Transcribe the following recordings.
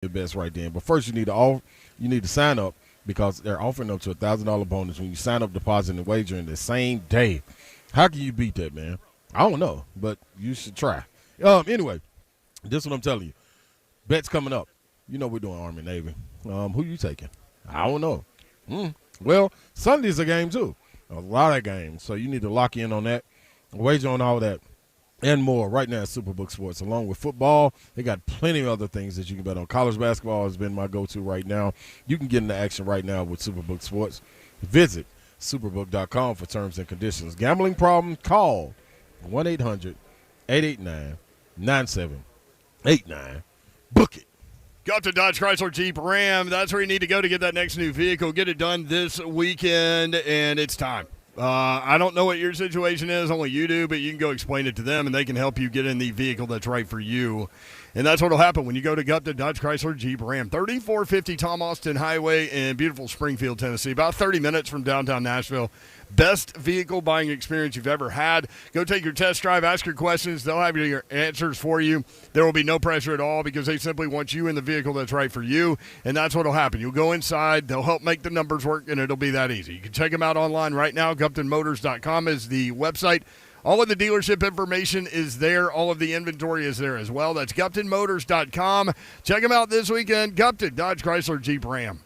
your best right then. But first, you need to sign up because they're offering up to $1,000 bonus when you sign up, deposit, and wager in the same day. How can you beat that, man? I don't know, but you should try. Anyway, this is what I'm telling you. Bets coming up. You know we're doing Army Navy. Who you taking? I don't know. Well, Sunday's a game too. A lot of games. So you need to lock in on that. Wager on all that and more right now at Superbook Sports. Along with football, they got plenty of other things that you can bet on. College basketball has been my go-to right now. You can get into action right now with Superbook Sports. Visit superbook.com for terms and conditions. Gambling problem? Call 1-800-889-9789. Book it. Go up to Dodge Chrysler Jeep Ram. That's where you need to go to get that next new vehicle. Get it done this weekend, and it's time. I don't know what your situation is, only you do, but you can go explain it to them, and they can help you get in the vehicle that's right for you. And that's what will happen when you go to Gupta Dodge Chrysler Jeep Ram. 3450 Tom Austin Highway in beautiful Springfield, Tennessee. About 30 minutes from downtown Nashville. Best vehicle buying experience you've ever had. Go take your test drive, ask your questions. They'll have your answers for you. There will be no pressure at all because they simply want you in the vehicle that's right for you, and that's what will happen. You'll go inside. They'll help make the numbers work, and it'll be that easy. You can check them out online right now. GuptonMotors.com is the website. All of the dealership information is there. All of the inventory is there as well. That's GuptonMotors.com. Check them out this weekend. Gupton, Dodge Chrysler Jeep Ram.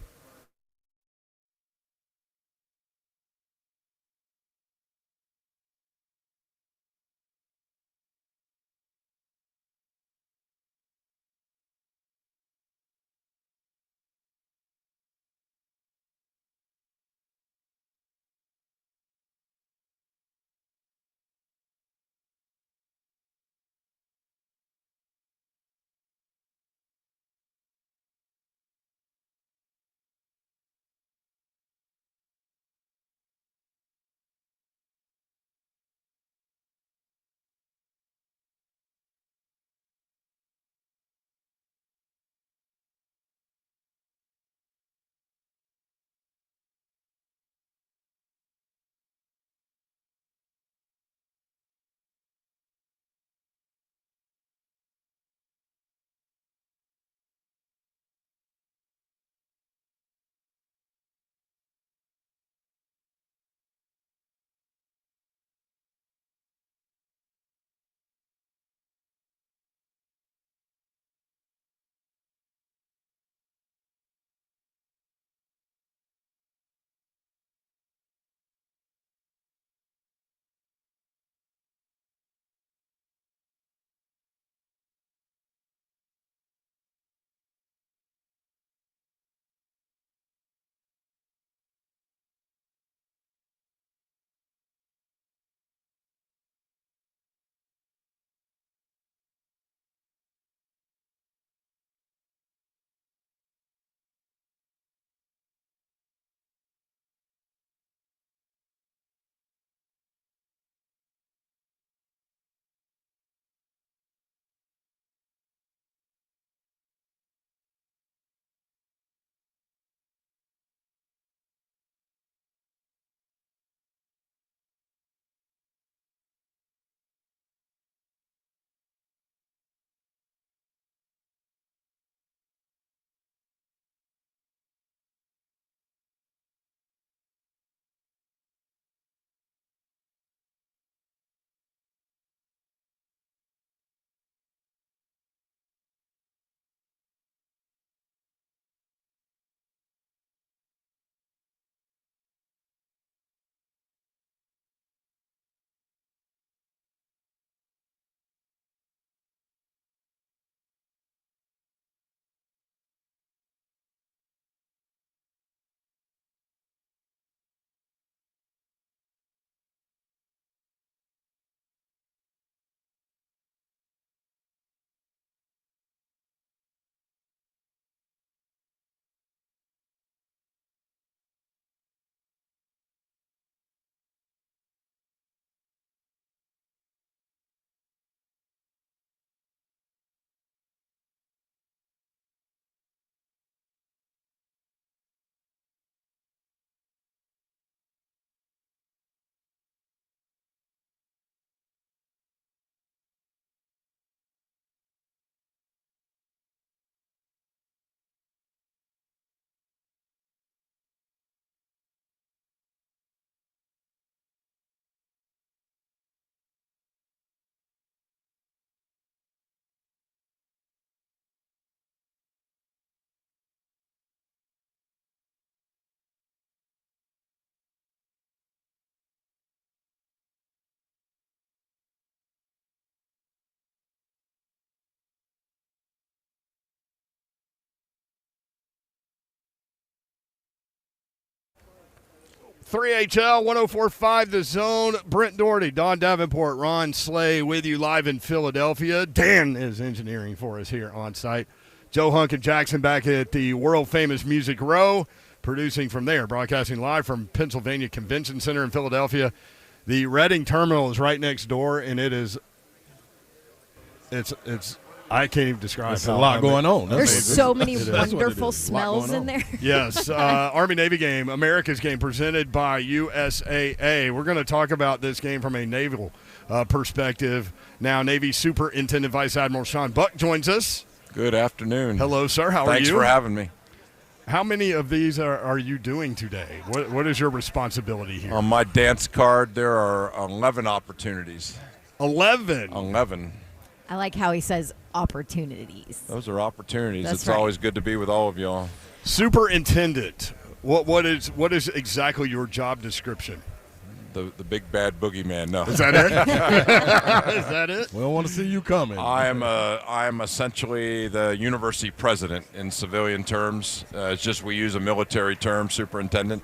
3HL 104.5 The Zone. Brent Doherty, Don Davenport, Ron Slay with you live in Philadelphia. Dan is engineering for us here on site. Joe Hunk and Jackson back at the world-famous Music Row, producing from there, broadcasting live from Pennsylvania Convention Center in Philadelphia. The Reading Terminal is right next door, and it's I can't even describe. There's a lot going on. There's so many That's what it wonderful is. A lot smells going in on. there. Yes, Army-Navy game, America's game, presented by USAA. We're going to talk about this game from a naval perspective. Now, Navy Superintendent Vice Admiral Sean Buck joins us. Good afternoon. Hello, sir. How are you? Thanks for having me. How many of these are you doing today? What is your responsibility here? On my dance card, there are 11 opportunities. 11. 11. I like how he says opportunities. Those are opportunities. That's It's right. always good to be with all of y'all. Superintendent. What is exactly your job description? The big bad boogeyman. No. Is that it? Is that it? We don't want to see you coming. I am essentially the university president in civilian terms. It's just we use a military term, superintendent.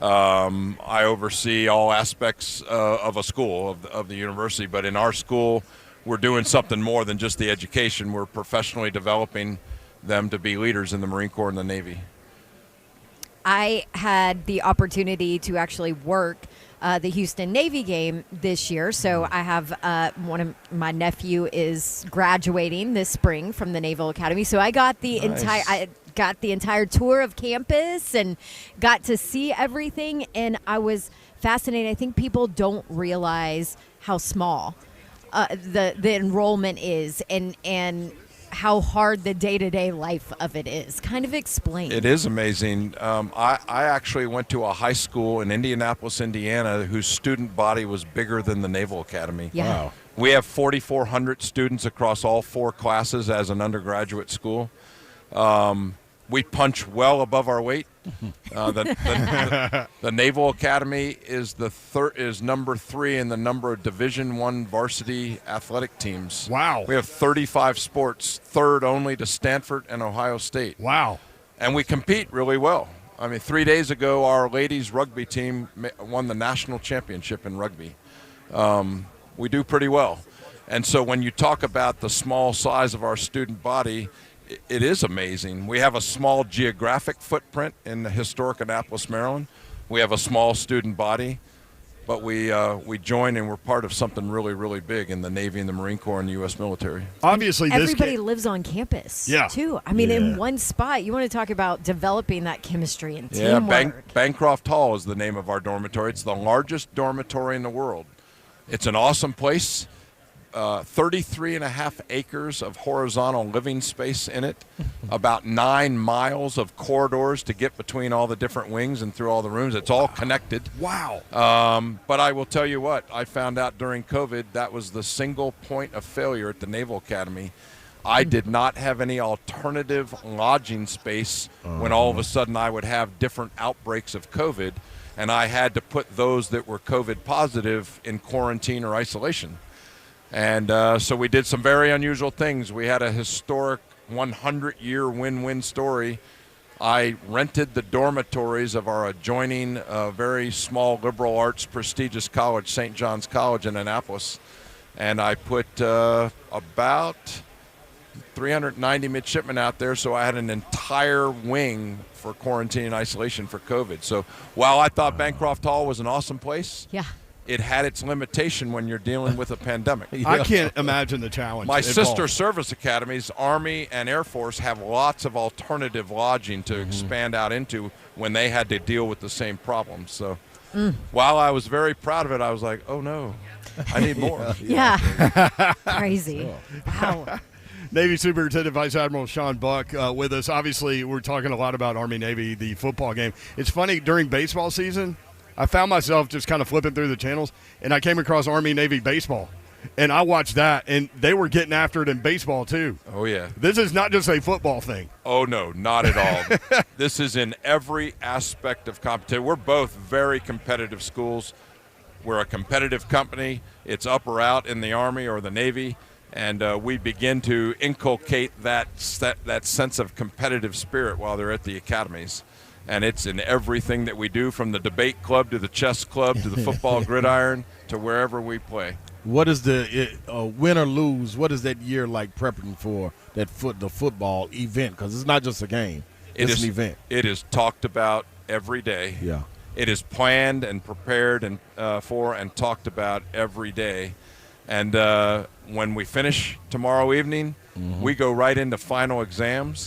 I oversee all aspects of a school, of the university. But in our school, we're doing something more than just the education. We're professionally developing them to be leaders in the Marine Corps and the Navy. I had the opportunity to actually work the Houston Navy game this year. So I have my nephew is graduating this spring from the Naval Academy. So I got the entire tour of campus and got to see everything. And I was fascinated. I think people don't realize how small the enrollment is and how hard the day-to-day life of it is. Kind of explain. It is amazing. I actually went to a high school in Indianapolis, Indiana, whose student body was bigger than the Naval Academy. Yeah. Wow. We have 4,400 students across all 4 classes as an undergraduate school. We punch well above our weight. The Naval Academy is number 3 in the number of Division I varsity athletic teams. Wow. We have 35 sports, third only to Stanford and Ohio State. Wow. And we compete really well. I mean, 3 days ago, our ladies rugby team won the national championship in rugby. We do pretty well. And so when you talk about the small size of our student body, it is amazing. We have a small geographic footprint in the historic Annapolis, Maryland. We have a small student body, but we join and we're part of something really, really big in the Navy and the Marine Corps and the U.S. military. Obviously, Everybody lives on campus, too. I mean, in one spot. You want to talk about developing that chemistry and teamwork. Bancroft Hall is the name of our dormitory. It's the largest dormitory in the world. It's an awesome place. 33.5 acres of horizontal living space in it, about 9 miles of corridors to get between all the different wings and through all the rooms. It's all connected. Wow. But I will tell you what, I found out during COVID that was the single point of failure at the Naval Academy. I did not have any alternative lodging space when all of a sudden I would have different outbreaks of COVID, and I had to put those that were COVID positive in quarantine or isolation. And so we did some very unusual things. We had a historic 100-year win-win story. I rented the dormitories of our adjoining very small liberal arts prestigious college, St. John's College in Annapolis, and I put about 390 midshipmen out there, so I had an entire wing for quarantine and isolation for COVID. So while I thought Bancroft Hall was an awesome place, it had its limitation when you're dealing with a pandemic. I can't imagine the challenge. My involved. sister service academies, Army and Air Force, have lots of alternative lodging to expand out into when they had to deal with the same problems. So while I was very proud of it, I was like, oh, no, I need more. Crazy. Wow. Navy Superintendent Vice Admiral Sean Buck with us. Obviously, we're talking a lot about Army-Navy, the football game. It's funny, during baseball season, I found myself just kind of flipping through the channels, and I came across Army-Navy baseball. And I watched that, and they were getting after it in baseball, too. Oh, yeah. This is not just a football thing. Oh, no, not at all. This is in every aspect of competition. We're both very competitive schools. We're a competitive company. It's up or out in the Army or the Navy. And we begin to inculcate that sense of competitive spirit while they're at the academies. and it's in everything that we do, from the debate club to the chess club to the football gridiron to wherever we play. What is the win or lose? What is that year like prepping for the football event? Because it's not just a game; it's an event. It is talked about every day. Yeah, it is planned and prepared and for and talked about every day. And when we finish tomorrow evening, we go right into final exams.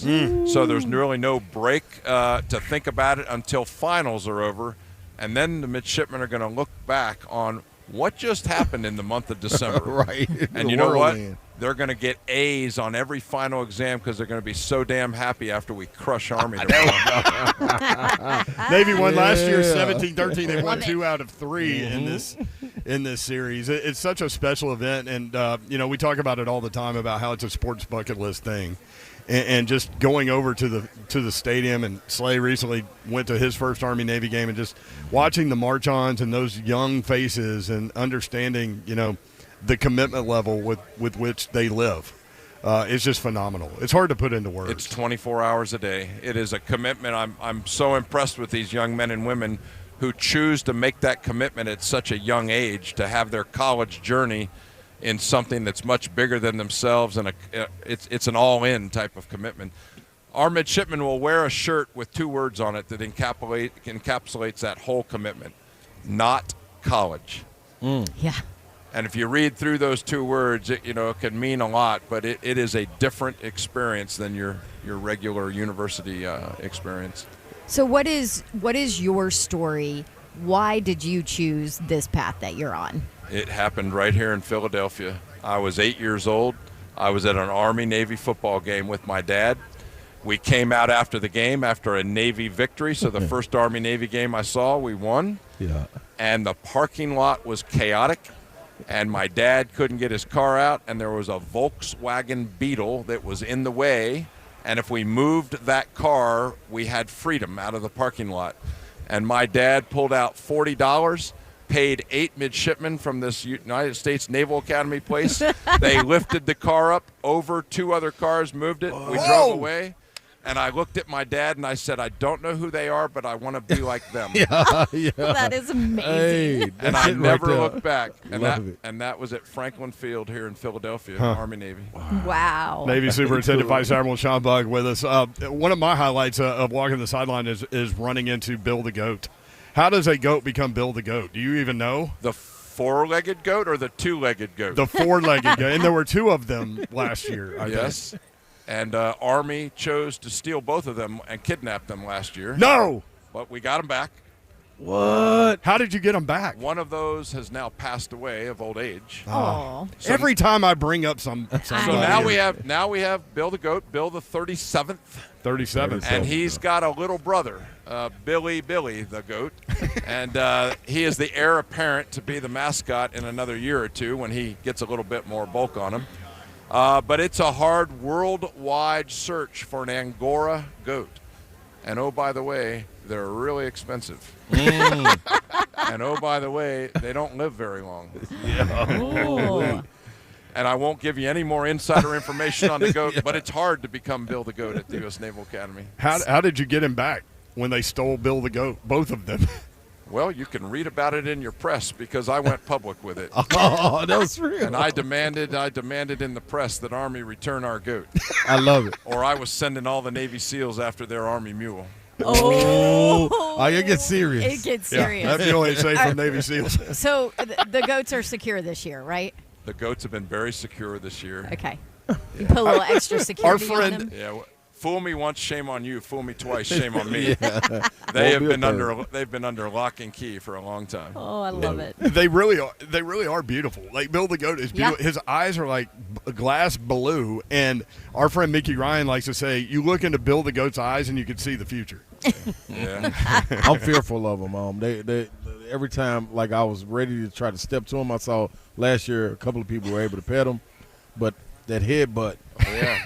So there's really no break to think about it until finals are over, and then the midshipmen are going to look back on what just happened in the month of December. Right. And you know what? They're going to get A's on every final exam because they're going to be so damn happy after we crush Army. Navy won last year 17-13. They won 2 out of 3 in this series. It's such a special event, and we talk about it all the time about how it's a sports bucket list thing. And just going over to the stadium, and Slay recently went to his first Army-Navy game, and just watching the march-ons and those young faces and understanding, the commitment level with which they live. It's just phenomenal. It's hard to put into words. It's 24 hours a day. It is a commitment. I'm so impressed with these young men and women who choose to make that commitment at such a young age, to have their college journey in something that's much bigger than themselves, and it's an all-in type of commitment. Our midshipmen will wear a shirt with 2 words on it that encapsulates that whole commitment: not college. Yeah. And if you read through those 2 words, it can mean a lot, but it is a different experience than your regular university experience. So what is your story? Why did you choose this path that you're on? It happened right here in Philadelphia. I was 8 years old. I was at an Army-Navy football game with my dad. We came out after the game after a Navy victory, so the first Army-Navy game I saw, we won. Yeah. And the parking lot was chaotic, and my dad couldn't get his car out, and there was a Volkswagen Beetle that was in the way, and if we moved that car, we had freedom out of the parking lot. And my dad pulled out $40, paid 8 midshipmen from this United States Naval Academy place. They lifted the car up over 2 other cars, moved it. We drove away. And I looked at my dad and I said, I don't know who they are, but I want to be like them. Yeah. That is amazing. Hey, And I it never right looked back. And Love it. that was at Franklin Field here in Philadelphia, Army-Navy. Wow. Navy Superintendent Vice Admiral Sean Bugg with us. One of my highlights of walking the sideline is running into Bill the Goat. How does a goat become Bill the Goat? Do you even know? The 4-legged goat or the 2-legged goat? The 4-legged goat. And there were 2 of them last year, I Yes. think. And Army chose to steal both of them and kidnap them last year. No! But we got them back. What? How did you get them back? One of those has now passed away of old age. Oh. Every time I bring up some So now we have Bill the Goat, Bill the 37th, 37. and he's got a little brother, Billy the Goat, and he is the heir apparent to be the mascot in another year or 2 when he gets a little bit more bulk on him. But it's a hard worldwide search for an Angora goat. And oh, by the way, they're really expensive. And oh, by the way, they don't live very long. Ooh. And I won't give you any more insider information on the goat, but it's hard to become Bill the Goat at the U.S. Naval Academy. How did you get him back when they stole Bill the Goat, both of them? Well, you can read about it in your press because I went public with it. Oh, that was real. And I demanded in the press that Army return our goat, I love it. or I was sending all the Navy SEALs after their Army mule. Oh, you get serious. It gets serious. That mule ain't safe from Navy SEALs. So the goats are secure this year, right? The goats have been very secure this year. Okay. You put a little extra security on them. Yeah, fool me once, shame on you. Fool me twice, shame on me. Yeah. They've Won't be a been under lock and key for a long time. Oh, I love it. They really are beautiful. Like Bill the Goat is beautiful. Yeah. His eyes are like glass blue, and our friend Mickey Ryan likes to say, you look into Bill the Goat's eyes and you can see the future. Yeah. I'm fearful of them. They every time, like, I was ready to try to step to them. I saw last year a couple of people were able to pet them, but that headbutt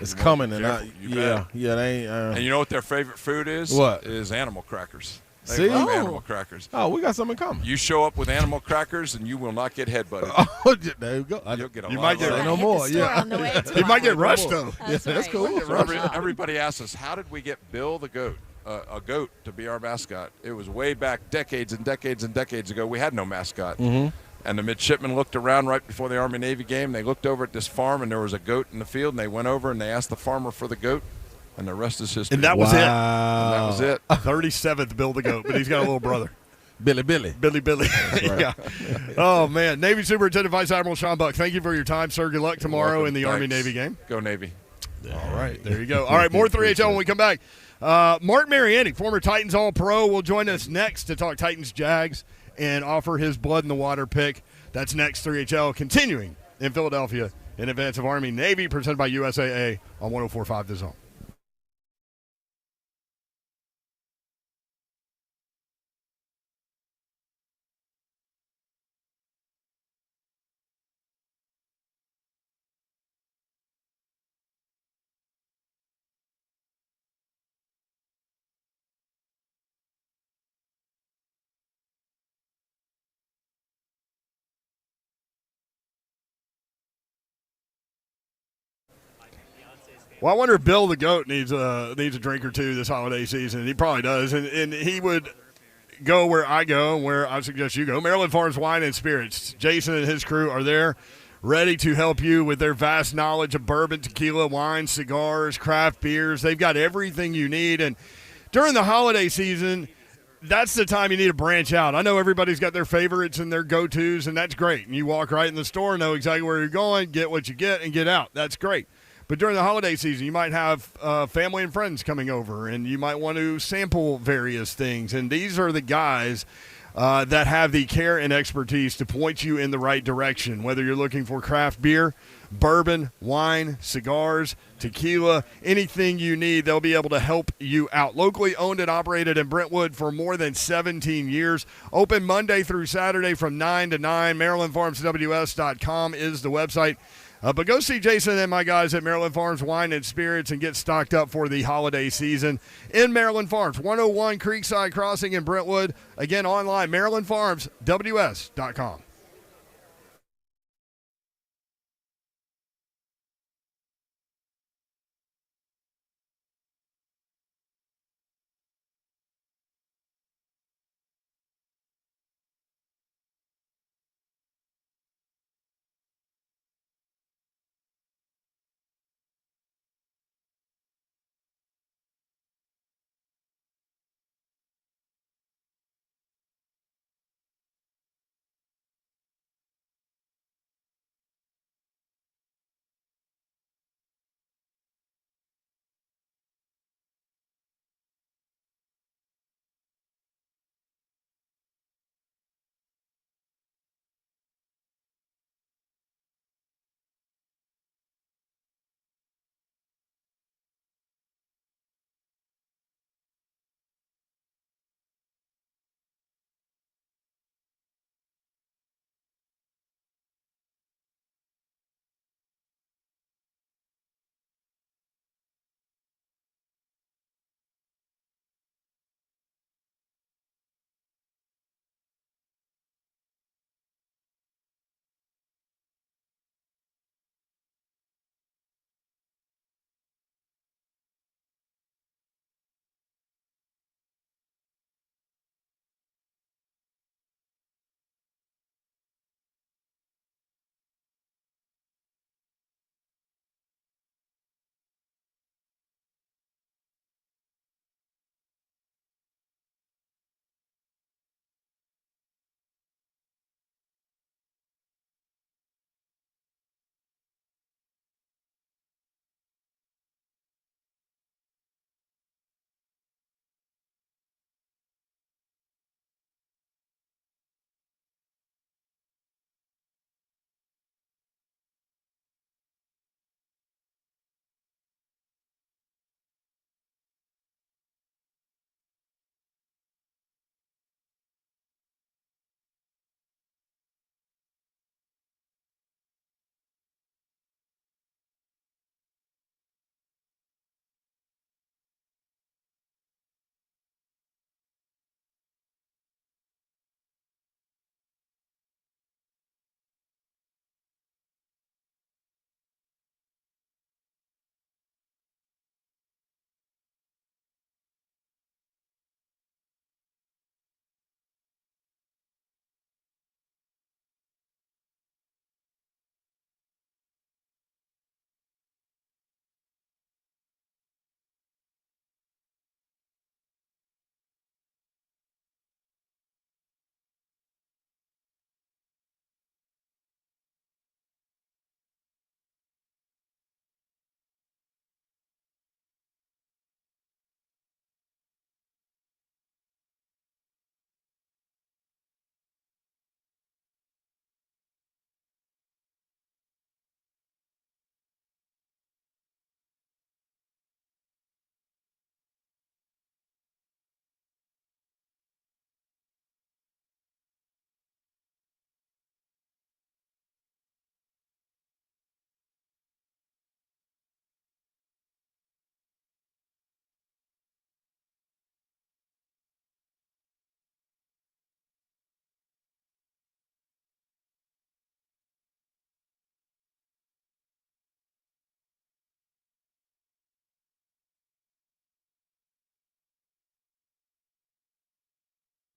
is coming, and they ain't. And you know what their favorite food is? What? Is animal crackers. They See? love Oh. animal crackers. Oh, we got something in common. You show up with animal crackers, and you will not get headbutted. Oh, there you go. You'll get a You lot might of get- love. no Hit more, the store yeah. on the way to He might get Walmart. rushed, though. That's right. cool. So everybody asks us, how did we get Bill the Goat? a goat to be our mascot. It was way back decades and decades and decades ago. We had no mascot. And the midshipmen looked around right before the Army-Navy game. They looked over at this farm, and there was a goat in the field, and they went over and they asked the farmer for the goat, and the rest is history. And that was it. And that was it. 37th Bill the Goat, but he's got a little brother. Billy. Billy. Right. Yeah. Oh, man. Navy Superintendent Vice Admiral Sean Buck, thank you for your time, sir. Good luck tomorrow in the Thanks. Army-Navy game. Go Navy. All right. There you go. All right. More 3HL when we come back. Mark Mariani, former Titans All-Pro, will join us next to talk Titans-Jags and offer his blood-in-the-water pick. That's next 3HL, continuing in Philadelphia in advance of Army-Navy, presented by USAA on 104.5 The Zone. Well, I wonder if Bill the Goat needs a drink or two this holiday season. He probably does, and he would go where I go and where I suggest you go. Maryland Farms Wine and Spirits. Jason and his crew are there, ready to help you with their vast knowledge of bourbon, tequila, wine, cigars, craft beers. They've got everything you need, and during the holiday season, that's the time you need to branch out. I know everybody's got their favorites and their go-tos, and that's great. And you walk right in the store, know exactly where you're going, get what you get, and get out. That's great. But during the holiday season, you might have family and friends coming over, and you might want to sample various things. And these are the guys that have the care and expertise to point you in the right direction, whether you're looking for craft beer, bourbon, wine, cigars, tequila, anything you need, they'll be able to help you out. Locally owned and operated in Brentwood for more than 17 years. Open Monday through Saturday from 9 to 9. MarylandFarmsWS.com is the website. But go see Jason and my guys at Maryland Farms Wine and Spirits and get stocked up for the holiday season in Maryland Farms, 101 Creekside Crossing in Brentwood. Again, online, MarylandFarmsWS.com.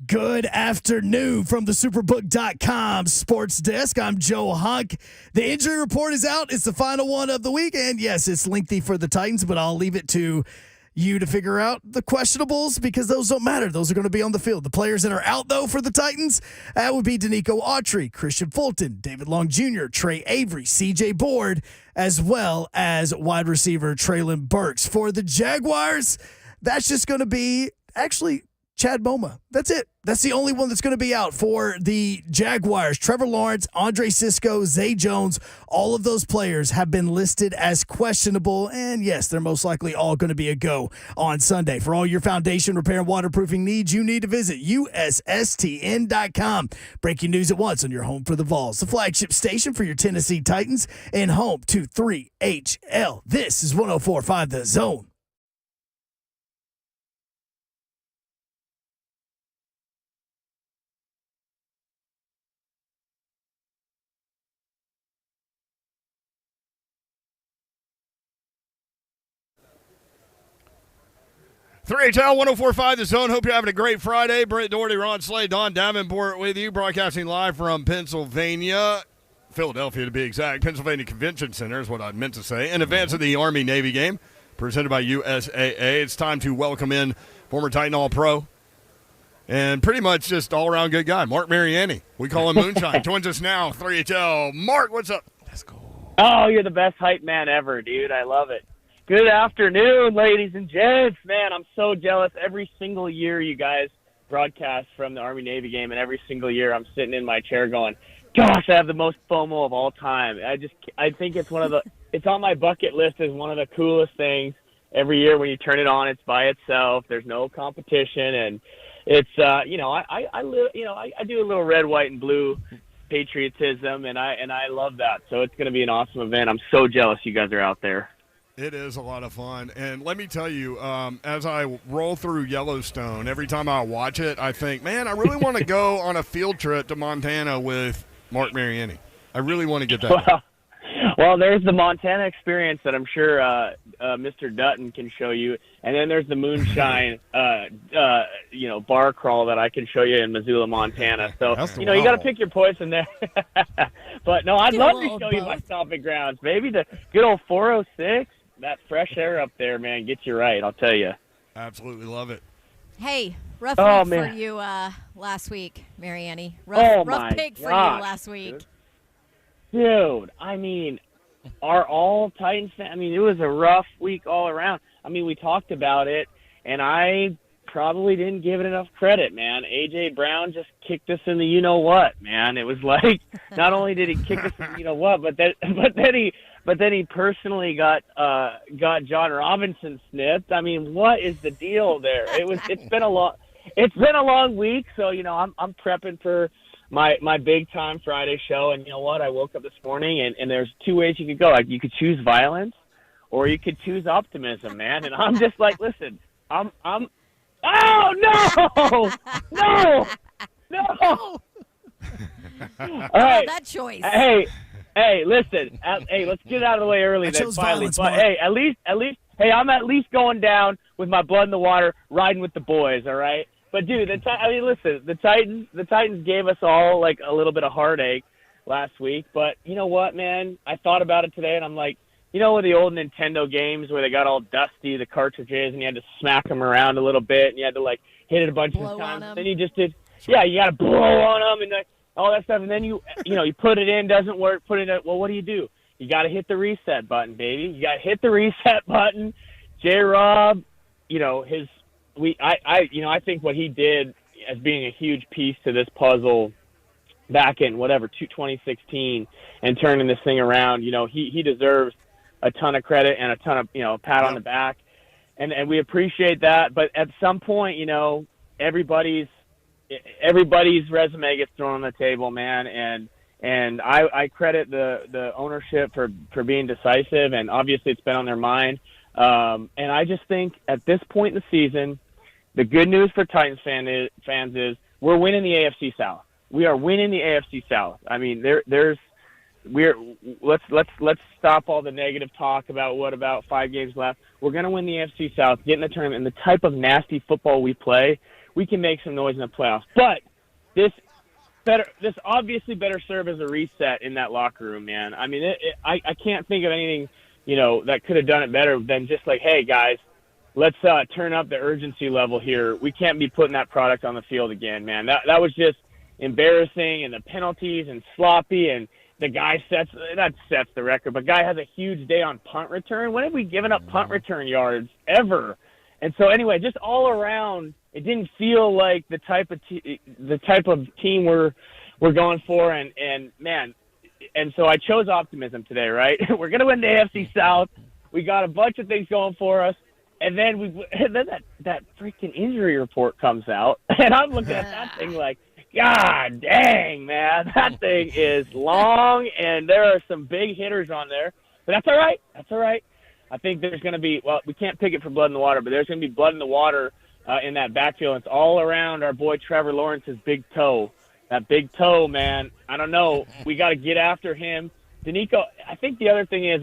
Good afternoon from the Superbook.com sports desk. I'm Joe Hunk. The injury report is out. It's the final one of the weekend. Yes, it's lengthy for the Titans, but I'll leave it to you to figure out the questionables because those don't matter. Those are going to be on the field. The players that are out, though, for the Titans, that would be Danico Autry, Christian Fulton, David Long Jr., Trey Avery, C.J. Board, as well as wide receiver Treylon Burks. For the Jaguars, that's just going to be actually Chad Boma. That's it. That's the only one that's going to be out for the Jaguars. Trevor Lawrence, Andre Sisco, Zay Jones, all of those players have been listed as questionable. And yes, they're most likely all going to be a go on Sunday. For all your foundation repair and waterproofing needs, you need to visit USSTN.com. Breaking news at once on your home for the Vols, the flagship station for your Tennessee Titans, and home to 3HL. This is 104.5 The Zone. HL 104.5 The Zone. Hope you're having a great Friday. Brent Doherty, Ron Slade, Don Davenport with you, broadcasting live from Pennsylvania, Philadelphia to be exact. Pennsylvania Convention Center is what I meant to say. In advance of the Army-Navy game presented by USAA, it's time to welcome in former Titan All-Pro and pretty much just all-around good guy, Mark Mariani. We call him Moonshine. Joins us now, 3HL. Mark, what's up? Let's go. Oh, you're the best hype man ever, dude. I love it. Good afternoon, ladies and gents. Man, I'm so jealous. Every single year you guys broadcast from the Army-Navy game, and every single year I'm sitting in my chair going, gosh, I have the most FOMO of all time. I think it's it's on my bucket list as one of the coolest things. Every year when you turn it on, it's by itself. There's no competition, and it's, I do a little red, white, and blue patriotism, and I love that. So it's going to be an awesome event. I'm so jealous you guys are out there. It is a lot of fun. And let me tell you, as I roll through Yellowstone, every time I watch it, I think, man, I really want to go on a field trip to Montana with Mark Mariani. I really want to get that. Well, there's the Montana experience that I'm sure Mr. Dutton can show you. And then there's the moonshine, bar crawl that I can show you in Missoula, Montana. So, you got to pick your poison there. But, no, I'd love to show you my stomping grounds. Maybe the good old 406. That fresh air up there, man, gets you right, I'll tell you. Absolutely love it. Hey, rough week for you last week, Mariani. Rough pig for you last week. Dude, I mean, are all Titans fans? I mean, it was a rough week all around. I mean, we talked about it, and I probably didn't give it enough credit, man. A.J. Brown just kicked us in the you-know-what, man. It was like, not only did he kick us in the you-know-what, but then he personally got John Robinson snipped. I mean, what is the deal there? It's been a long week, so I'm prepping for my big time Friday show, and you know what? I woke up this morning and there's two ways you could go. Like, you could choose violence or you could choose optimism, man. And I'm just like, listen, oh no! All right. That choice. Hey, listen. Let's get out of the way early then, finally. Violence, but Mark. hey, at least, I'm at least going down with my blood in the water, riding with the boys. All right. But dude, listen. The Titans gave us all like a little bit of heartache last week. But you know what, man? I thought about it today, and I'm like, with the old Nintendo games where they got all dusty, the cartridges, and you had to smack them around a little bit, and you had to like hit it a bunch of times. Then you just did, you got to blow on them and all that stuff. And then you put it in, doesn't work. Put it in. Well, what do? You got to hit the reset button, baby. You got to hit the reset button. J-Rob, I think what he did as being a huge piece to this puzzle back in 2016 and turning this thing around, he deserves a ton of credit and a ton of pat on the back, and we appreciate that. But at some point, everybody's resume gets thrown on the table, man, and I credit the ownership for being decisive, and obviously it's been on their mind. And I just think at this point in the season, the good news for Titans fans is we're winning the AFC South. We are winning the AFC South. I mean, let's stop all the negative talk about 5 games left. We're going to win the AFC South, get in the tournament, and the type of nasty football we play, we can make some noise in the playoffs. But this obviously better serve as a reset in that locker room, man. I mean, I can't think of anything, that could have done it better than just like, hey, guys, let's turn up the urgency level here. We can't be putting that product on the field again, man. That was just embarrassing, and the penalties and sloppy, and the guy sets the record. But guy has a huge day on punt return. When have we given up punt return yards ever? And so anyway, just all around, it didn't feel like the type of team we're going for. And man, and so I chose optimism today, right? We're gonna win the AFC South. We got a bunch of things going for us. And then that freaking injury report comes out, and I'm looking at that thing like, God dang, man, that thing is long, and there are some big hitters on there. But that's all right. That's all right. I think there's going to be, well, we can't pick it for blood in the water, but there's going to be blood in the water in that backfield. It's all around our boy Trevor Lawrence's big toe. That big toe, man, I don't know. We got to get after him. Danico, I think the other thing is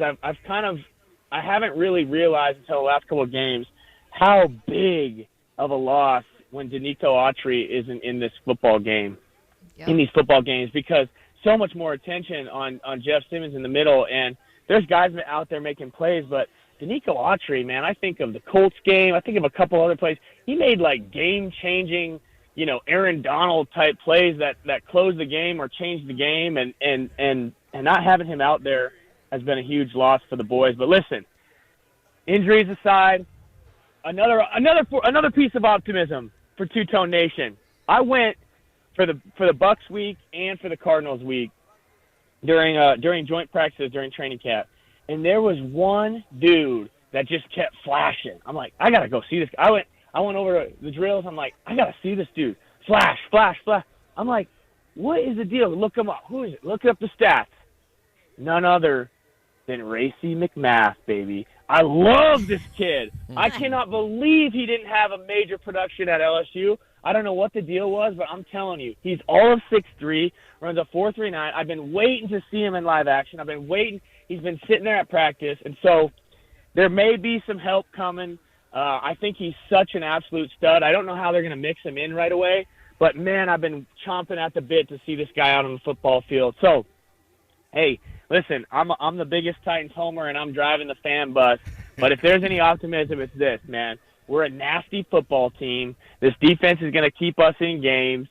I haven't really realized until the last couple of games how big of a loss when Danico Autry isn't in this football game, in these football games, because so much more attention on Jeff Simmons in the middle, and there's guys out there making plays, but Danico Autry, man, I think of the Colts game, I think of a couple other plays. He made like game-changing, Aaron Donald type plays that closed the game or changed the game, and not having him out there has been a huge loss for the boys. But listen, injuries aside, another piece of optimism for Two-Tone Nation. I went for the Bucks week and for the Cardinals week during joint practices during training camp, and there was one dude that just kept flashing. I'm like, I gotta go see this guy. I went over to the drills. I'm like, I gotta see this dude. Flash, flash, flash. I'm like, what is the deal? Look him up. Who is it? Look up the stats. None other than Racy McMath, baby. I love this kid. I cannot believe he didn't have a major production at LSU. I don't know what the deal was, but I'm telling you, he's all of 6'3", runs a 4.39. I've been waiting to see him in live action. I've been waiting. He's been sitting there at practice, and so there may be some help coming. I think he's such an absolute stud. I don't know how they're going to mix him in right away, but, man, I've been chomping at the bit to see this guy out on the football field. So, hey, listen, I'm the biggest Titans homer, and I'm driving the fan bus. But if there's any optimism, it's this, man. We're a nasty football team. This defense is going to keep us in games.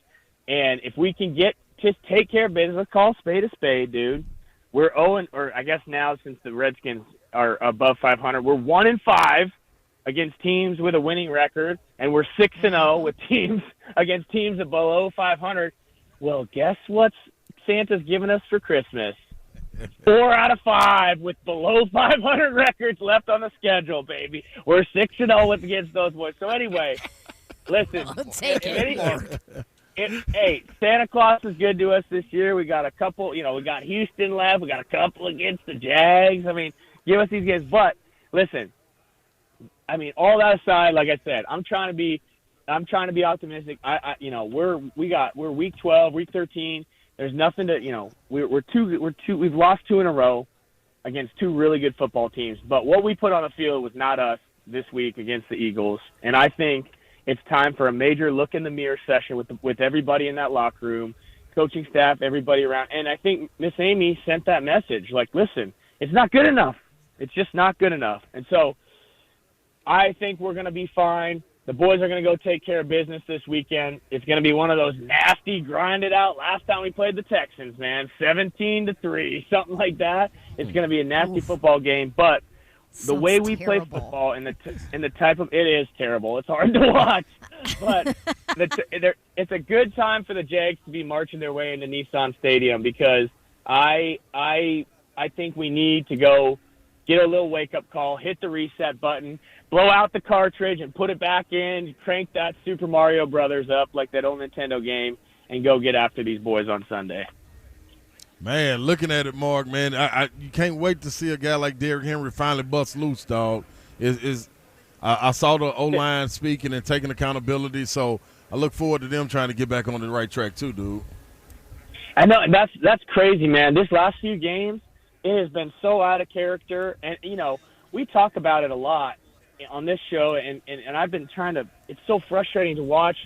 And if we can just take care of business, let's call a spade, dude. We're 0, or I guess now since the Redskins are above 500, we're 1-5 against teams with a winning record, and we're 6-0 with teams against teams below 500. Well, guess what Santa's giving us for Christmas? 4 out of 5 with below 500 records left on the schedule, baby. We're 6-0 against those boys. So anyway, listen. I'll take it. Hey, Santa Claus is good to us this year. We got a couple, we got Houston left. We got a couple against the Jags. I mean, give us these games. But listen, I mean, all that aside, like I said, I'm trying to be optimistic. We're week 12, week 13. There's nothing to, we've lost 2 in a row against 2 really good football teams. But what we put on the field was not us this week against the Eagles. And I think it's time for a major look in the mirror session with everybody in that locker room, coaching staff, everybody around. And I think Miss Amy sent that message, like, listen, it's not good enough. It's just not good enough. And so I think we're going to be fine. The boys are going to go take care of business this weekend. It's going to be one of those nasty, grinded out. Last time we played the Texans, man, 17-3, something like that. It's going to be a nasty football game. But the way we play football and the type of it is terrible. It's hard to watch, but it's a good time for the Jags to be marching their way into Nissan Stadium, because I think we need to go get a little wake-up call, hit the reset button, blow out the cartridge and put it back in, crank that Super Mario Brothers up like that old Nintendo game, and go get after these boys on Sunday. Man, looking at it, Mark, man, you can't wait to see a guy like Derrick Henry finally bust loose, dog. I saw the O-line speaking and taking accountability, so I look forward to them trying to get back on the right track too, dude. I know, that's crazy, man. This last few games, it has been so out of character, and, we talk about it a lot on this show, and I've been trying to – it's so frustrating to watch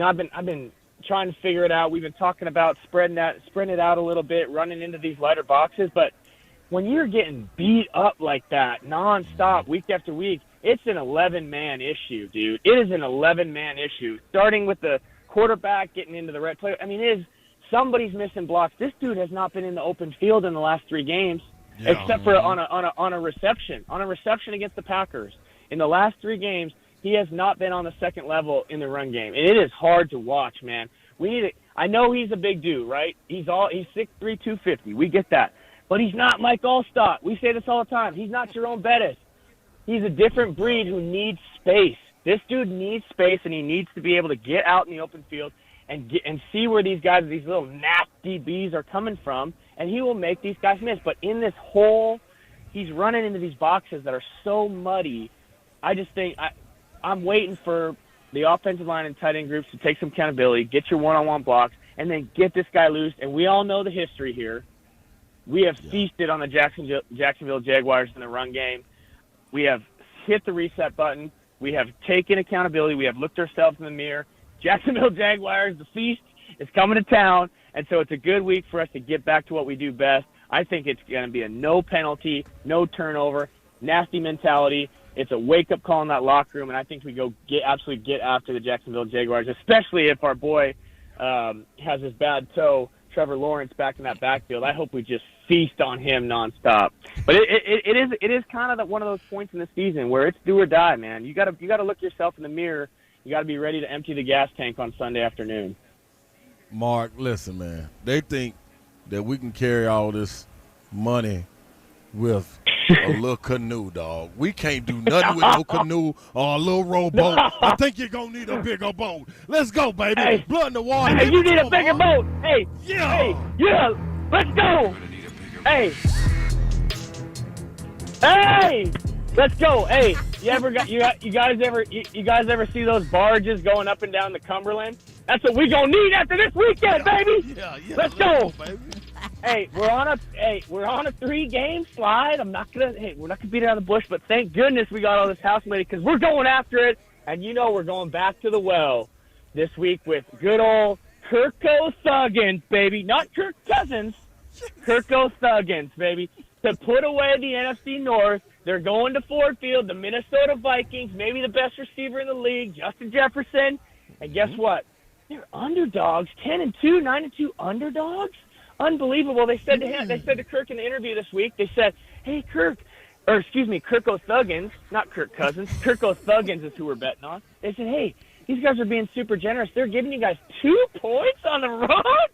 I've been trying to figure it out. We've been talking about spreading it out a little bit, running into these lighter boxes. But when you're getting beat up like that nonstop week after week, it's an 11-man issue, dude. It is an 11-man issue, starting with the quarterback getting into the red play. I mean, somebody's missing blocks. This dude has not been in the open field in the last 3 games, except for on a reception against the Packers. In the last 3 games, he has not been on the second level in the run game, and it is hard to watch, man. I know he's a big dude, right? He's 6'3", 250. We get that, but he's not Mike Allstott. We say this all the time. He's not Jerome Bettis. He's a different breed who needs space. This dude needs space, and he needs to be able to get out in the open field and see where these guys, these little nasty bees, are coming from, and he will make these guys miss. But in this hole, he's running into these boxes that are so muddy. I just think I'm waiting for the offensive line and tight end groups to take some accountability, get your one-on-one blocks, and then get this guy loose. And we all know the history here. We have feasted on the Jacksonville Jaguars in the run game. We have hit the reset button. We have taken accountability. We have looked ourselves in the mirror. Jacksonville Jaguars, the feast is coming to town, and so it's a good week for us to get back to what we do best. I think it's going to be a no penalty, no turnover, nasty mentality. It's a wake-up call in that locker room, and I think we absolutely get after the Jacksonville Jaguars, especially if our boy has his bad toe, Trevor Lawrence, back in that backfield. I hope we just feast on him nonstop. But it is kind of one of those points in the season where it's do or die, man. You got to look yourself in the mirror. You got to be ready to empty the gas tank on Sunday afternoon. Mark, listen, man. They think that we can carry all this money with a little canoe, dog. We can't do nothing with no canoe or a little rowboat. I think you're going to need a bigger boat. Let's go, baby. Hey, blood in the water. Hey, you need a bigger boat. Hey, yeah. Hey, yeah. Let's go. Hey. Hey. Let's go. Hey, you guys ever see those barges going up and down the Cumberland? That's what we gonna need after this weekend, baby. Yeah. Let's go. Baby. Hey, we're on a 3-game slide. We're not gonna beat around the bush, but thank goodness we got all this house money because we're going after it. And we're going back to the well this week with good old Kirko Thuggins, baby. Not Kirk Cousins, Kirko Thuggins, baby. To put away the NFC North. They're going to Ford Field, the Minnesota Vikings, maybe the best receiver in the league, Justin Jefferson. And guess what? They're underdogs, 10-2, 9-2 underdogs. Unbelievable. They said to him, they said to Kirk in the interview this week, they said, "Hey, Kirko Thuggins, not Kirk Cousins. Kirko Thuggins is who we're betting on." They said, "Hey, these guys are being super generous. They're giving you guys 2 points on the road."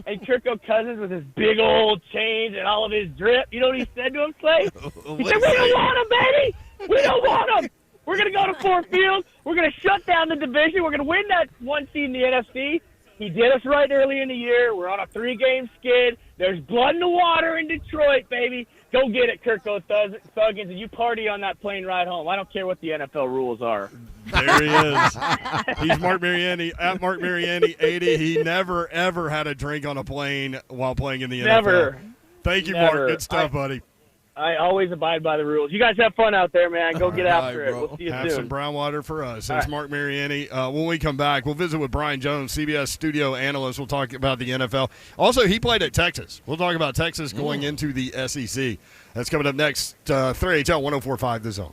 And Kirko Cousins with his big old chains and all of his drip, you know what he said to him, Clay? He said, "We don't want him, baby. We don't want him. We're going to go to Ford Field. We're going to shut down the division. We're going to win that 1 seed in the NFC." He did us right early in the year. We're on a 3-game skid. There's blood in the water in Detroit, baby. Go get it, Kirko Thuggins, and you party on that plane ride home. I don't care what the NFL rules are. There he is. He's Mark Mariani, at Mark Mariani 80. He never, ever had a drink on a plane while playing in the NFL. Never. Thank you, Never. Mark. Good stuff, buddy. I always abide by the rules. You guys have fun out there, man. Go get after it. We'll see you Have soon. some brown water for us. That's right. Mark Mariani. When we come back, we'll visit with Brian Jones, CBS studio analyst. We'll talk about the NFL. Also, he played at Texas. We'll talk about Texas going into the SEC. That's coming up next. 3HL 104.5 The Zone.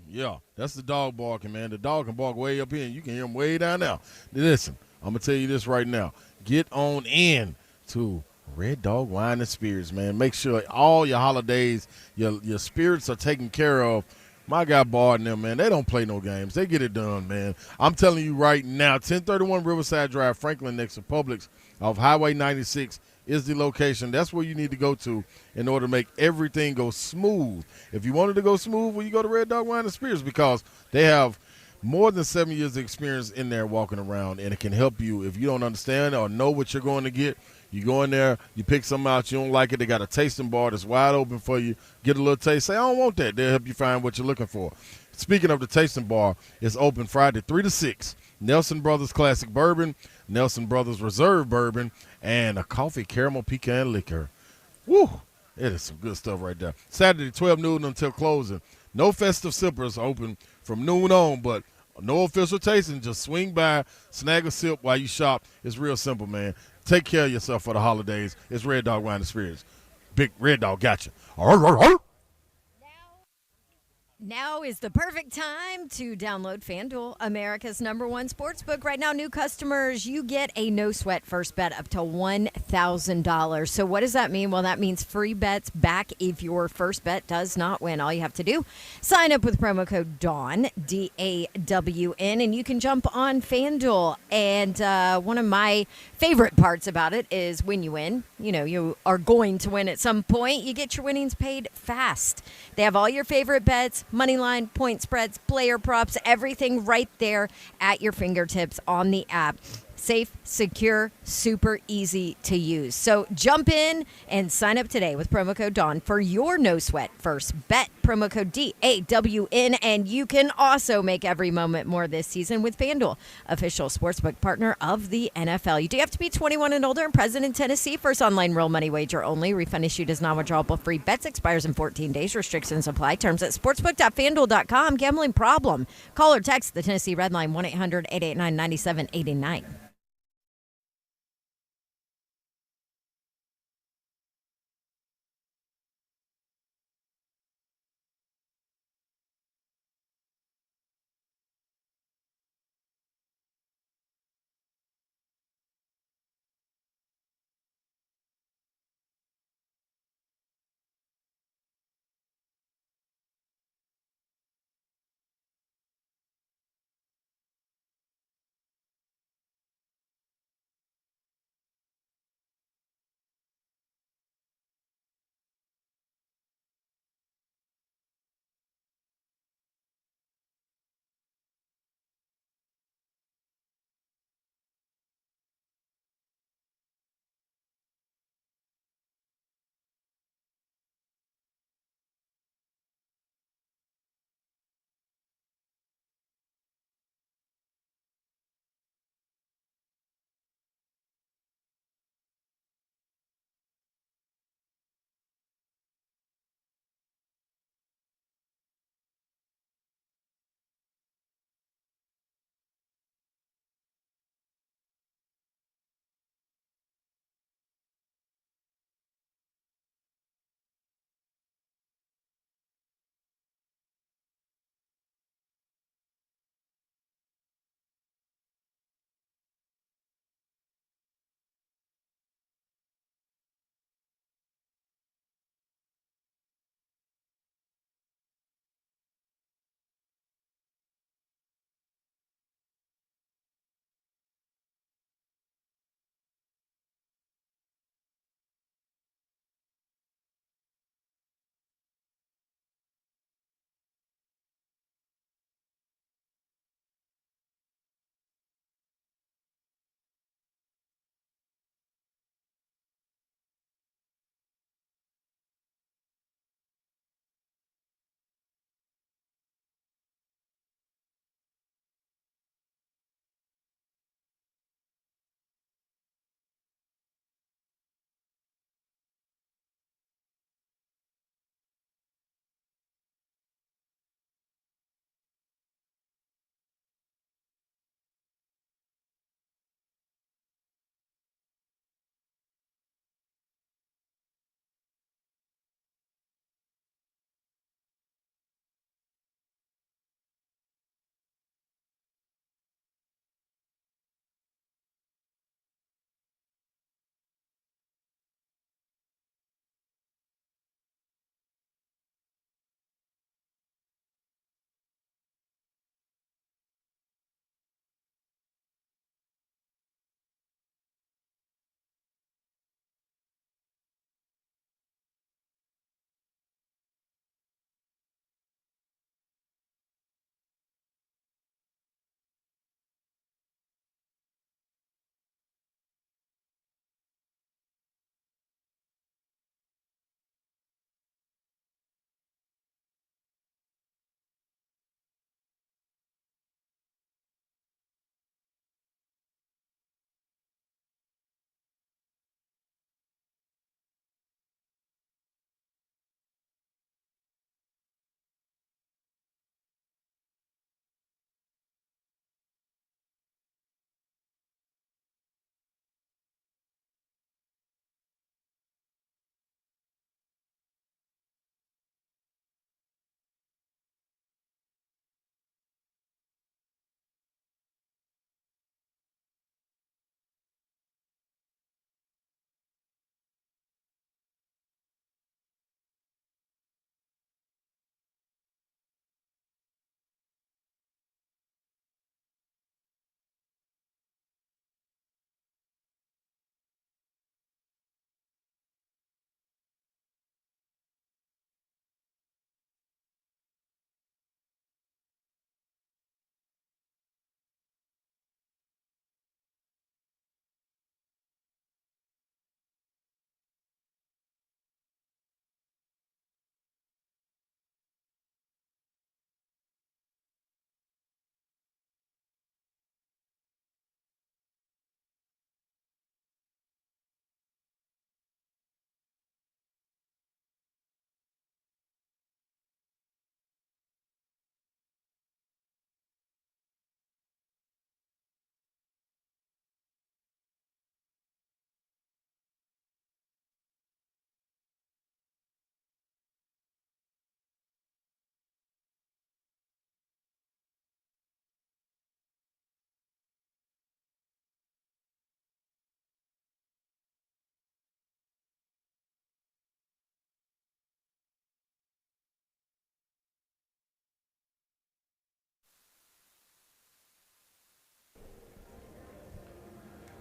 Yeah, that's the dog barking, man. The dog can bark way up here, and you can hear him way down there. Listen, I'm going to tell you this right now. Get on in to Red Dog Wine and Spirits, man. Make sure all your holidays, your spirits are taken care of. My guy Bard and them, man, they don't play no games. They get it done, man. I'm telling you right now, 1031 Riverside Drive, Franklin, next to Publix, off Highway 96, is the location. That's where you need to go to in order to make everything go smooth. If you wanted to go smooth, well, you go to Red Dog Wine and Spirits because they have more than 7 years of experience in there walking around, and it can help you if you don't understand or know what you're going to get. You go in there, you pick something out, you don't like it, they got a tasting bar that's wide open for you. Get a little taste, say, "I don't want that." They'll help you find what you're looking for. Speaking of the tasting bar, it's open Friday 3 to 6. Nelson Brothers Classic Bourbon, Nelson Brothers Reserve Bourbon, and a coffee caramel pecan liquor. Woo! It is some good stuff right there. Saturday, 12 noon until closing. No festive sippers open from noon on, but no official tasting. Just swing by, snag a sip while you shop. It's real simple, man. Take care of yourself for the holidays. It's Red Dog Wine and Spirits. Big Red Dog got you. Now is the perfect time to download FanDuel, America's #1 sportsbook. Right now, new customers, you get a no-sweat first bet up to $1,000. So what does that mean? Well, that means free bets back if your first bet does not win. All you have to do, sign up with promo code DAWN, D-A-W-N, and you can jump on FanDuel. And one of my favorite parts about it is when you win, you know, you are going to win at some point, you get your winnings paid fast. They have all your favorite bets, money line, point spreads, player props, everything right there at your fingertips on the app. Safe, secure, super easy to use. So jump in and sign up today with promo code DAWN for your no sweat first bet. Promo code DAWN, and you can also make every moment more this season with FanDuel, official sportsbook partner of the NFL. You do have to be 21 and older and present in Tennessee. First online real money wager only. Refund issued as non-withdrawable free bets. Expires in 14 days. Restrictions apply. Terms at sportsbook.fanduel.com. Gambling problem? Call or text the Tennessee Red Line 1-800-889-9789.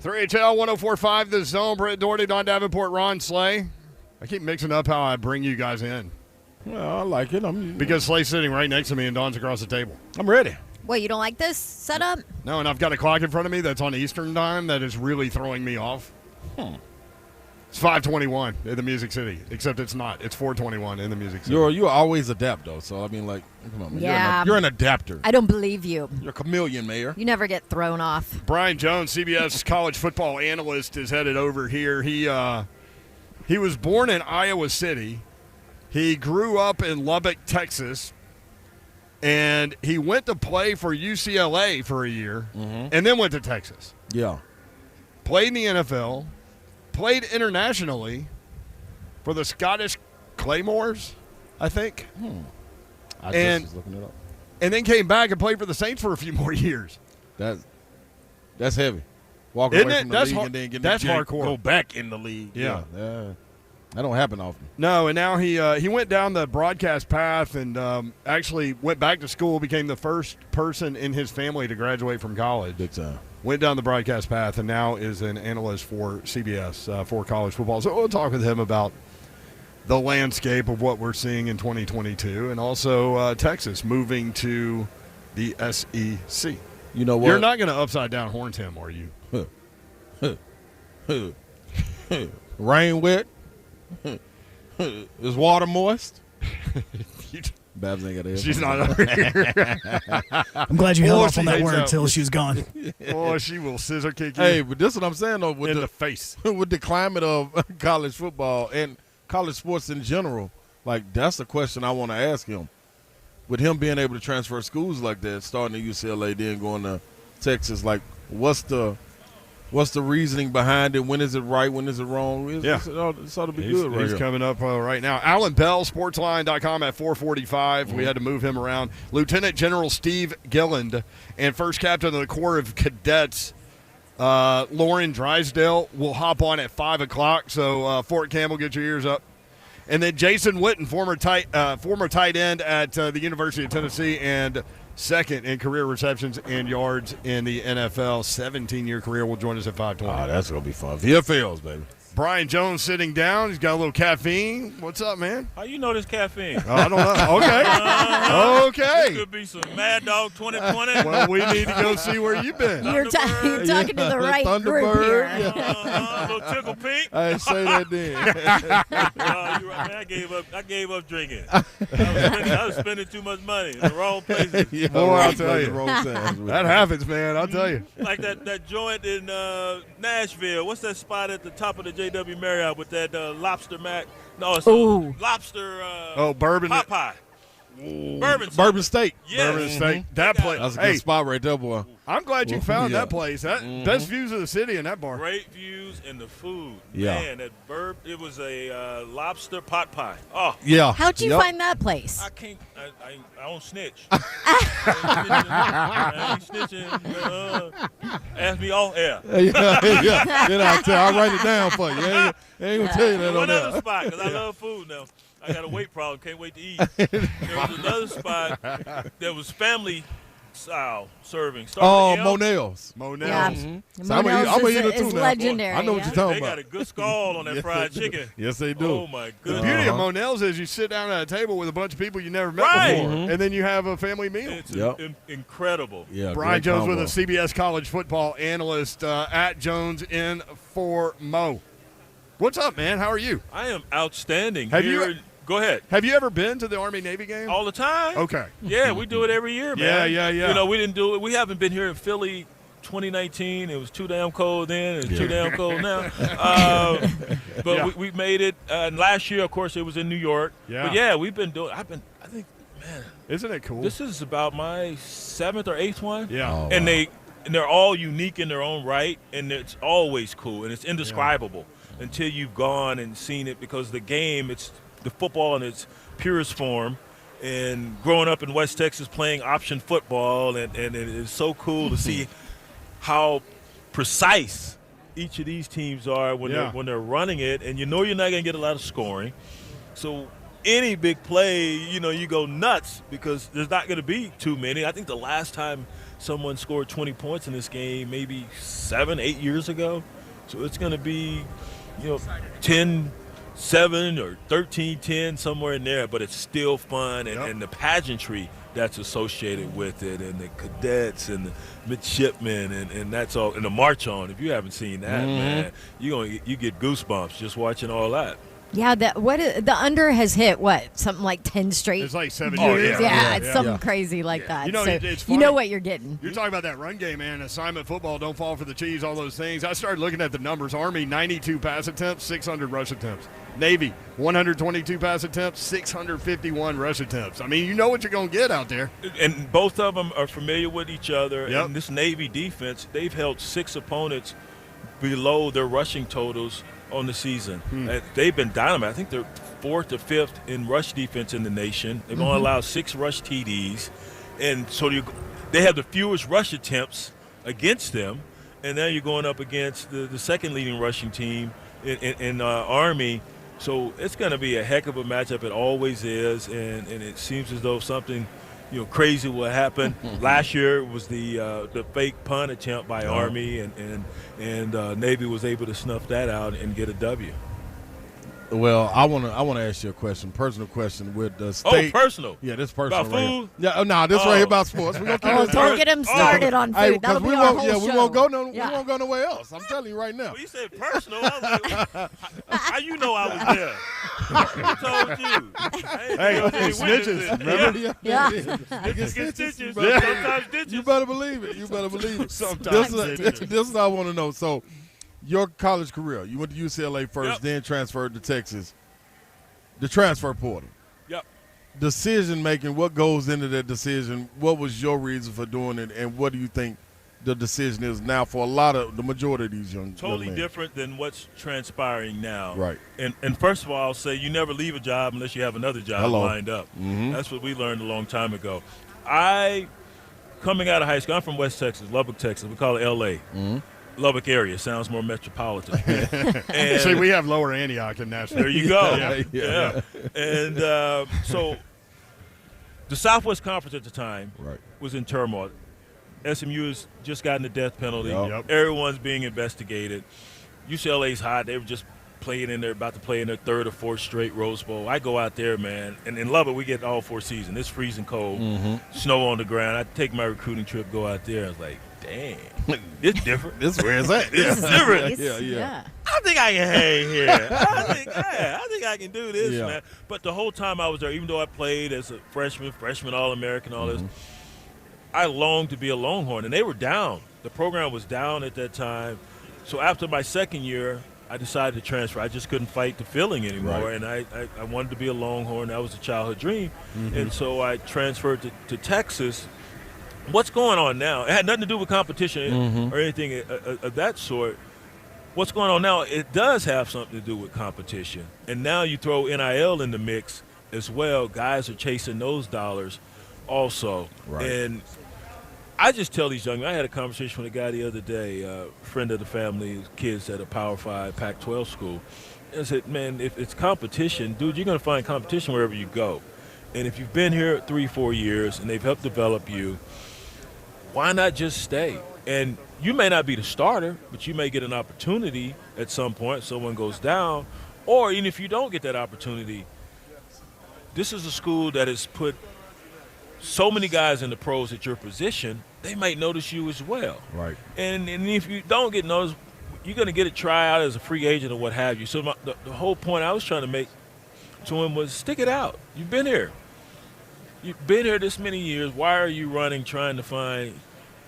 3HL 104.5, The Zone. Brett Doherty, Don Davenport, Ron Slay. I keep mixing up how I bring you guys in. Well, I like it. Because Slay's sitting right next to me and Don's across the table. I'm ready. What, you don't like this setup? No, and I've got a clock in front of me that's on Eastern time that is really throwing me off. It's 5:21 in the Music City, except it's not. It's 4:21 in the Music City. You always adapt, though. So, I mean, like, come on, man. Yeah. You're an adapter. I don't believe you. You're a chameleon, Mayor. You never get thrown off. Brian Jones, CBS college football analyst, is headed over here. He was born in Iowa City. He grew up in Lubbock, Texas, and he went to play for UCLA for a year and then went to Texas. Yeah. Played in the NFL, played internationally for the Scottish Claymores, I think. I just was looking it up. And then came back and played for the Saints for a few more years. That's heavy. Walk Isn't away it? from the That's league hard- and then get that's the jig, hardcore. go back in the league. Yeah. That don't happen often. No, and now he went down the broadcast path and actually went back to school, became the first person in his family to graduate from college. Big time. Went down the broadcast path and now is an analyst for CBS for college football. So we'll talk with him about the landscape of what we're seeing in 2022 and also Texas moving to the SEC. You know what? You're not going to upside down horns him, are you? Rain wet? Is water moist? Babs ain't got to She's not over here. I'm glad you held off she on that hates word that. until she was gone. Oh, she will scissor kick you Hey, but this is what I'm saying, though. With in the the face. with the climate of college football and college sports in general, like, that's the question I want to ask him. With him being able to transfer schools like that, starting at UCLA, then going to Texas, like, what's the reasoning behind it? When is it right? When is it wrong? It's ought to be good right He's here. coming up right now. Alan Bell, sportsline.com at 445. We had to move him around. Lieutenant General Steve Gilland and first captain of the Corps of Cadets, Lauren Drysdale, will hop on at 5 o'clock. So, Fort Campbell, get your ears up. And then Jason Witten, former tight end at the University of Tennessee and second in career receptions and yards in the NFL. 17-year career, will join us at 5:20. Oh, that's going to be fun. VFLs, baby. Brian Jones sitting down. He's got a little caffeine. What's up, man? How you know this caffeine? I don't know. Okay. Okay. This could be some Mad Dog 2020. Well, we need to go see where you've been. You're talking to the right group Thunderbird, here. yeah. A little tickle pink. I didn't say that then. You're right, man. I gave up drinking. I was spending too much money in the wrong places. Yeah, Boy, I'll wrong tell place, you. wrong times. That happens, man. I'll tell you. Like that joint in Nashville. What's that spot at the top of the JW Marriott with that lobster mac? No, it's lobster. Bourbon. Pot pie. Bourbon Steak. Yes. Bourbon Steak. That place. That's a good spot right there, boy. I'm glad you found Yeah. that place. Best views of the city in that bar. Great views and the food. Yeah. Man, it was a lobster pot pie. Oh. Yeah. How'd you Yep. find that place? I can't. I don't snitch. I ain't snitching. Ask me off air. yeah. Then I'll write it down for you. I ain't gonna tell you that on One other there. spot, because I love food now. I got a weight problem. Can't wait to eat. There was another spot that was family style serving. Oh, Starting with M. Monell's. Monell. Yeah. So I'm gonna Monell's eat it is too now. legendary. I know what yeah. you're talking They got about. a good skull on that fried chicken. Yes, they do. Oh, my The goodness. beauty of Monell's is you sit down at a table with a bunch of people you never met Right. before, and then you have a family meal. It's Yep. incredible. Yeah, Brian great Jones combo. with a CBS college football analyst at Jones in for Mo. What's up, man? How are you? I am outstanding. Have you- Go ahead. Have you ever been to the Army-Navy game? All the time. Okay. Yeah, we do it every year, man. Yeah. You know, we didn't do it. We haven't been here in Philly 2019. It was too damn cold then. It's too damn cold now. But Yeah. we made it. And last year, of course, it was in New York. Yeah. But, yeah, we've been doing – I think, man, Isn't it cool? this is about my 7th or 8th one. Yeah. Oh, And wow. they're all unique in their own right, and it's always cool, and it's indescribable until you've gone and seen it, because the game, it's the football in its purest form. And growing up in West Texas playing option football, and it is so cool to see how precise each of these teams are when they're running it, and you know you're not going to get a lot of scoring. So any big play, you know, you go nuts because there's not going to be too many. I think the last time someone scored 20 points in this game maybe 7, 8 years ago. So it's going to be, 10-7 or 13-10, somewhere in there, but it's still fun, and the pageantry that's associated with it, and the cadets and the midshipmen, and that's all, and the march on. If you haven't seen that, man, you get goosebumps just watching all that. Yeah, the under has hit something like 10 straight. It's like 7 years. years. Yeah, it's something crazy like that. It's so funny. you know what you're getting. You're talking about that run game, man. Assignment football, don't fall for the cheese, all those things. I started looking at the numbers. Army, 92 pass attempts, 600 rush attempts. Navy, 122 pass attempts, 651 rush attempts. I mean, you know what you're going to get out there. And both of them are familiar with each other. Yep. And this Navy defense, they've held 6 opponents below their rushing totals on the season. They've been dynamite. I think they're 4th or 5th in rush defense in the nation. They've only allowed 6 rush TDs. And so they have the fewest rush attempts against them. And now you're going up against the second leading rushing team in Army. So it's going to be a heck of a matchup. It always is. And it seems as though something crazy will happen. Last year was the fake punt attempt by Army, and Navy was able to snuff that out and get a W. Well, I want to ask you a question, personal question with the state. Oh, personal? Yeah, this personal. About right food? Here. Yeah, no, this right here about sports. We're gonna Don't get him started on food. Hey, That'll be we our won't. whole Yeah, show. we won't go no. We won't go nowhere else. I'm telling you right now. Well, you said personal. I was like, how you know I was there? Who told you? Hey, snitches. Remember? Yeah. Snitches get stitches. Yeah. Sometimes ditches. You better believe it. You better believe it. Sometimes this is what I want to know. So, your college career, you went to UCLA first, Yep. then transferred to Texas. The transfer portal. Yep. Decision making, what goes into that decision? What was your reason for doing it, and what do you think the decision is now for the majority of these young Totally men? different than what's transpiring now. Right. And first of all, I'll say you never leave a job unless you have another job lined up. Mm-hmm. That's what we learned a long time ago. Coming out of high school, I'm from West Texas, Lubbock, Texas. We call it L.A. Mm-hmm. Lubbock area sounds more metropolitan. And See, we have Lower Antioch in Nashville. there you go. Yeah. And so the Southwest Conference at the time was in turmoil. SMU has just gotten the death penalty. Yep. Everyone's being investigated. UCLA's hot. They were just about to play in their 3rd or 4th straight Rose Bowl. I go out there, man, and in Lubbock we get all 4 seasons. It's freezing cold, snow on the ground. I take my recruiting trip, go out there. I was like, dang, it's different. This where it's at. It's different. Yeah. I think I can hang here. I think I can do this, man. But the whole time I was there, even though I played as a freshman All-American, all this, I longed to be a Longhorn, and they were down. The program was down at that time. So after my second year, I decided to transfer. I just couldn't fight the feeling anymore, and I wanted to be a Longhorn. That was a childhood dream. And so I transferred to Texas. What's going on now? It had nothing to do with competition or anything of that sort. What's going on now, it does have something to do with competition. And now you throw NIL in the mix as well. Guys are chasing those dollars also. Right. And I just tell these young men, I had a conversation with a guy the other day, a friend of the family, kids at a Power 5 Pac-12 school. And I said, man, if it's competition, dude, you're going to find competition wherever you go. And if you've been here 3-4 years and they've helped develop you, why not just stay? And you may not be the starter, but you may get an opportunity at some point. Someone goes down. Or even if you don't get that opportunity, this is a school that has put so many guys in the pros at your position, they might notice you as well. Right. And if you don't get noticed, you're going to get a tryout as a free agent or what have you. So the whole point I was trying to make to him was stick it out. You've been here. You've been here this many years. Why are you running trying to find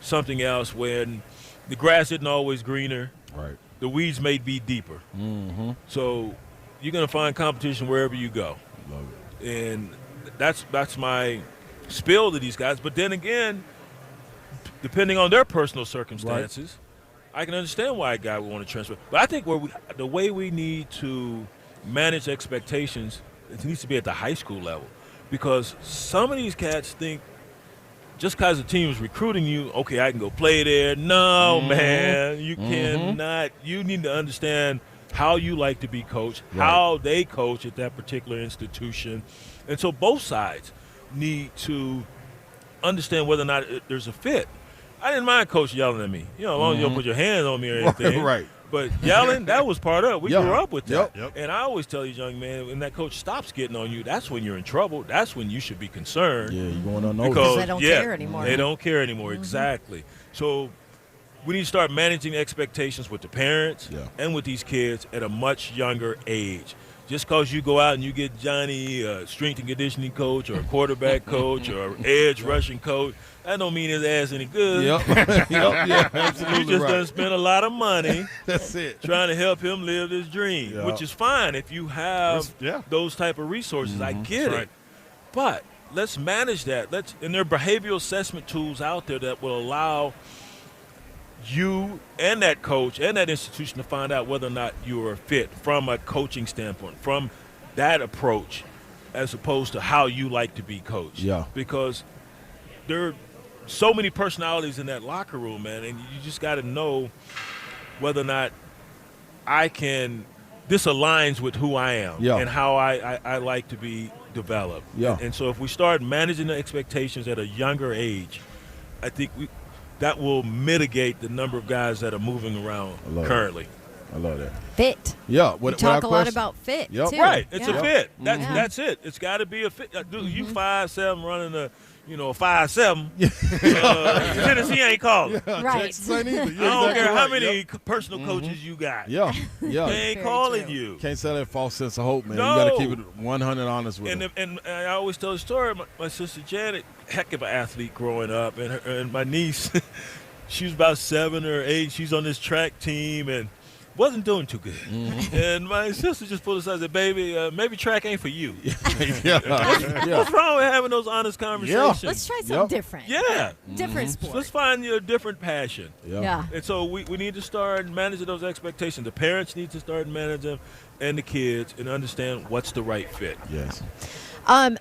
something else when the grass isn't always greener? Right. The weeds may be deeper. Mm-hmm. So you're going to find competition wherever you go. Love it. And that's my spill to these guys. But then again, depending on their personal circumstances, I can understand why a guy would want to transfer. But I think the way we need to manage expectations, it needs to be at the high school level. Because some of these cats think just because the team is recruiting you, okay, I can go play there. No, man, you cannot. You need to understand how you like to be coached, how they coach at that particular institution. And so both sides need to understand whether or not there's a fit. I didn't mind coach yelling at me. As long as you don't put your hands on me or anything. Right. But yelling, that was part of it. We Yeah. grew up with that. Yep. And I always tell these young men, when that coach stops getting on you, that's when you're in trouble. That's when you should be concerned. Yeah, you're going unnoticed. Because they don't care anymore. They don't care anymore, exactly. So we need to start managing expectations with the parents and with these kids at a much younger age. Just because you go out and you get Johnny a strength and conditioning coach or a quarterback coach or an edge rushing coach, that don't mean his ass any good. Yep. Yeah, absolutely You just right. done spent a lot of money That's it. trying to help him live his dream, Yeah. which is fine if you have those type of resources. I get That's it. But let's manage that. And there are behavioral assessment tools out there that will allow you and that coach and that institution to find out whether or not you are fit from a coaching standpoint, from that approach, as opposed to how you like to be coached. Yeah. Because there are so many personalities in that locker room, man, and you just got to know whether or not this aligns with who I am and how I like to be developed. Yeah. And so if we start managing the expectations at a younger age, I think that will mitigate the number of guys that are moving around currently. I love that. Fit. Yeah. We talk a lot about fit, Yep. too. Right. It's Yeah. a fit. Yeah. That's it. It's got to be a fit. Dude, you 5'7" running a 5'7". Tennessee ain't calling. Right. Texas ain't either. I don't care how many personal coaches you got. Yeah. They Yeah. ain't Very calling true. you. Can't sell that false sense of hope, man. No. You got to keep it 100 honest with it. And I always tell the story. My sister Janet, heck of an athlete growing up, and my niece, she was about 7 or 8. She's on this track team and wasn't doing too good. And my sister just pulled aside and said, "Baby, maybe track ain't for you." What's wrong with having those honest conversations? Let's try something different. Yeah. Different sport. Let's find you a different passion. Yeah. And so we need to start managing those expectations. The parents need to start managing them, and the kids, and understand what's the right fit. Yes.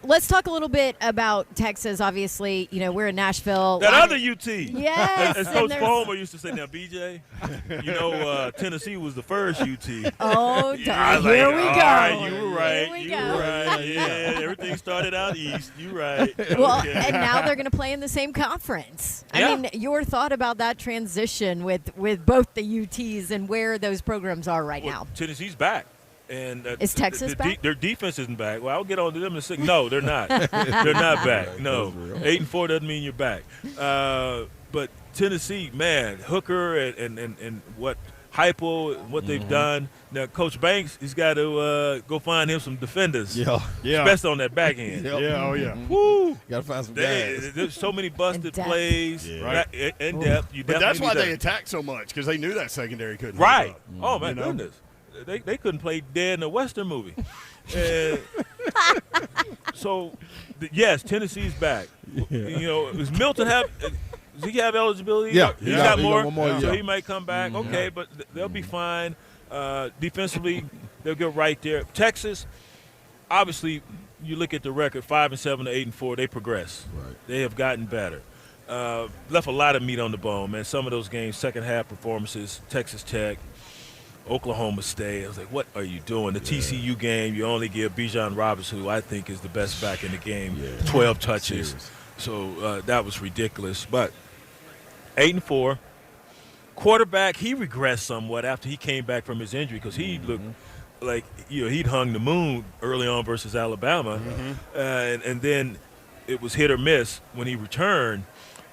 Let's talk a little bit about Texas. Obviously, we're in Nashville. That other UT. Yes. As and Coach there's- Fulmer used to say, now, BJ, Tennessee was the first UT. Oh, I was here like, we go. all right, you were right. Here we You go. were right. Yeah, everything started out east. You right. Well, Okay. and now they're going to play in the same conference. Yeah. I mean, your thought about that transition with both the UTs and where those programs are right now. Tennessee's back. And Is Texas back? Their defense isn't back. Well, I'll get on to them in a second. No, they're not. They're not back. No, 8-4 doesn't mean you're back. But Tennessee, man, Hooker and what Heupel, what they've done. Now, Coach Banks, he's got to go find him some defenders. Yeah. Especially on that backhand. Yep. Yeah, oh yeah. Woo! Got to find some guys. There's so many busted In depth. plays. Yeah. Right. In depth. You But that's definitely why need they that. attacked so much, because they knew that secondary couldn't. Right. hold Oh, up. my You know? goodness. They couldn't play dead in a Western movie. And so, yes, Tennessee's back. Does Milton have – does he have eligibility? Yeah. He's got more. one more, So yeah. he might come back. Okay, but they'll be fine. Defensively, they'll get right there. Texas, obviously, you look at the record, 5-7 to 8-4, they progress. Right. They have gotten better. Left a lot of meat on the bone, man. Some of those games, second half performances, Texas Tech, Oklahoma State. I was like, what are you doing? The TCU game, you only give Bijan Robinson, who I think is the best back in the game, 12 touches. Serious. So that was ridiculous. But 8-4. Quarterback, he regressed somewhat after he came back from his injury because he looked like he'd hung the moon early on versus Alabama. And then it was hit or miss when he returned.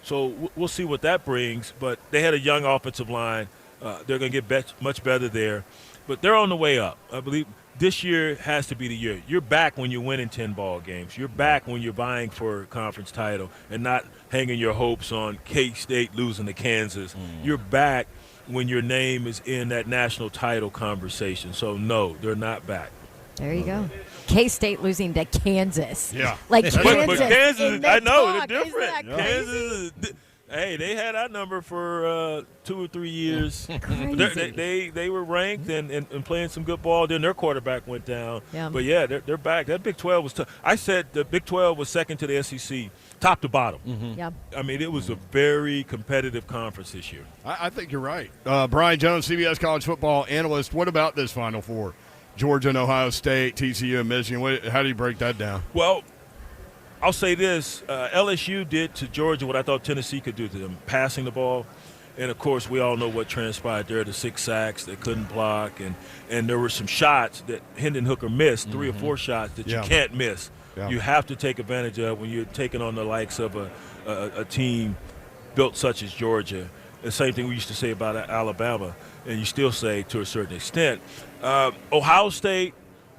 So we'll see what that brings. But they had a young offensive line. They're going to get much better there. But they're on the way up. I believe this year has to be the year. You're back when you're winning 10 ball games. You're back when you're vying for a conference title and not hanging your hopes on K-State losing to Kansas. You're back when your name is in that national title conversation. So, no, they're not back. There you go. K-State losing to Kansas. Yeah. Like Kansas. But Kansas, in the I know, talk. they're Isn't different. that crazy? Kansas is hey, they had our number for 2 or 3 years. Crazy. They were ranked and playing some good ball. Then their quarterback went down. Yeah. But, yeah, they're back. That Big 12 was tough. I said the Big 12 was second to the SEC, top to bottom. Yeah. I mean, it was a very competitive conference this year. I think you're right. Brian Jones, CBS college football analyst. What about this Final Four? Georgia and Ohio State, TCU and Michigan. How do you break that down? Well, I'll say this: LSU did to Georgia what I thought Tennessee could do to them, passing the ball. And, of course, we all know what transpired there, the 6 sacks, they couldn't block. And there were some shots that Hendon Hooker missed, 3 or 4 shots that you can't miss. Yeah. You have to take advantage of when you're taking on the likes of a team built such as Georgia. The same thing we used to say about Alabama, and you still say to a certain extent. Ohio State,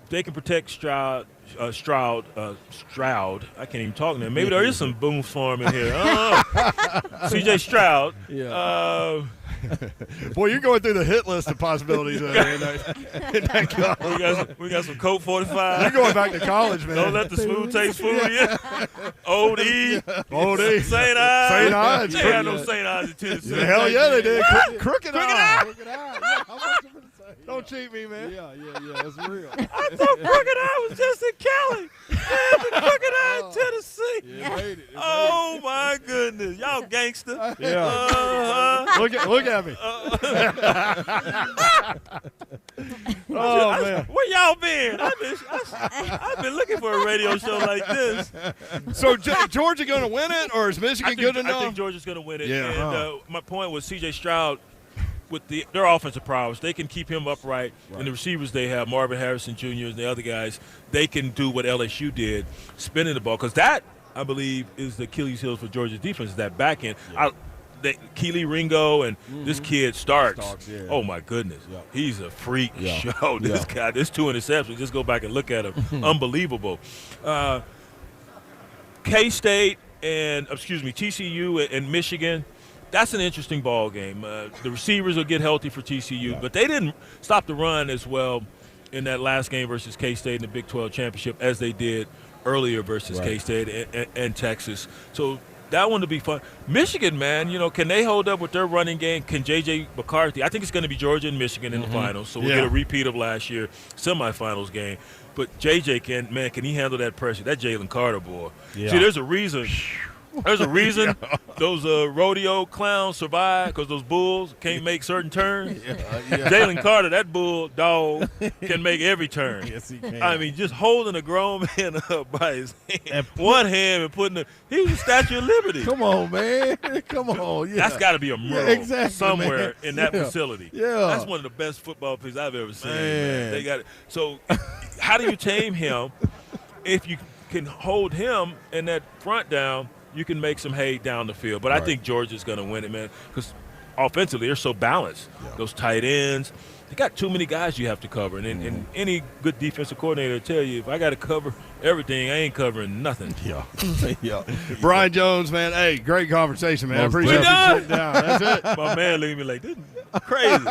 they can protect Stroud. I can't even talk now. Maybe there is some boom form in here. C.J. Stroud. Yeah. Boy, you're going through the hit list of possibilities in that we got some Colt 45. You're going back to college, man. Don't let the smooth taste fool you. Old E. St. Ives. St. Ives. They had no St. Ives in Tennessee. Hell yeah, they did. Crooked Eye. Crooked Eye. Yeah, don't cheat me, man. Yeah, it's real. I thought Crooked Eye was just in Cali. The Crooked Eye in Tennessee. Yeah, it made it. Oh, my goodness. Y'all gangster. Yeah. Look at me. Man. Where y'all been? I've been looking for a radio show like this. So, Georgia going to win it, or is Michigan good enough? I think Georgia's going to win it. Yeah. And my point was C.J. Stroud, with their offensive prowess, they can keep him upright. Right. And the receivers they have, Marvin Harrison Jr. and the other guys, they can do what LSU did, spinning the ball. Because that, I believe, is the Achilles heel for Georgia's defense, is that back end. Yeah. Keely Ringo and this kid Starks. Yeah. Oh, my goodness. Yeah. He's a freak show. This guy, there's 2 interceptions. Just go back and look at him. Unbelievable. K-State and, TCU and Michigan, that's an interesting ball game. The receivers will get healthy for TCU, but they didn't stop the run as well in that last game versus K-State in the Big 12 championship as they did earlier versus K-State and Texas. So that one to be fun. Michigan, man, can they hold up with their running game? Can J.J. McCarthy? I think it's going to be Georgia and Michigan in the finals, so we'll get a repeat of last year semifinals game. But J.J. can he handle that pressure? That Jalen Carter boy. Yeah. See, there's a reason. There's a reason those rodeo clowns survive, because those bulls can't make certain turns. Jalen Carter, that bull dog, can make every turn. Yes, he can. I mean, just holding a grown man up by his hand, one hand, and putting he's the Statue of Liberty. Come on, man. Come on. Yeah. That's got to be a mural somewhere in that facility. Yeah. That's one of the best football plays I've ever seen. Man. They got it. So how do you tame him? If you can hold him and that front down, you can make some hay down the field. But I think Georgia's going to win it, man, because offensively they're so balanced. Yeah. Those tight ends, they got too many guys you have to cover. And any good defensive coordinator will tell you, if I got to cover everything, I ain't covering nothing. Yeah. Brian Jones, man, hey, great conversation, man. I appreciate you sitting down. That's it. My man looked at me like, this is crazy.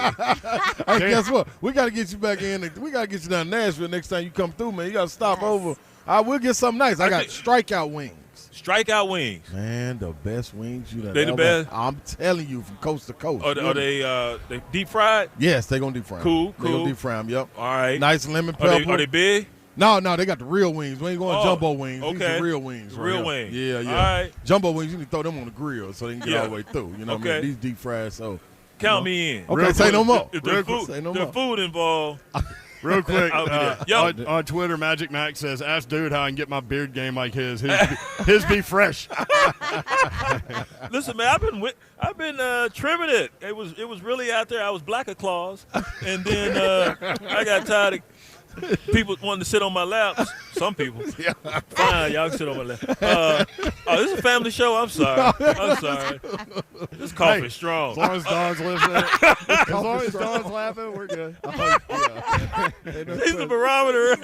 Hey, guess what? We got to get you back in. We got to get you down to Nashville next time you come through, man. You got to stop over. We'll get something nice. I got strikeout wings. Strikeout wings. Man, the best wings you done They the best? I'm telling you, from coast to coast. Are they deep fried? Yes, they're going to deep fry them. Cool. They're going to deep fry them, yep. All right. Nice lemon pepper. Are they big? No, they got the real wings. We ain't going jumbo wings. Okay. These are real wings. Real wings. Yeah. All right. Jumbo wings, you need to throw them on the grill so they can get all the way through. You know what I mean? These deep fried, so. Count me in. Okay, say no more. If the food involved. Real quick, on Twitter, Magic Mac says, "Ask dude how I can get my beard game like his. His be fresh." Listen, man, I've been trimming it. It was really out there. I was black of claws, and then I got tired of people wanting to sit on my lap. Some people. Fine, y'all can sit on my lap. This is a family show. I'm sorry. This coffee's strong. As long as Don's listening. As long as Don's laughing, we're good. He's the barometer.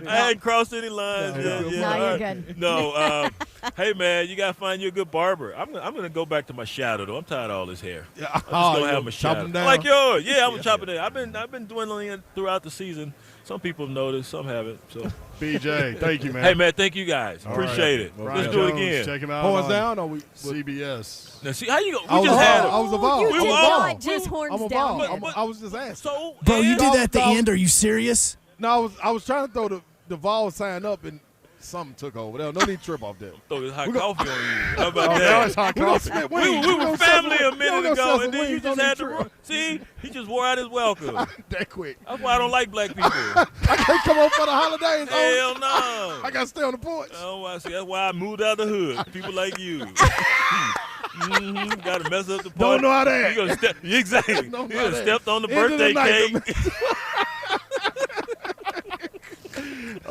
I hadn't crossed any lines yet. No, you're good. No. Hey, man, you got to find you a good barber. I'm going to go back to my shadow, though. I'm tired of all this hair. I'm just going to have my shadow. Like yours. Yeah, I'm going to chop it down. I've been dwindling it throughout the season. Some people have noticed, some haven't. So, BJ, thank you, man. Hey, man, thank you guys. Appreciate it. Brian Let's do it again. Check him out. Horns down, or we CBS. Now, see how you go? I was involved. You did not just horns down. I was just asking. So, Bro, you did that at the end. Are you serious? No, I was trying to throw the Vol sign up, and Something took over. No need to trip off that. Throw this hot coffee on you. How about Oh, that? now it's hot We gonna coffee. sell We wings. were family a minute gonna ago, sell and some then you wings. just Don't had need to trip. see. He just wore out his welcome. That quick. That's why I don't like black people. I can't come home for the holidays. Hell no. I got to stay on the porch. Oh, I see. That's why I moved out the hood. People like you. Got to mess up the party. Don't know how to act. You gonna step exactly. You Don't know how done to stepped on the End of the birthday night, cake.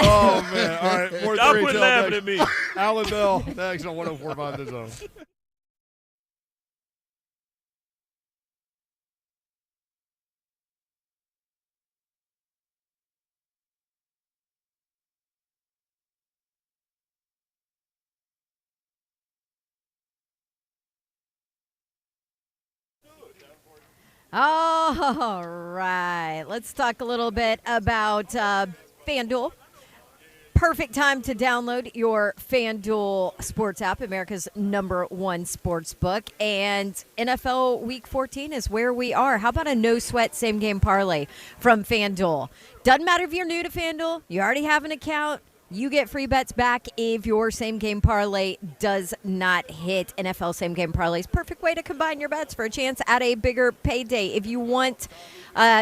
Oh, man. All right. Y'all quit laughing at me. Alan Bell, next on 104.5 The Zone. All right. Let's talk a little bit about FanDuel. Perfect time to download your FanDuel sports app, America's #1 sports book. And NFL Week 14 is where we are. How about a no-sweat same-game parlay from FanDuel? Doesn't matter if you're new to FanDuel. You already have an account. You get free bets back if your same-game parlay does not hit. NFL same-game parlays, perfect way to combine your bets for a chance at a bigger payday. If you want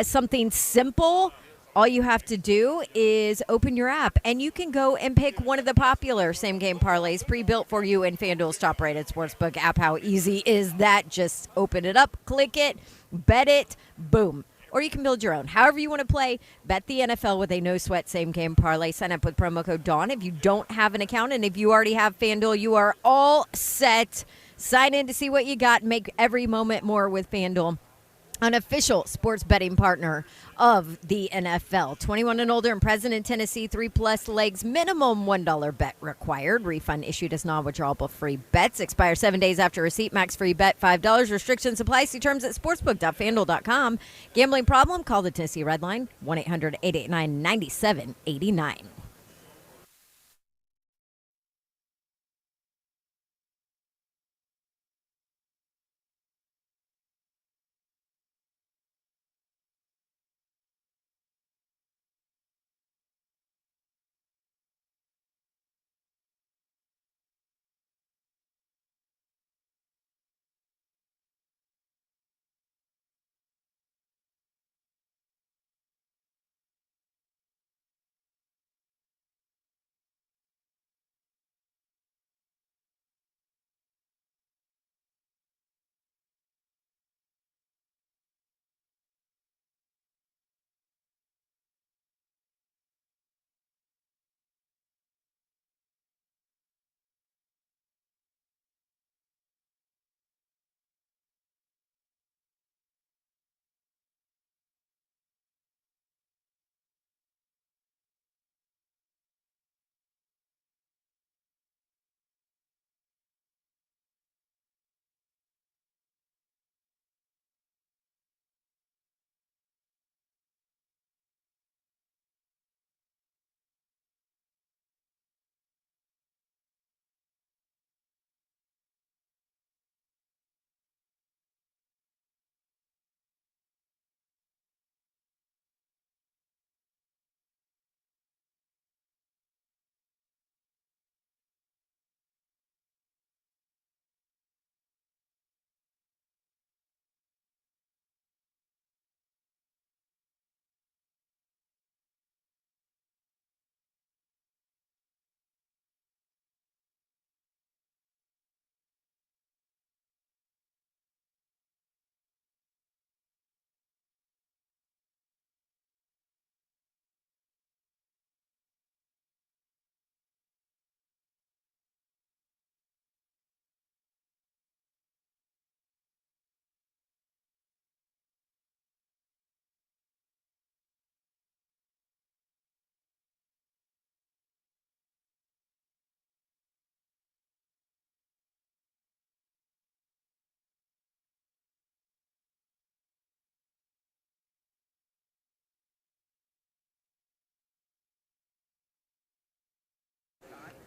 something simple, all you have to do is open your app, and you can go and pick one of the popular same-game parlays pre-built for you in FanDuel's top-rated sportsbook app. How easy is that? Just open it up, click it, bet it, boom. Or you can build your own. However you want to play, bet the NFL with a no-sweat same-game parlay. Sign up with promo code DAWN if you don't have an account. And if you already have FanDuel, you are all set. Sign in to see what you got. Make every moment more with FanDuel, an official sports betting partner of the NFL. 21 and older and present in Tennessee, 3+ legs, minimum $1 bet required. Refund issued as non-withdrawable free bets. Expire 7 days after receipt. Max free bet $5. Restrictions apply. See terms at sportsbook.fanduel.com. Gambling problem? Call the Tennessee Red Line, 1-800-889-9789.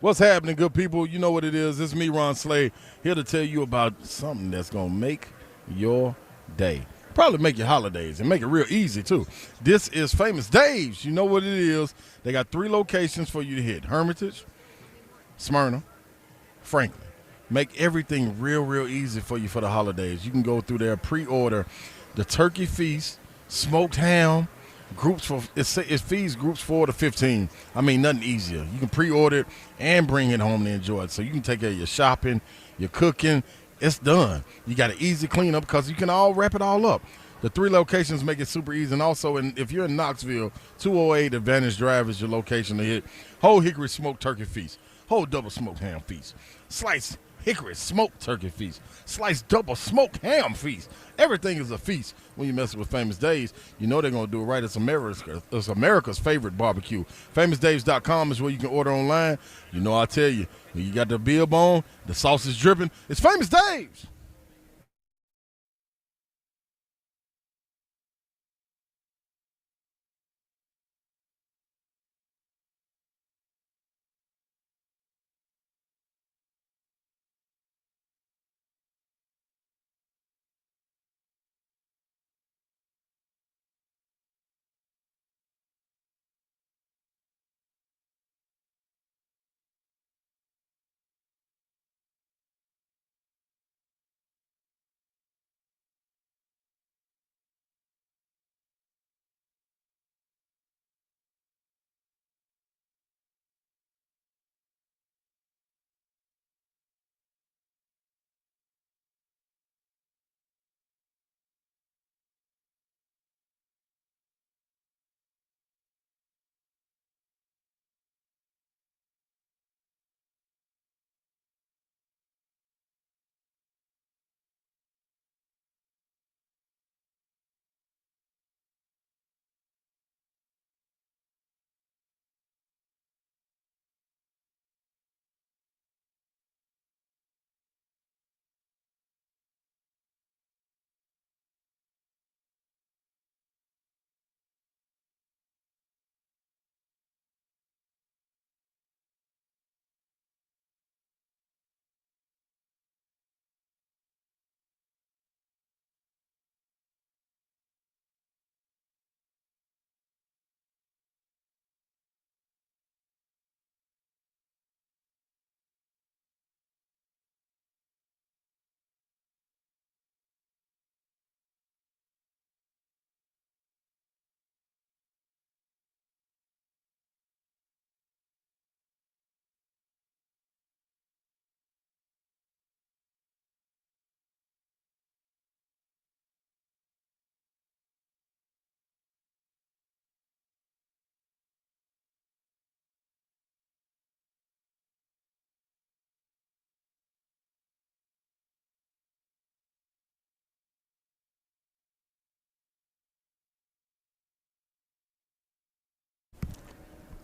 What's happening, good people? You know what it is. It's me, Ron Slade, here to tell you about something that's going to make your day. Probably make your holidays and make it real easy, too. This is Famous Dave's. You know what it is. They got 3 locations for you to hit. Hermitage, Smyrna, Franklin. Make everything real, real easy for you for the holidays. You can go through there, pre-order the turkey feast, smoked ham, it feeds groups 4 to 15. I mean, nothing easier. You can pre-order it and bring it home and enjoy it. So you can take care of your shopping, your cooking. It's done. You got an easy cleanup because you can all wrap it all up. The 3 locations make it super easy. And also, if you're in Knoxville, 208 Advantage Drive is your location to hit. Whole hickory smoked turkey feast. Whole double smoked ham feast. Sliced hickory smoked turkey feast. Sliced double smoked ham feast. Everything is a feast when you mess with Famous Dave's. You know they're going to do it right. It's America's favorite barbecue. FamousDaves.com is where you can order online. You know I tell you, when you got the bib on, the sauce is dripping. It's Famous Dave's.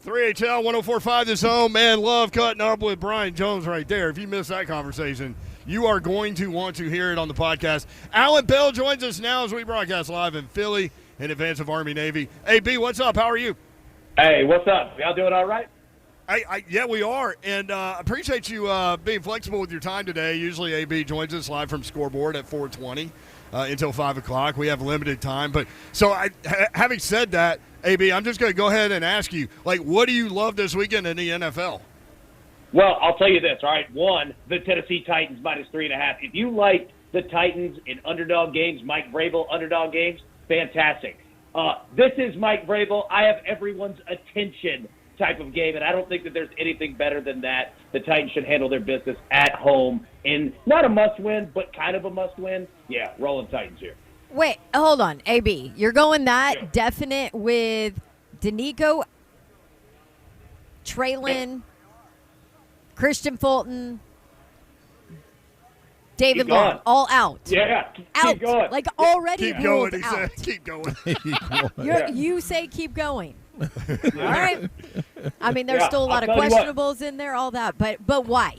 HL 104.5 this home. Man, love cutting up with Brian Jones right there. If you missed that conversation, you are going to want to hear it on the podcast. Alan Bell joins us now as we broadcast live in Philly in advance of Army-Navy. AB, what's up? How are you? Hey, what's up? Y'all doing all right? Yeah, we are, and appreciate you being flexible with your time today. Usually AB joins us live from Scoreboard at 4:20 until 5 o'clock. We have limited time. But so having said that, AB, I'm just going to go ahead and ask you, what do you love this weekend in the NFL? Well, I'll tell you this, all right? One, the Tennessee Titans -3.5. If you like the Titans in underdog games, Mike Vrabel underdog games, fantastic. This is Mike Vrabel. I have everyone's attention type of game, and I don't think that there's anything better than that. The Titans should handle their business at home in not a must-win, but kind of a must-win. Yeah, rolling Titans here. Wait, hold on, AB. You're going that definite with Danico, Treylon, Christian Fulton, David Long, all out. Yeah, out. Keep going. Already keep ruled going, he out. said. Keep going. You say keep going. All right. I mean, there's still a lot of questionables in there, all that, but why?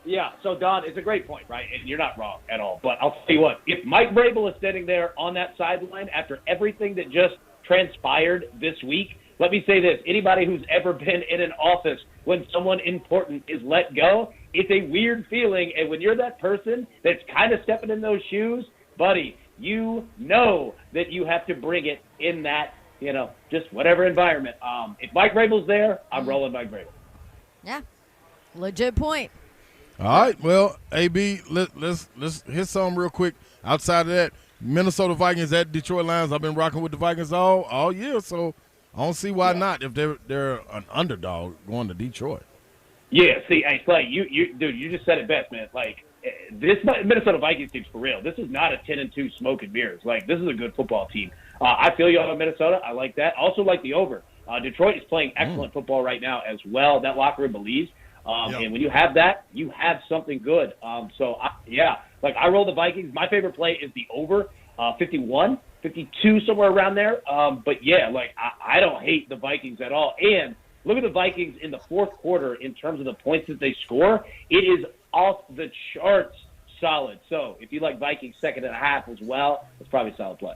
Yeah, so, Don, it's a great point, right? And you're not wrong at all. But I'll tell you what, if Mike Vrabel is sitting there on that sideline after everything that just transpired this week, let me say this. Anybody who's ever been in an office when someone important is let go, it's a weird feeling. And when you're that person that's kind of stepping in those shoes, buddy, you know that you have to bring it in that, just whatever environment. If Mike Vrabel's there, I'm rolling Mike Vrabel. Yeah. Legit point. All right. Well, AB, let's hit some real quick. Outside of that, Minnesota Vikings at Detroit Lions. I've been rocking with the Vikings all year, so I don't see why not if they're an underdog going to Detroit. Yeah, see, hey, Clay, you just said it best, man. Like, this Minnesota Vikings team's for real. This is not a 10-2 smoke and mirrors. Like, this is a good football team. I feel you on Minnesota. I like that. Also like the over. Detroit is playing excellent football right now as well. That locker room believes. And when you have that, you have something good. I roll the Vikings. My favorite play is the over, 51, 52, somewhere around there. I don't hate the Vikings at all. And look at the Vikings in the fourth quarter in terms of the points that they score. It is off the charts solid. So if you like Vikings second and a half as well, it's probably a solid play.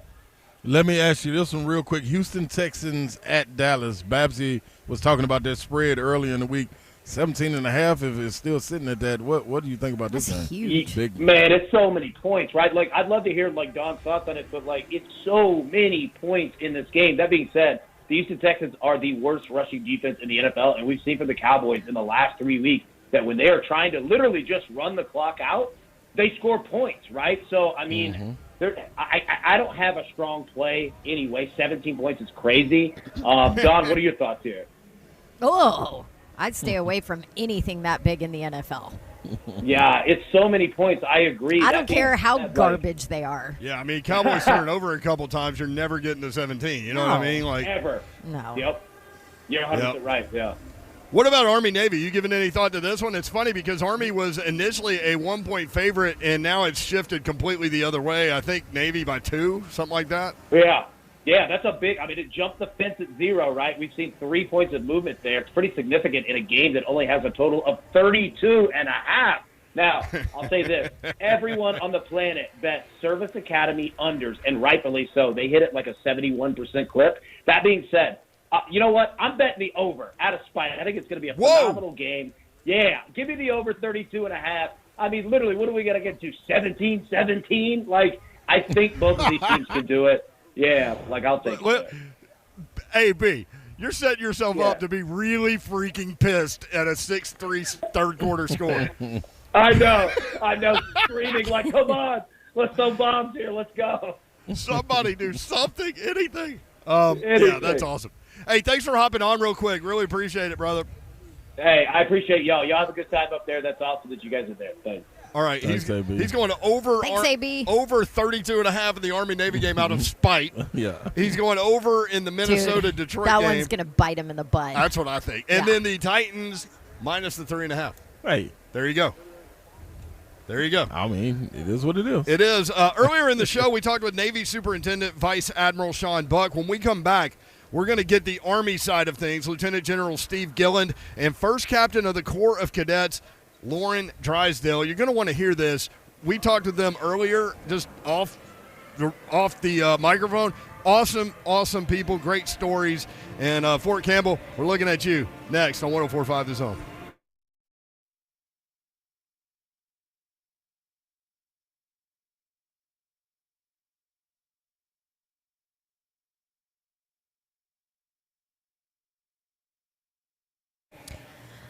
Let me ask you this one real quick. Houston Texans at Dallas. Babsy was talking about that spread earlier in the week. 17.5, if it's still sitting at that, what do you think about this That's game? huge. Big. Man, it's so many points, right? Like, I'd love to hear, like, Don's thoughts on it, but, like, it's so many points in this game. That being said, the Houston Texans are the worst rushing defense in the NFL, and we've seen from the Cowboys in the last 3 weeks that when they are trying to literally just run the clock out, they score points, right? So, I mean, I don't have a strong play anyway. 17 points is crazy. Don, what are your thoughts here? Oh, I'd stay away from anything that big in the NFL. Yeah, it's so many points. I agree. I don't care how garbage they are. Yeah, I mean, Cowboys turn over a couple times. You're never getting to 17. You know what I mean? Like, ever. No. Yep. You're 100% right, yeah. What about Army-Navy? You giving any thought to this one? It's funny because Army was initially a 1-point favorite, and now it's shifted completely the other way. I think Navy by 2, something like that. Yeah, that's a big – I mean, it jumped the fence at 0, right? We've seen 3 points of movement there. It's pretty significant in a game that only has a total of 32.5. Now, I'll say this. Everyone on the planet bet Service Academy unders, and rightfully so. They hit it like a 71% clip. That being said, you know what? I'm betting the over out of spite. I think it's going to be a phenomenal game. Yeah, give me the over 32.5. I mean, literally, what are we going to get to, 17? Like, I think both of these teams can do it. Yeah, like I'll take it. AB, you're setting yourself up to be really freaking pissed at a 6-3 third quarter score. I know, screaming like, come on, let's throw bombs here, let's go. Somebody do something, anything. Yeah, that's awesome. Hey, thanks for hopping on real quick. Really appreciate it, brother. Hey, I appreciate y'all. Y'all have a good time up there. That's awesome that you guys are there. Thanks. All right, he's going to over 32.5 in the Army-Navy game out of spite. Yeah. He's going over in the Minnesota-Detroit game. That one's going to bite him in the butt. That's what I think. And then the Titans minus the 3.5. Hey. There you go. I mean, it is what it is. It is. Earlier in the show, we talked with Navy Superintendent Vice Admiral Sean Buck. When we come back, we're going to get the Army side of things. Lieutenant General Steve Gilland and First Captain of the Corps of Cadets, Lauren Drysdale. You're going to want to hear this. We talked with them earlier, just off the microphone. Awesome people, great stories. And Fort Campbell, we're looking at you next on 104.5 The Zone.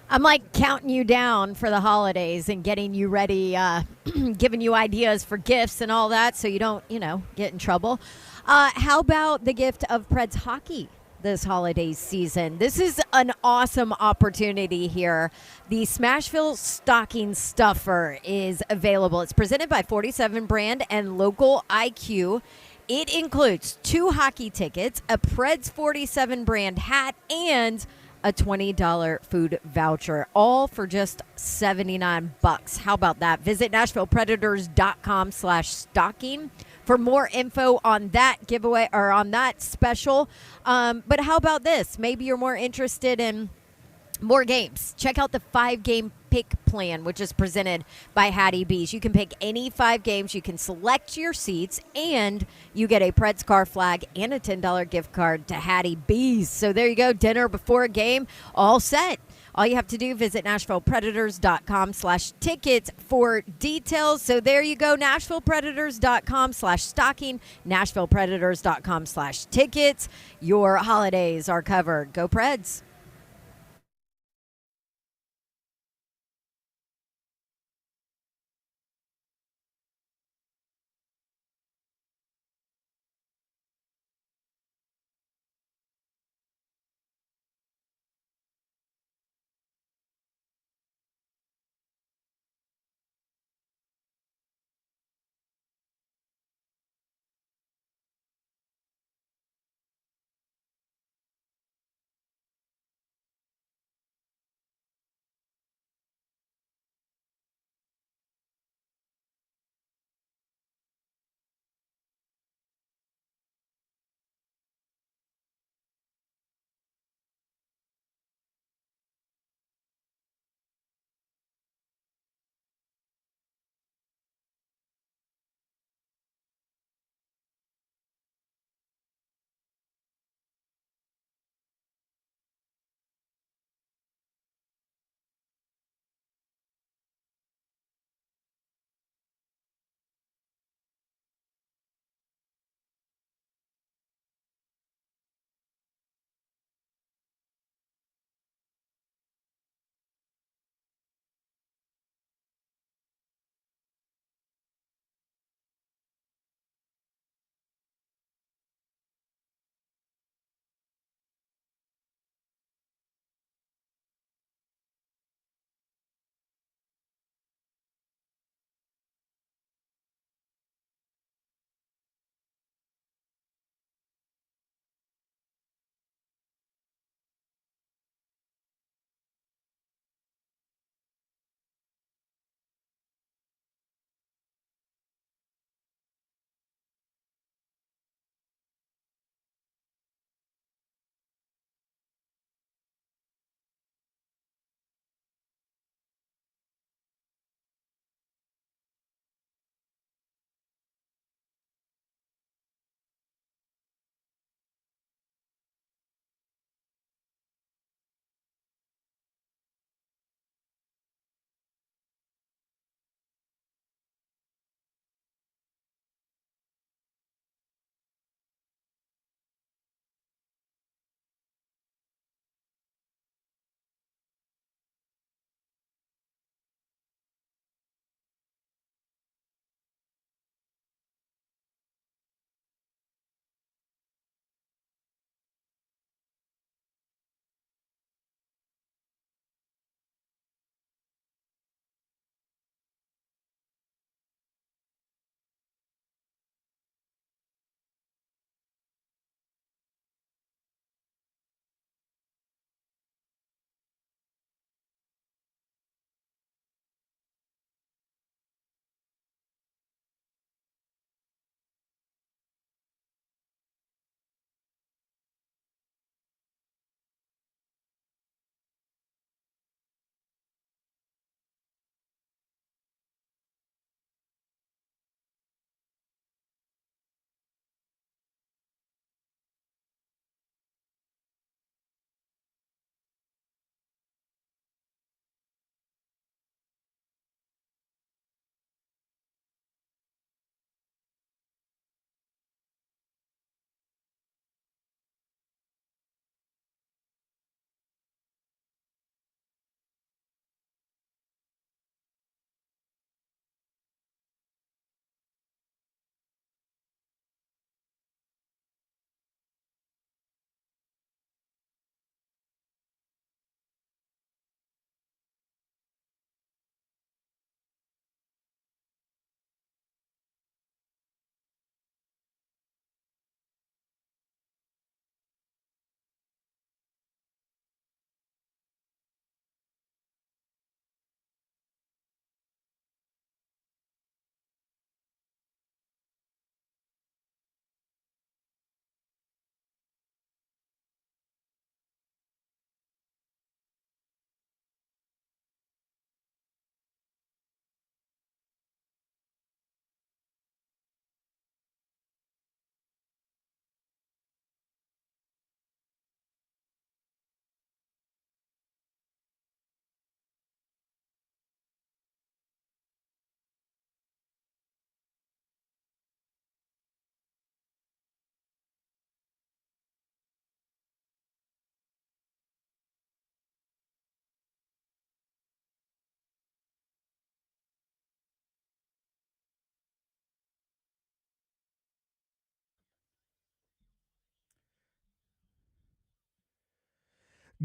I'm like counting you down for the holidays and getting you ready, giving you ideas for gifts and all that so you don't, get in trouble. How about the gift of Preds hockey this holiday season? This is an awesome opportunity here. The Smashville Stocking Stuffer is available. It's presented by 47 Brand and Local IQ. It includes 2 hockey tickets, a Preds 47 Brand hat, and a $20 food voucher, all for just $79. How about that? Visit NashvillePredators.com/stocking for more info on that giveaway or on that special. But how about this? Maybe you're more interested in more games. Check out the 5-game pick plan, which is presented by Hattie B's. You can pick any 5 games. You can select your seats, and you get a Preds car flag and a $10 gift card to Hattie B's. So there you go. Dinner before a game, all set. All you have to do, visit NashvillePredators.com/tickets for details. So there you go, NashvillePredators.com/stocking, NashvillePredators.com/tickets. Your holidays are covered. Go Preds.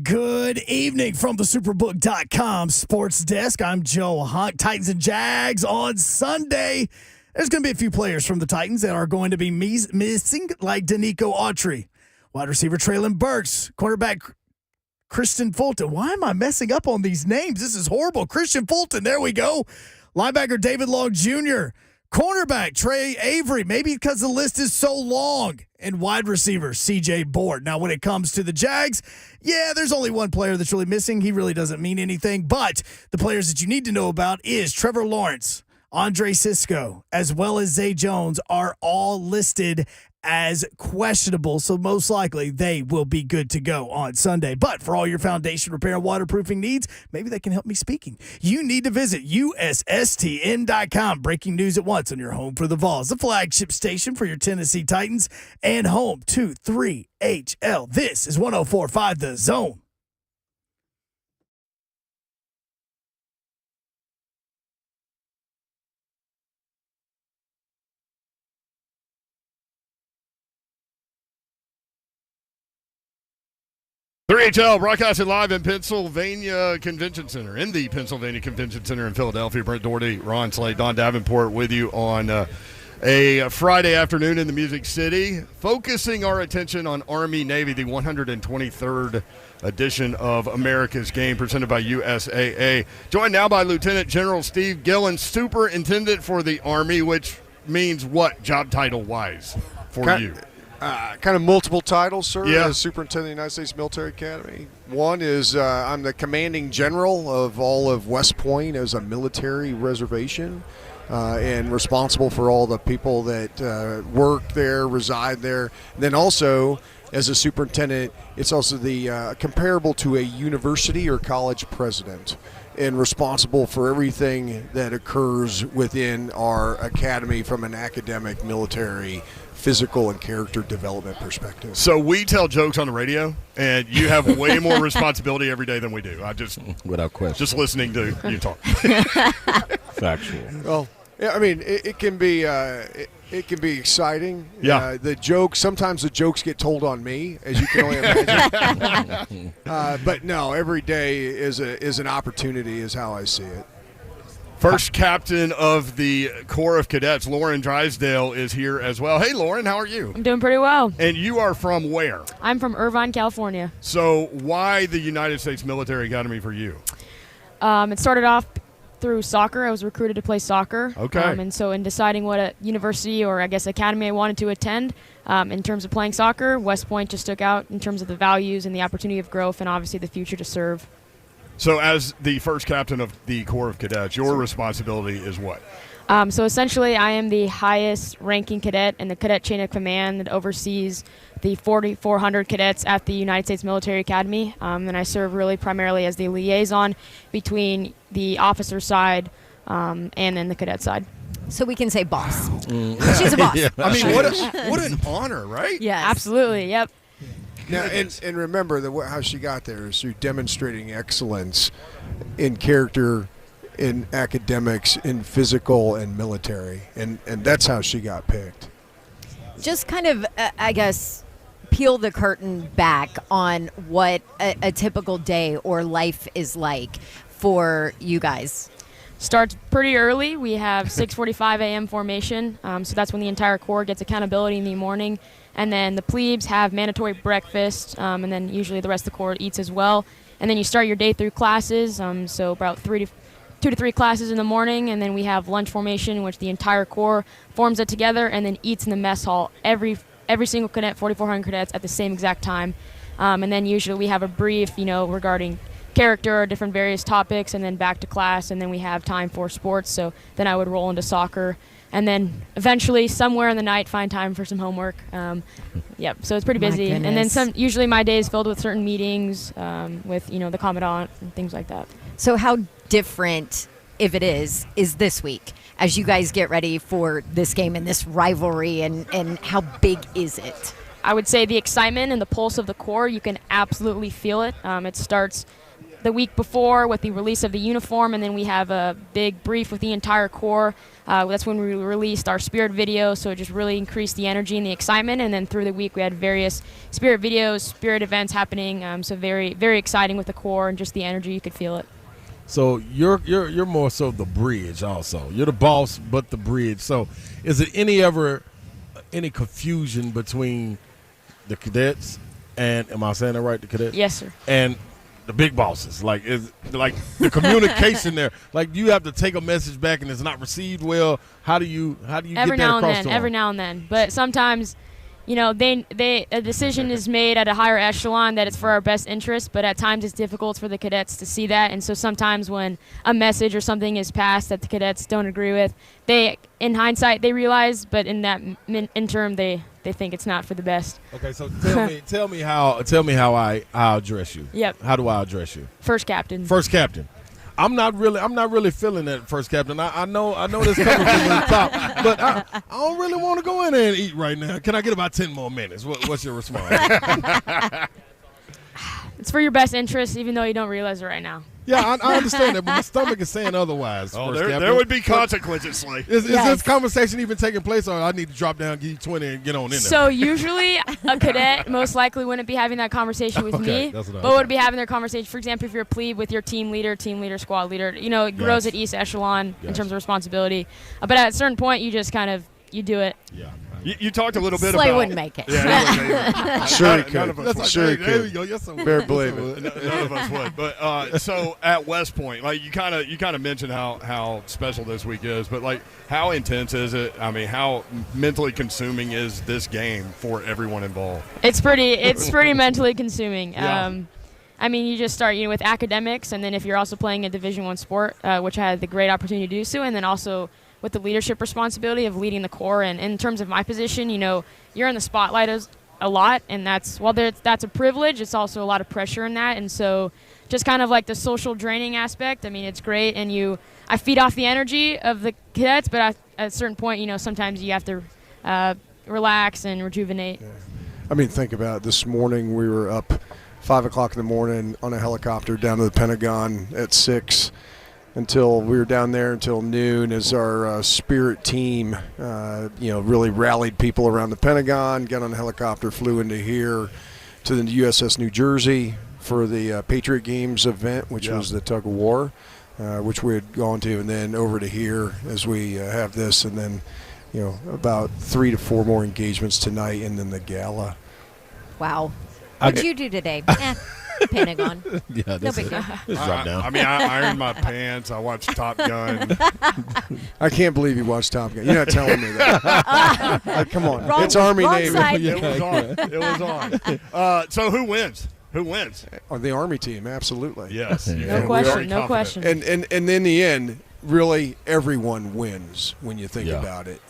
Good evening from the superbook.com sports desk. I'm Joe Hunk. Titans and Jags on Sunday. There's going to be a few players from the Titans that are going to be missing, like Danico Autry, wide receiver Treylon Burks, cornerback Christian Fulton. Why am I messing up on these names? This is horrible. Christian Fulton, there we go. Linebacker David Long Jr., cornerback Trey Avery, maybe because the list is so long, and wide receiver C.J. Board. Now, when it comes to the Jags, yeah, there's only one player that's really missing. He really doesn't mean anything, but the players that you need to know about is Trevor Lawrence, Andre Sisco, as well as Zay Jones are all listed as questionable, so most likely they will be good to go on Sunday. But for all your foundation repair and waterproofing needs, maybe they can help me speaking. You need to visit USSTN.com. Breaking news at once on your home for the Vols, the flagship station for your Tennessee Titans, and home to 3HL. This is 104.5 The Zone. HL broadcasting live in Pennsylvania Convention Center, in the Pennsylvania Convention Center in Philadelphia. Brent Doherty, Ron Slade, Don Davenport with you on a Friday afternoon in the Music City, focusing our attention on Army-Navy, the 123rd edition of America's Game, presented by USAA. Joined now by Lieutenant General Steve Gillen, Superintendent for the Army, which means what, job title-wise, for you? Kind of multiple titles, sir, yeah. As Superintendent of the United States Military Academy. One is I'm the commanding general of all of West Point as a military reservation and responsible for all the people that work there, reside there. And then also, as a superintendent, it's also the comparable to a university or college president, and responsible for everything that occurs within our academy from an academic, military, physical, and character development perspective. So we tell jokes on the radio, and you have way more responsibility every day than we do. Without question. Just listening to you talk. Factual. Well, yeah, I mean, it can be exciting. Yeah. Sometimes the jokes get told on me, as you can only imagine. But no, every day is an opportunity, is how I see it. First captain of the Corps of Cadets, Lauren Drysdale, is here as well. Hey, Lauren, how are you? I'm doing pretty well. And you are from where? I'm from Irvine, California. So why the United States Military Academy for you? It started off through soccer. I was recruited to play soccer. Okay. And so in deciding what a university or I guess academy I wanted to attend, in terms of playing soccer, West Point just stuck out in terms of the values and the opportunity of growth and obviously the future to serve. So as the first captain of the Corps of Cadets, your responsibility is what? So essentially I am the highest ranking cadet in the cadet chain of command that oversees the 4,400 cadets at the United States Military Academy. And I serve really primarily as the liaison between the officer side and then the cadet side. So we can say boss. She's a boss. Yeah. I mean, what an honor, right? Yes. Absolutely, yep. Now, and remember that how she got there is through demonstrating excellence in character, in academics, in physical and military, and that's how she got picked. Just kind of, I guess, peel the curtain back on what a typical day or life is like for you guys. Starts pretty early. We have 6:45 a.m. formation, so that's when the entire Corps gets accountability in the morning. And then the plebes have mandatory breakfast, and then usually the rest of the Corps eats as well. And then you start your day through classes, so about 2 to 3 classes in the morning, and then we have lunch formation in which the entire Corps forms it together and then eats in the mess hall, every single cadet, 4,400 cadets, at the same exact time. And then usually we have a brief, regarding character or different various topics, and then back to class, and then we have time for sports. So then I would roll into soccer, and then eventually somewhere in the night find time for some homework. So it's pretty busy. And then usually my day is filled with certain meetings with the commandant and things like that. So how different, if it is this week as you guys get ready for this game and this rivalry, and how big is it? I would say the excitement and the pulse of the Corps, you can absolutely feel it. It starts the week before with the release of the uniform, and then we have a big brief with the entire corps. That's when we released our Spirit video, so it just really increased the energy and the excitement. And then through the week, we had various Spirit videos, Spirit events happening. So very, very exciting with the corps and just the energy. You could feel it. So you're more so the bridge also. You're the boss, but the bridge. So is it any confusion between the cadets and, am I saying that right, the cadets? Yes, sir. And the big bosses? Like, is like the communication there? Like, you have to take a message back and it's not received well. How do you get that across to them? Every now and then. But sometimes, you know, a decision is made at a higher echelon that it's for our best interest, but at times it's difficult for the cadets to see that. And so sometimes when a message or something is passed that the cadets don't agree with, in hindsight, they realize, but in that interim, they think it's not for the best. Okay, so tell me how I address you. Yep. How do I address you? First captain. First captain. I'm not really feeling that first captain. I know this coming from the top, but I don't really want to go in there and eat right now. Can I get about 10 more minutes? What's your response? It's for your best interest, even though you don't realize it right now. Yeah, I understand that, but my stomach is saying otherwise. Oh, there would be consequences, Slay. Is this conversation even taking place, or I need to drop down, give you 20, and get on in there? So usually a cadet most likely wouldn't be having that conversation with me, but would be having their conversation. For example, if you're a plebe with your team leader, squad leader, you know, it grows at each echelon in terms of responsibility. But at a certain point, you just you do it. Yeah. You talked a little bit Slay about. wouldn't make it. Yeah, Sure he could. None of us would. Sure he There we could. go. Yes, sir. Better believe it. None of us would. But so at West Point, like you kind of mentioned how special this week is, but like how intense is it? I mean, how mentally consuming is this game for everyone involved? It's pretty mentally consuming. Yeah. I mean, you just start with academics, and then if you're also playing a Division I sport, which I had the great opportunity to do so, and then also with the leadership responsibility of leading the corps. And in terms of my position, you're in the spotlight a lot, and that's a privilege. It's also a lot of pressure in that. And so just kind of like the social draining aspect, I mean, it's great, and I feed off the energy of the cadets, but at a certain point, sometimes you have to relax and rejuvenate. Yeah. I mean, think about it. This morning we were up 5 o'clock in the morning on a helicopter down to the Pentagon at 6 until we were down there until noon as our Spirit team, really rallied people around the Pentagon, got on a helicopter, flew into here to the USS New Jersey for the Patriot Games event, which was the tug of war, which we had gone to, and then over to here as we have this, and then, about 3 to 4 more engagements tonight, and then the gala. Wow. What'd you do today? Pentagon. Yeah, no big deal. Just drop down. I mean, I ironed my pants. I watched Top Gun. I can't believe you watched Top Gun. You're not telling me that. Come on. Wrong- it's Army wrong Navy. side. It was on. It was on. So who wins? Who wins? The Army team, absolutely. Yes. No question. No question. And in the end, really everyone wins when you think about it.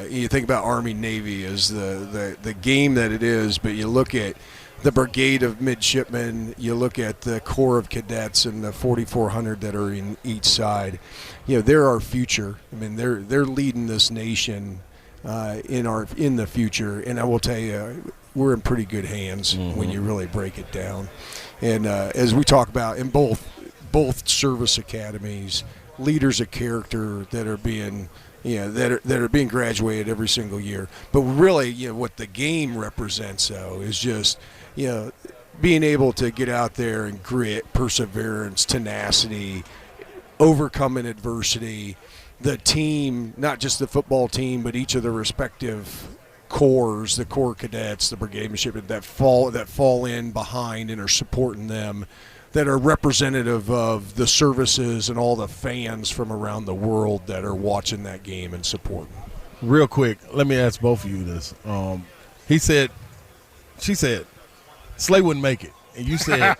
You think about Army Navy as the game that it is, but you look at the brigade of midshipmen, you look at the Corps of Cadets and the 4,400 that are in each side. They're our future. I mean, they're leading this nation in the future. And I will tell you, we're in pretty good hands when you really break it down. And as we talk about in both service academies, leaders of character that are being that are being graduated every single year. But really, what the game represents, though, is just being able to get out there and grit, perseverance, tenacity, overcoming adversity. The team, not just the football team, but each of the respective corps, the corps cadets, the brigade midshipmen that fall in behind and are supporting them, that are representative of the services and all the fans from around the world that are watching that game and supporting. Real quick, let me ask both of you this. She said, Slay wouldn't make it. And you said,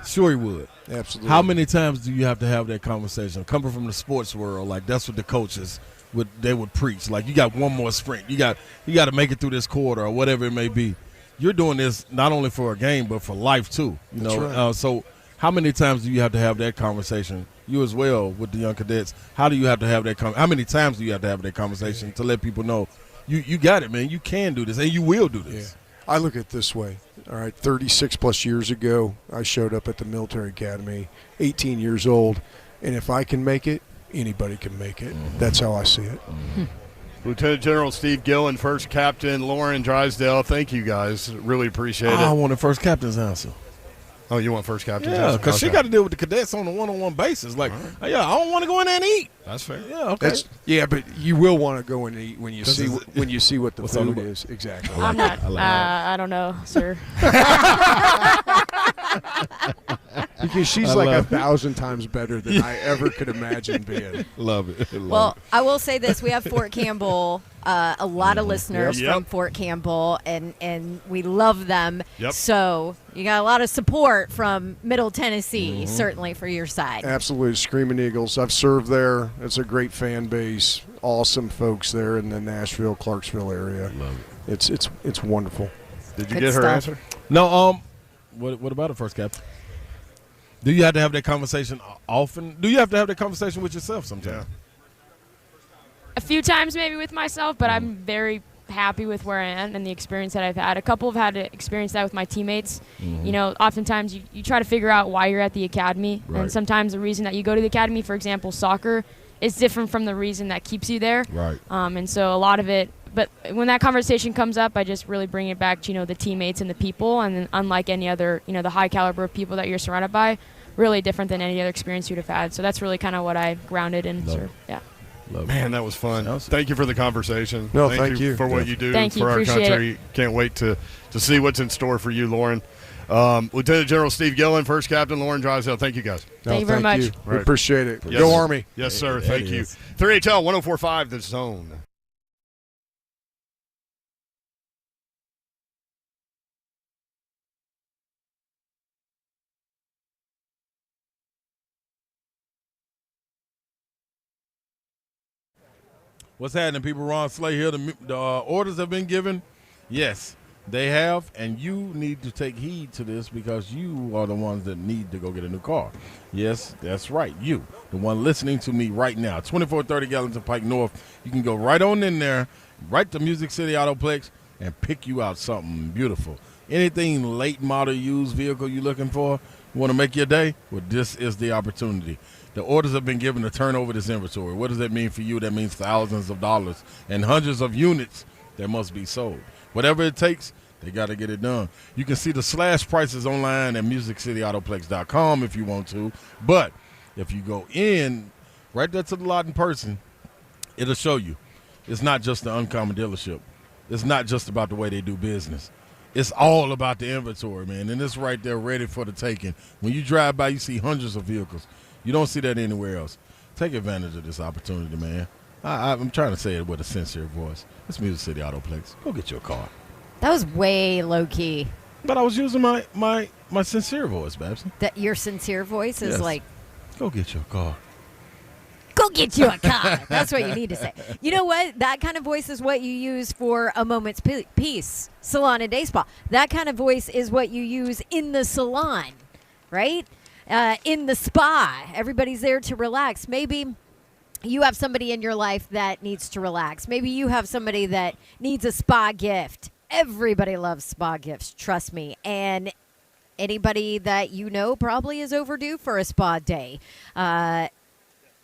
sure he would. Absolutely. How many times do you have to have that conversation? Coming from the sports world, like that's what the coaches would preach. Like, you got one more sprint. You got to make it through this quarter or whatever it may be. You're doing this not only for a game but for life too. That's right. So how many times do you have to have that conversation? You as well with the young cadets. How do you have to have that? How many times do you have to have that conversation to let people know you got it, man? You can do this and you will do this. Yeah. I look at it this way. All right, 36 plus years ago, I showed up at the military academy, 18 years old, and if I can make it, anybody can make it. That's how I see it. Lieutenant General Steve Gillen, First Captain Lauren Drysdale, thank you guys. Really appreciate it. I want a first captain's answer. Oh, you want First Captain's Yeah, answer? because she Okay. got to deal with the cadets on a one-on-one basis. Like, yeah, I don't want to go in there and eat. That's fair. Yeah, okay. But you will want to go and eat when you see what the What's on food the- is. Exactly. I'm not. I like that. I don't know, sir. Because she's I like love it. 1,000 times better than I ever could imagine being. Love it. Love Well, it. I will say this: we have Fort Campbell, a lot of listeners Yep. from Fort Campbell, and we love them. Yep. So you got a lot of support from Middle Tennessee, certainly for your side. Absolutely, Screaming Eagles. I've served there. It's a great fan base. Awesome folks there in the Nashville, Clarksville area. Love it. It's wonderful. Did you Good get her stuff. answer? No, what about the first captain? Do you have to have that conversation often? Do you have to have that conversation with yourself sometimes? A few times maybe with myself, but I'm very happy with where I am and the experience that I've had. A couple have had to experience that with my teammates. You know, oftentimes you try to figure out why you're at the academy, Right. and sometimes the reason that you go to the academy, for example, soccer, is different from the reason that keeps you there. Right. And so a lot of it, but when that conversation comes up, I just really bring it back to, the teammates and the people, and then unlike any other, the high caliber of people that you're surrounded by, really different than any other experience you'd have had. So that's really kind of what I grounded in. Love So, it. yeah. Love it. Man, that was fun. That was- Thank you for the conversation. No, thank you. for what you do Thank you. for our Appreciate country. Can't wait to see what's in store for you, Lauren. Lieutenant General Steve Gillen, First Captain Lauren Drysdale, thank you guys. Thank you very much. We Right. appreciate it. Yes. Go Army. Yes, sir. That Thank you. is. 3HL 104.5 The Zone. What's happening, people? Ron Slay here. The orders have been given. Yes, they have, and you need to take heed to this because you are the ones that need to go get a new car. Yes, that's right. You, the one listening to me right now. 2430 Gallons of Pike North. You can go right on in there, right to Music City Autoplex, and pick you out something beautiful. Anything late model used vehicle you're looking for, you want to make your day? Well, this is the opportunity. The orders have been given to turn over this inventory. What does that mean for you? That means thousands of dollars and hundreds of units that must be sold. Whatever it takes, they got to get it done. You can see the slash prices online at musiccityautoPlex.com if you want to. But if you go in right there to the lot in person, it'll show you. It's not just the Uncommon dealership. It's not just about the way they do business. It's all about the inventory, man, and it's right there ready for the taking. When you drive by, you see hundreds of vehicles. You don't see that anywhere else. Take advantage of this opportunity, man. I'm trying to say it with a sincere voice. It's Music City Autoplex. Go get your car. That was way low key. But I was using my sincere voice, Babson. That your sincere voice is Yes. like, Go get your car. go get you a car. That's what you need to say. You know what? That kind of voice is what you use for a moment's peace, salon and day spa. That kind of voice is what you use in the salon, right? In the spa. Everybody's there to relax. Maybe you have somebody in your life that needs to relax. Maybe you have somebody that needs a spa gift. Everybody loves spa gifts, trust me. And anybody that you know probably is overdue for a spa day. A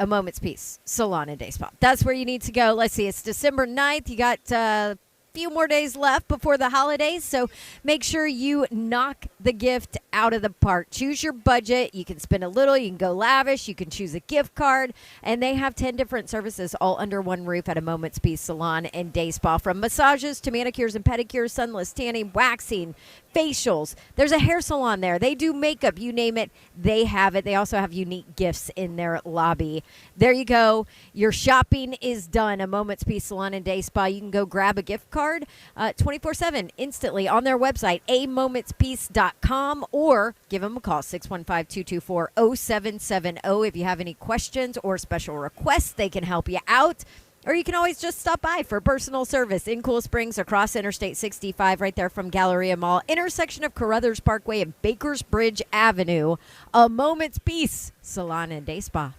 moment's peace, salon and day spa. That's where you need to go. Let's see, it's December 9th. You got a few more days left before the holidays, so make sure you knock the gift out of the park. Choose your budget. You can spend a little, you can go lavish, you can choose a gift card, and they have 10 different services all under one roof at a Moment's Peace salon and day spa, from massages to manicures and pedicures, sunless tanning, waxing, facials. There's a hair salon there. They do makeup, you name it, they have it. They also have unique gifts in their lobby. There you go. Your shopping is done. A Moment's Peace salon and day spa. You can go grab a gift card 24/7 instantly on their website, amomentspeace.com, or give them a call, 615-224-0770. If you have any questions or special requests, they can help you out. Or you can always just stop by for personal service in Cool Springs, across Interstate 65, right there from Galleria Mall, intersection of Carruthers Parkway and Bakers Bridge Avenue. A Moment's Peace salon and day spa.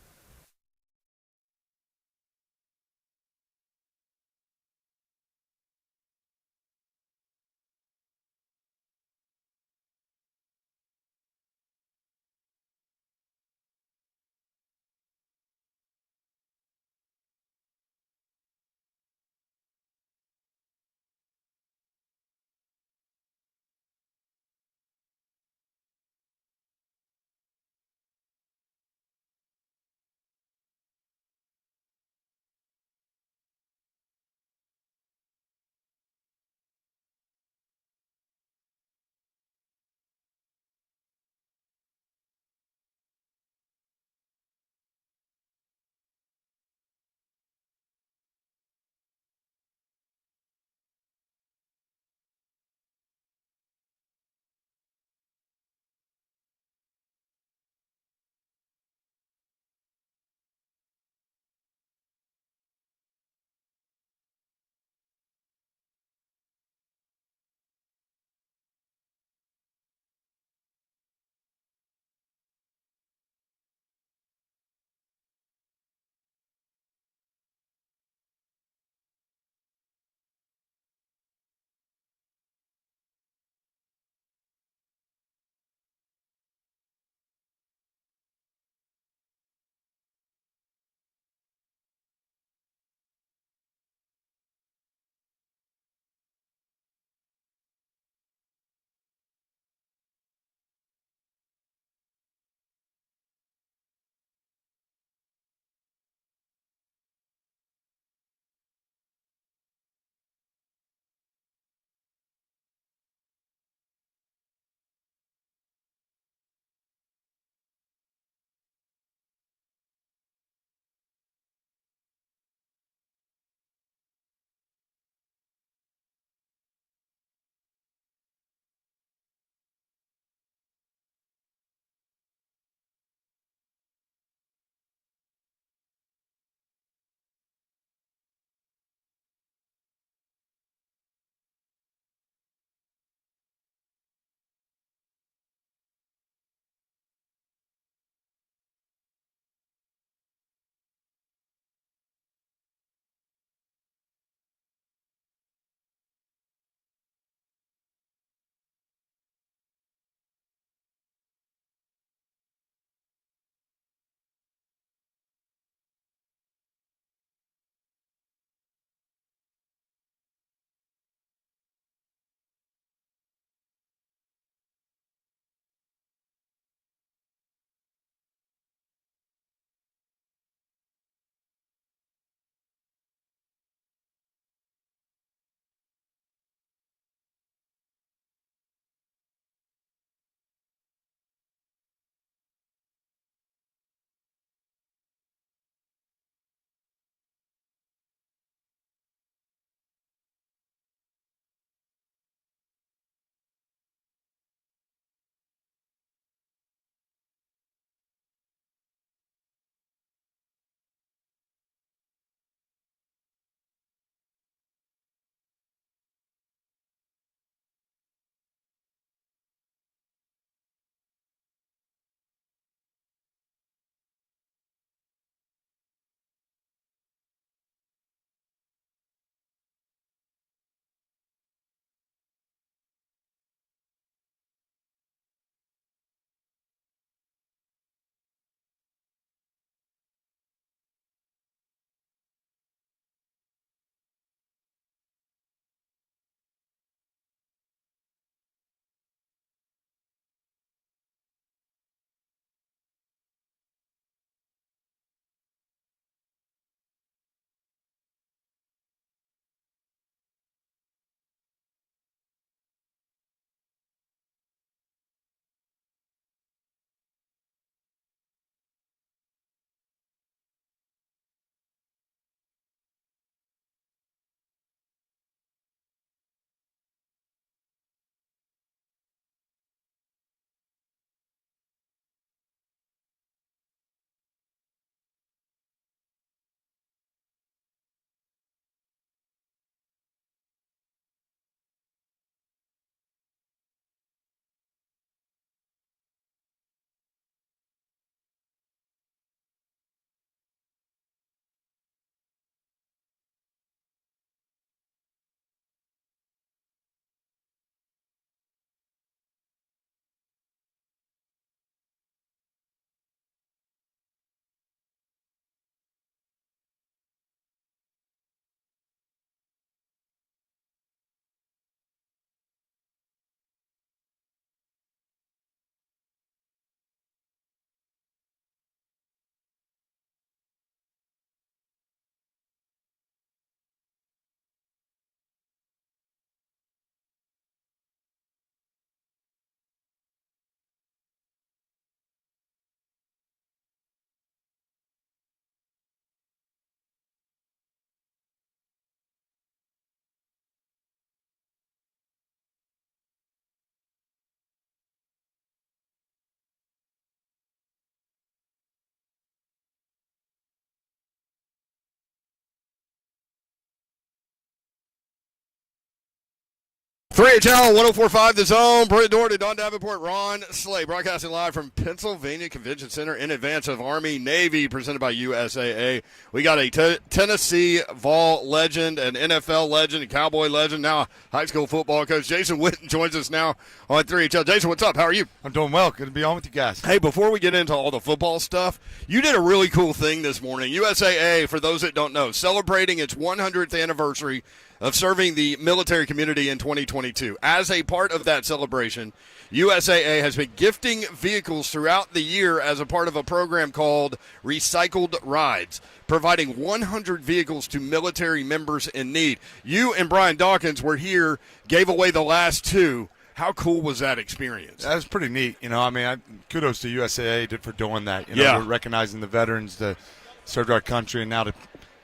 3HL 1045 The Zone. Brent Doherty, Don Davenport, Ron Slay, broadcasting live from Pennsylvania Convention Center in advance of Army Navy, presented by USAA. We got a Tennessee Vol legend, an NFL legend, a Cowboy legend, now a high school football coach. Jason Witten joins us now on 3HL. Jason, what's up? How are you? I'm doing well. Good to be on with you guys. Hey, before we get into all the football stuff, you did a really cool thing this morning. USAA, for those that don't know, celebrating its 100th anniversary of serving the military community in 2022. As a part of that celebration, USAA has been gifting vehicles throughout the year as a part of a program called Recycled Rides, providing 100 vehicles to military members in need. You and Brian Dawkins were here, gave away the last two. How cool was that experience? That was pretty neat. Kudos to USAA for doing that. Yeah. We're recognizing the veterans that served our country, and now to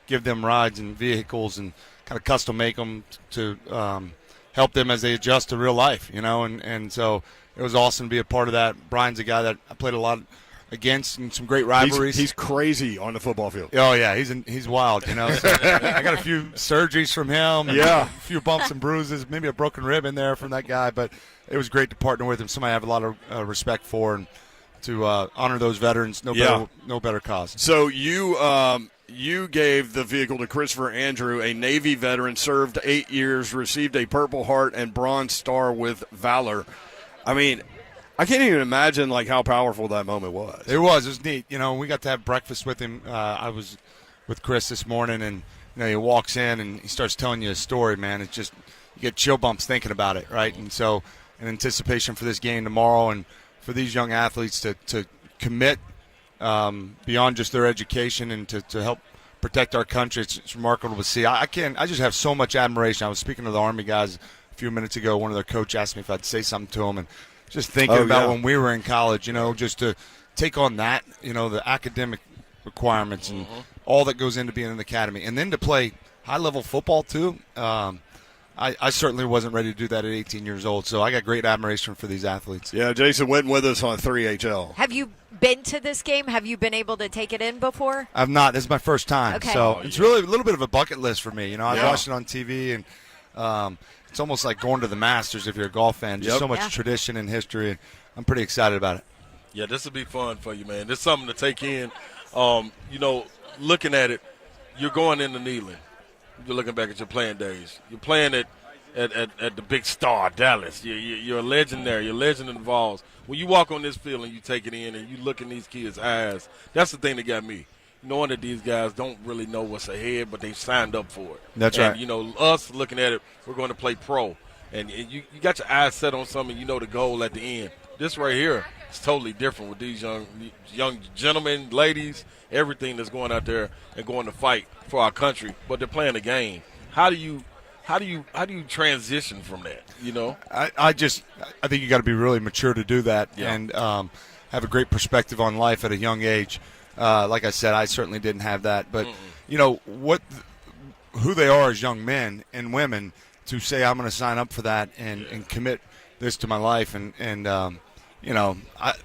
give them rides and vehicles and kind of custom make them to help them as they adjust to real life, and so it was awesome to be a part of that. Brian's a guy that I played a lot against in some great rivalries. He's crazy on the football field. Oh yeah, he's wild, So I got a few surgeries from him. Yeah, a few bumps and bruises, maybe a broken rib in there from that guy, but it was great to partner with him. Somebody I have a lot of respect for, and to honor those veterans. No better cause. So you gave the vehicle to Christopher Andrew, a Navy veteran, served 8 years, received a Purple Heart and Bronze Star with Valor. I mean, I can't even imagine how powerful that moment was. It was neat. We got to have breakfast with him. I was with Chris this morning, and he walks in and he starts telling you a story, man. It's just, you get chill bumps thinking about it, right? And so, in anticipation for this game tomorrow, and for these young athletes to commit beyond just their education and to help protect our country, it's remarkable to see. I just have so much admiration. I was speaking to the Army guys a few minutes ago. One of their coach asked me if I'd say something to them, and just thinking about when we were in college, just to take on that, the academic requirements and all that goes into being in the academy, and then to play high-level football too. I certainly wasn't ready to do that at 18 years old, so I got great admiration for these athletes. Yeah, Jason went with us on 3HL. Have you been to this game? Have you been able to take it in before? I've not. This is my first time. Okay. So it's really a little bit of a bucket list for me. I've watched it on TV, and it's almost like going to the Masters if you're a golf fan. Just so much tradition and history, and I'm pretty excited about it. Yeah, this will be fun for you, man. This is something to take in. Looking at it, you're going into kneeling. You're looking back at your playing days. You're playing at the big star, Dallas. You're a legend there. You're a legend in the Vols. When you walk on this field and you take it in and you look in these kids' eyes, that's the thing that got me. Knowing that these guys don't really know what's ahead, but they've signed up for it. That's right. Us looking at it, we're going to play pro. And you got your eyes set on something, the goal at the end. This right here is totally different with these young gentlemen, ladies, everything that's going out there and going to fight for our country. But they're playing the game. How do you transition from that? I think you got to be really mature to do that, and have a great perspective on life at a young age. Like I said, I certainly didn't have that, but who they are as young men and women to say I'm going to sign up for that and commit this to my life, and they're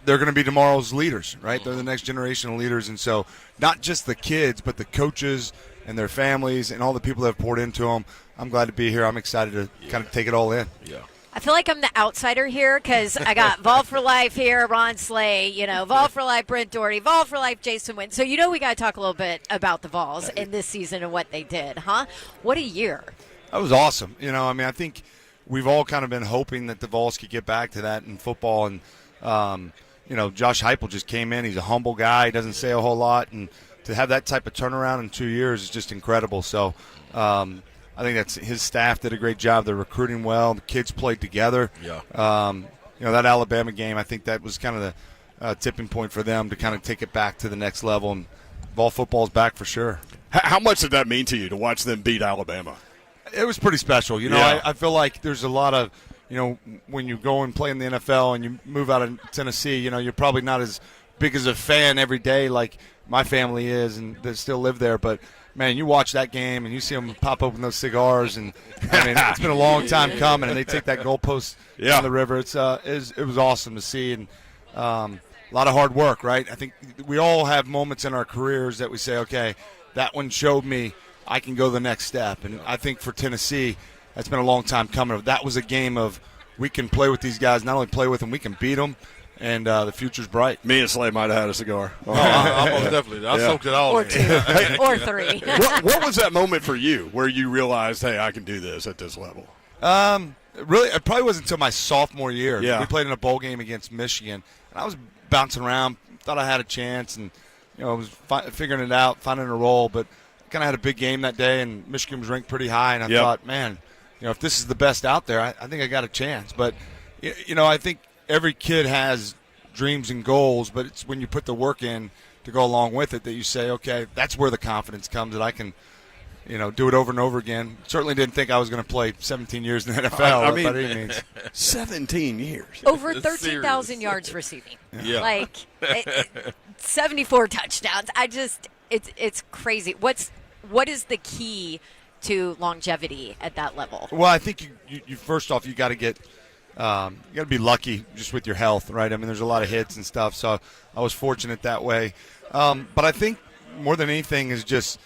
going to be tomorrow's leaders, right? They're the next generation of leaders, and so not just the kids, but the coaches and their families and all the people that have poured into them. I'm glad to be here. I'm excited to kind of take it all in. Yeah. I feel like I'm the outsider here because I got Vol for Life here, Ron Slay, Vol for Life, Brent Doherty, Vol for Life, Jason Witten. So we got to talk a little bit about the Vols in this season and what they did, huh? What a year. That was awesome. I think we've all kind of been hoping that the Vols could get back to that in football. And, Josh Heupel just came in. He's a humble guy. He doesn't say a whole lot. And to have that type of turnaround in 2 years is just incredible. So I think that's his staff did a great job. They're recruiting well. The kids played together. Yeah. That Alabama game, I think that was kind of the tipping point for them to kind of take it back to the next level. And Vol football is back for sure. How much did that mean to you to watch them beat Alabama? It was pretty special. I feel like there's a lot of, when you go and play in the NFL and you move out of Tennessee, you're probably not as big as a fan every day like my family is and that still live there. But, man, you watch that game and you see them pop open those cigars. And, it's been a long time coming, and they take that goalpost down the river. It was awesome to see, and a lot of hard work, right? I think we all have moments in our careers that we say, okay, that one showed me I can go the next step. And I think for Tennessee, that's been a long time coming. That was a game of we can play with these guys, not only play with them, we can beat them, and the future's bright. Me and Slade might have had a cigar. I most definitely. I soaked it all Or in. 2 or 3. What was that moment for you where you realized, hey, I can do this at this level? Really, it probably wasn't until my sophomore year. Yeah. We played in a bowl game against Michigan, and I was bouncing around, thought I had a chance, and I was figuring it out, finding a role, but kind of had a big game that day, and Michigan was ranked pretty high, and I thought, man, if this is the best out there, I think I got a chance. But, I think every kid has dreams and goals, but it's when you put the work in to go along with it that you say, okay, that's where the confidence comes, that I can do it over and over again. Certainly didn't think I was going to play 17 years in the NFL. I mean, by any means. 17 years. Over 13,000 yards receiving. Yeah. Like 74 touchdowns. It's crazy. What is the key to longevity at that level? Well, I think you first off, you got to get you got to be lucky just with your health, right? I mean, there's a lot of hits and stuff, so I was fortunate that way. But I think more than anything is just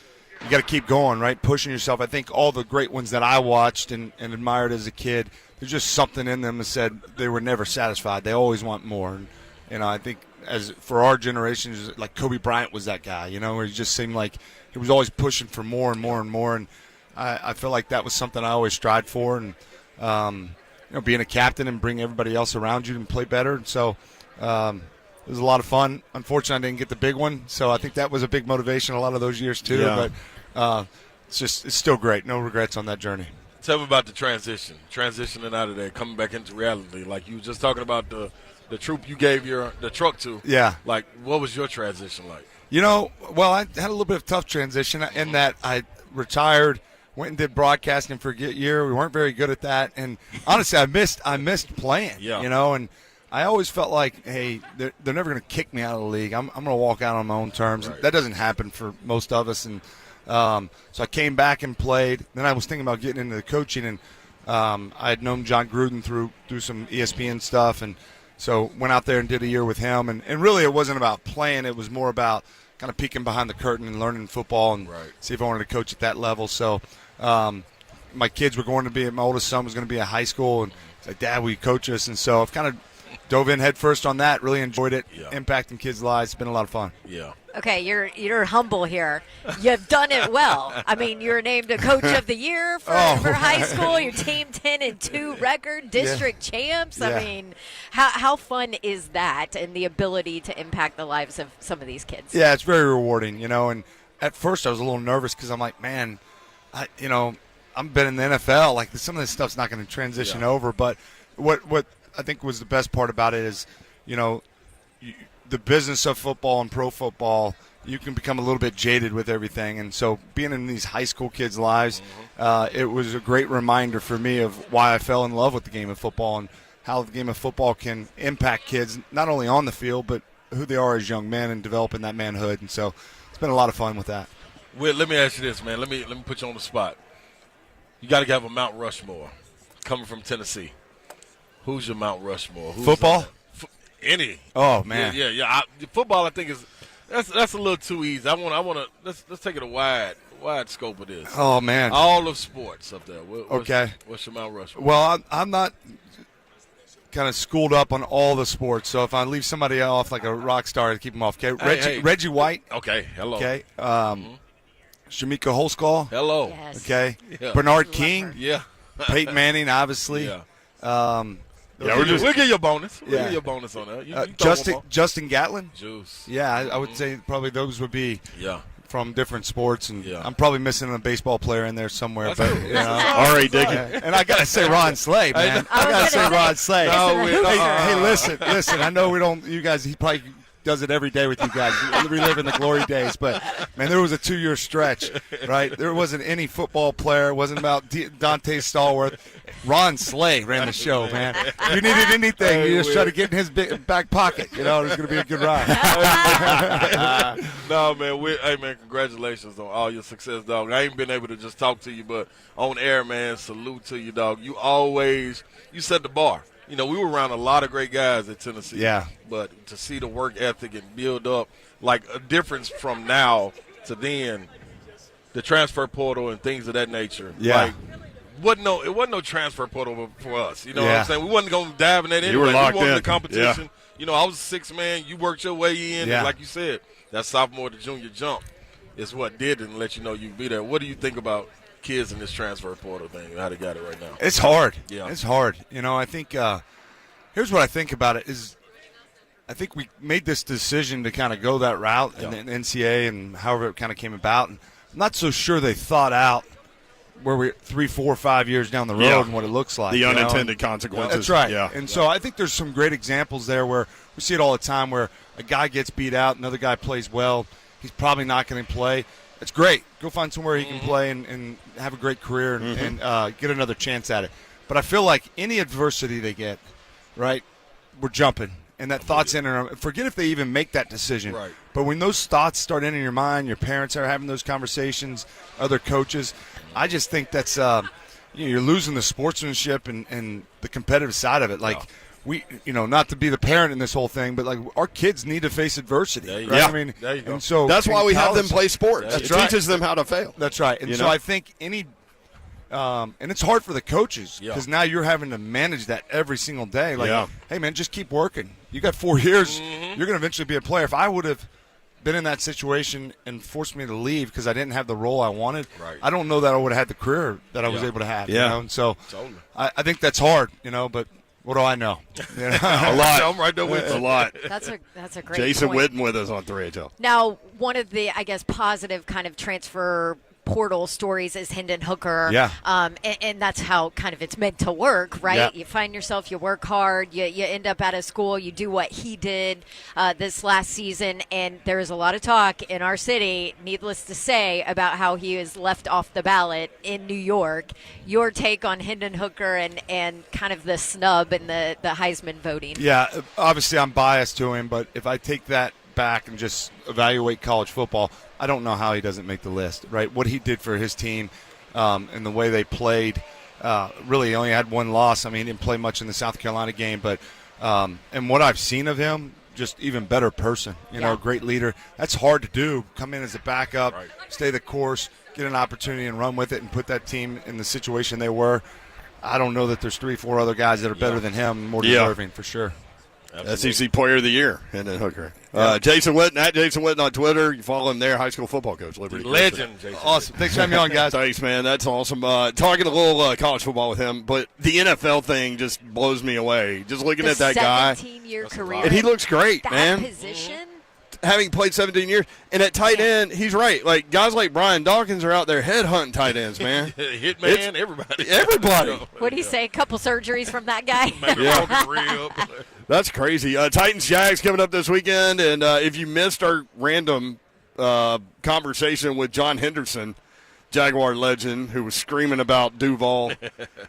you got to keep going, right? Pushing yourself. I think all the great ones that I watched and admired as a kid, there's just something in them that said they were never satisfied. They always want more. And I think as for our generation, like Kobe Bryant was that guy, where he just seemed like he was always pushing for more and more and more. And I feel like that was something I always strived for. And being a captain and bring everybody else around you and play better. And so it was a lot of fun. Unfortunately, I didn't get the big one, so I think that was a big motivation a lot of those years too. Yeah. But it's still great. No regrets on that journey. Tell me about the transitioning out of there, coming back into reality. Like you were just talking about the troop you gave the truck to. Yeah. Like, what was your transition like? Well, I had a little bit of tough transition in that I retired, went and did broadcasting for a year. We weren't very good at that, and honestly, I missed playing. Yeah. And I always felt like, hey, they're never going to kick me out of the league. I'm going to walk out on my own terms. Right. That doesn't happen for most of us, and so I came back and played. Then I was thinking about getting into the coaching, and I had known John Gruden through some ESPN stuff, and so went out there and did a year with him. And really it wasn't about playing. It was more about kind of peeking behind the curtain and learning football and see if I wanted to coach at that level. So my kids were going to be – my oldest son was going to be in high school, and he's like, Dad, will you coach us? And so I've kind of dove in head first on that, really enjoyed it, impacting kids' lives. It's been a lot of fun. Yeah. Okay, you're humble here. You've done it well. I mean, you were named a coach of the year for high school. Your team 10-2 record, district champs. I mean, how fun is that, and the ability to impact the lives of some of these kids? Yeah, it's very rewarding, And at first I was a little nervous because I'm like, man, I've been in the NFL. Like some of this stuff's not going to transition over. But what I think was the best part about it is, the business of football and pro football, you can become a little bit jaded with everything. And so being in these high school kids' lives, it was a great reminder for me of why I fell in love with the game of football and how the game of football can impact kids, not only on the field, but who they are as young men and developing that manhood. And so it's been a lot of fun with that. Will, let me ask you this, man. Let me put you on the spot. You got to have a Mount Rushmore coming from Tennessee. Who's your Mount Rushmore? Who's Football? Any. Oh, man. Yeah. Football, I think that's a little too easy. I want to let's take it a wide scope of this. Oh, man. All of sports up there. What's your Mount Rushmore? Well, I'm not kind of schooled up on all the sports, so if I leave somebody off like a rock star to keep them off, okay? Reggie White. Okay, hello. Okay. Shamika Holskall. Hello. Yes. Okay. Yeah. Bernard King. Yeah. Peyton Manning, obviously. Yeah. We'll give you a bonus. We'll give you a bonus on that. You Justin Gatlin. Juice. Yeah, I would say probably those would be from different sports, and Yeah. I'm probably missing a baseball player in there somewhere. That's But cool. R.A. Dickey. and I gotta say Ron Slay, man. I gotta say Ron Slay. Hey, listen. I know we don't. You guys, he probably does it every day with you guys. We live in the glory days, but man, there was a 2-year stretch, right? There wasn't any football player. It wasn't about Dante Stallworth. Ron Slay ran the show, man. If you needed anything, you just try to get in his back pocket. It was going to be a good ride. No, man. Hey, man, congratulations on all your success, dog. I ain't been able to just talk to you, but on air, man, salute to you, dog. You set the bar. We were around a lot of great guys at Tennessee. Yeah. But to see the work ethic and build up, like a difference from now to then, the transfer portal and things of that nature. Yeah. Like, it wasn't no transfer portal for us. You know what I'm saying? We wasn't going to dive in that anyway. You were locked we wanted in. the competition. Yeah. You know, I was a sixth man. You worked your way in. Yeah. And like you said, that sophomore to junior jump is what did it and let you know you can be there. What do you think about kids in this transfer portal thing, how they got it right now? It's hard. Yeah. It's hard. You know, I think here's what I think about it is I think we made this decision to kind of go that route in the NCAA and however it kind of came about. And I'm not so sure they thought out where we're 3, 4, 5 years down the road and what it looks like. The unintended consequences. That's right. Yeah. And so I think there's some great examples there where we see it all the time where a guy gets beat out, another guy plays well. He's probably not going to play. It's great. Go find somewhere he can play and have a great career and get another chance at it. But I feel like any adversity they get, right, we're jumping. And that thought's in there. Forget if they even make that decision. Right. But when those thoughts start entering your mind, your parents are having those conversations, other coaches, I just think that's you're losing the sportsmanship and the competitive side of it. Like we, not to be the parent in this whole thing, but like our kids need to face adversity. There you Right? go. I mean, There you go. and so That's why we have them college- play sports. That's It right. teaches them how to fail. That's right. And so I think any and it's hard for the coaches because now you're having to manage that every single day. Like, hey, man, just keep working. You got 4 years. You're going to eventually be a player. If I would have been in that situation and forced me to leave because I didn't have the role I wanted, I don't know that I would have had the career that I was able to have. Yeah. And so I think that's hard, but what do I know? A lot. I'm right there with A you. lot. That's a great Jason point. Witten with us on 3HL. Now, one of the, I guess, positive kind of transfer portal stories is Hendon Hooker. Yeah. And that's how kind of it's meant to work, right? Yeah. You find yourself, you work hard, you end up out of school, you do what he did this last season, and there is a lot of talk in our city, needless to say, about how he is left off the ballot in New York. Your take on Hendon Hooker and kind of the snub and the Heisman voting. Yeah, obviously I'm biased to him, but if I take that back and just evaluate college football, I don't know how he doesn't make the list, right? What he did for his team and the way they played, really he only had one loss. I mean, he didn't play much in the South Carolina game, but and what I've seen of him, just even better person, great leader. That's hard to do, come in as a backup, stay the course, get an opportunity and run with it and put that team in the situation they were. I don't know that there's 3, 4 other guys that are better than him, more deserving for sure. Absolutely. SEC Player of the Year, Hendon Hooker. Jason Witten, at Jason Witten on Twitter. You follow him there, high school football coach, Liberty. Legend, Jason. Awesome. Thanks for having me on, guys. Thanks, man. That's awesome. Talking a little college football with him, but the NFL thing just blows me away. Just looking at that guy. 17-year career. And he looks great, that man. position. Having played 17 years. And at tight end, he's right. Like, guys like Brian Dawkins are out there headhunting tight ends, man. Hitman, everybody. Everybody. What do you say? A couple surgeries from that guy? That's crazy. Titans-Jags coming up this weekend. And if you missed our random conversation with John Henderson, Jaguar legend, who was screaming about Duval.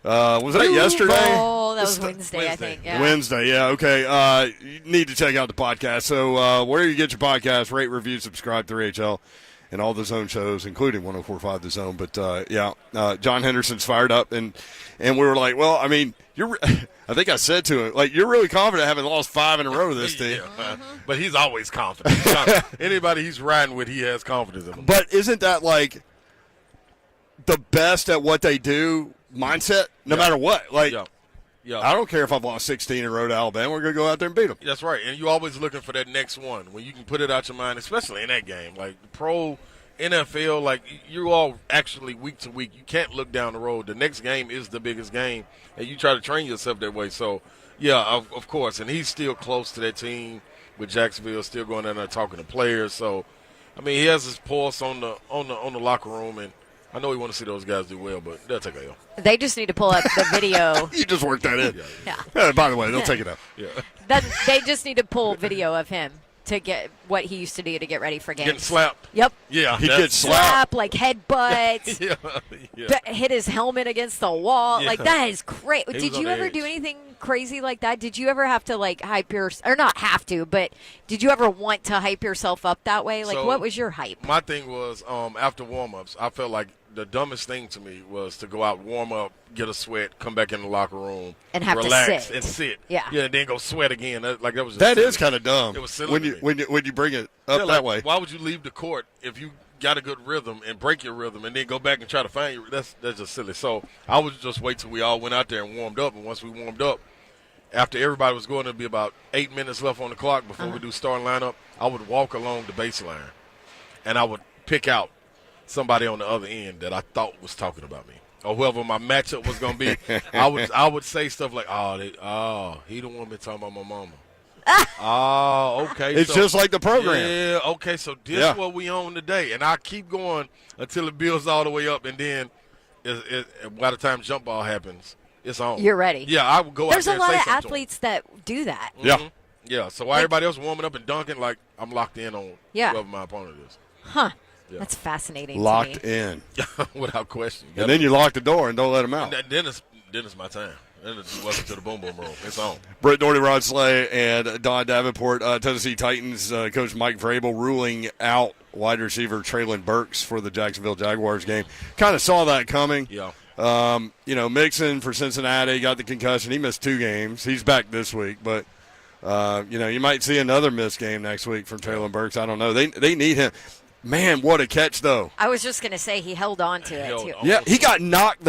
Was that yesterday? Oh, that was Wednesday, I think. Yeah. Wednesday, yeah, okay. You need to check out the podcast. So where you get your podcast, rate, review, subscribe, 3HL, and all the Zone shows, including 104.5 The Zone. But, John Henderson's fired up. And we were like, well, I mean, I think I said to him, like, you're really confident having lost 5 in a row this team. But he's always confident. Anybody he's riding with, he has confidence in them. But isn't that, like, the best at what they do mindset, no matter what? Like, I don't care if I've lost 16 in a row to Alabama. We're going to go out there and beat them. That's right. And you're always looking for that next one when you can put it out your mind, especially in that game. Like, pro NFL, like, you're all actually week to week. You can't look down the road. The next game is the biggest game, and you try to train yourself that way. So, of course. And he's still close to that team with Jacksonville, still going down there talking to players. So, I mean, he has his pulse on the locker room, and I know we want to see those guys do well, but they'll take a L. They just need to pull up the video. You just worked that in. Yeah. By the way, they'll take it out. Yeah. They just need to pull video of him to get what he used to do to get ready for games. Getting slapped. Yep. Yeah. He gets slapped. Like headbutts. Hit his helmet against the wall. Yeah. Like, that is great. He Did was you on ever edge. do anything crazy like that? Did you ever have to, like, hype your – or not have to, but did you ever want to hype yourself up that way? Like, So, what was your hype? My thing was after warm-ups, I felt like the dumbest thing to me was to go out, warm up, get a sweat, come back in the locker room, And have to relax sit. and sit. Yeah. And then go sweat again. That was just That silly. is kind of dumb. It was silly when to you me. when you bring it up Yeah, that way. Why would you leave the court if you got a good rhythm and break your rhythm and then go back and try to find you, that's just silly. So I would just wait till we all went out there and warmed up. And once we warmed up, after everybody was going to be about 8 minutes left on the clock before we do starting lineup, I would walk along the baseline and I would pick out somebody on the other end that I thought was talking about me or whoever my matchup was going to be. I would say stuff like, he the one been talking about my mama. Oh, okay. It's just like the program. Yeah, okay, so this what we on today. And I keep going until it builds all the way up, and then by the time jump ball happens, it's on. You're ready. Yeah, I would go There's out there a lot and of say something athletes that do that. to him. Yeah, so while everybody else warming up and dunking, like I'm locked in on whoever my opponent is. Huh. Yeah. That's fascinating Locked to me. in. Without question. And then you lock the door and don't let them out. And then it's my time. Then it's welcome to the boom boom room. It's on. Brett Doherty, Rod Slay, and Don Davenport. Tennessee Titans coach Mike Vrabel ruling out wide receiver Treylon Burks for the Jacksonville Jaguars game. Kind of saw that coming. Yeah. Mixon for Cincinnati got the concussion. He missed 2 games. He's back this week, but you might see another missed game next week from Treylon Burks. I don't know. They need him. Man, what a catch though! I was just going to say he held on to it too. Yeah, he got knocked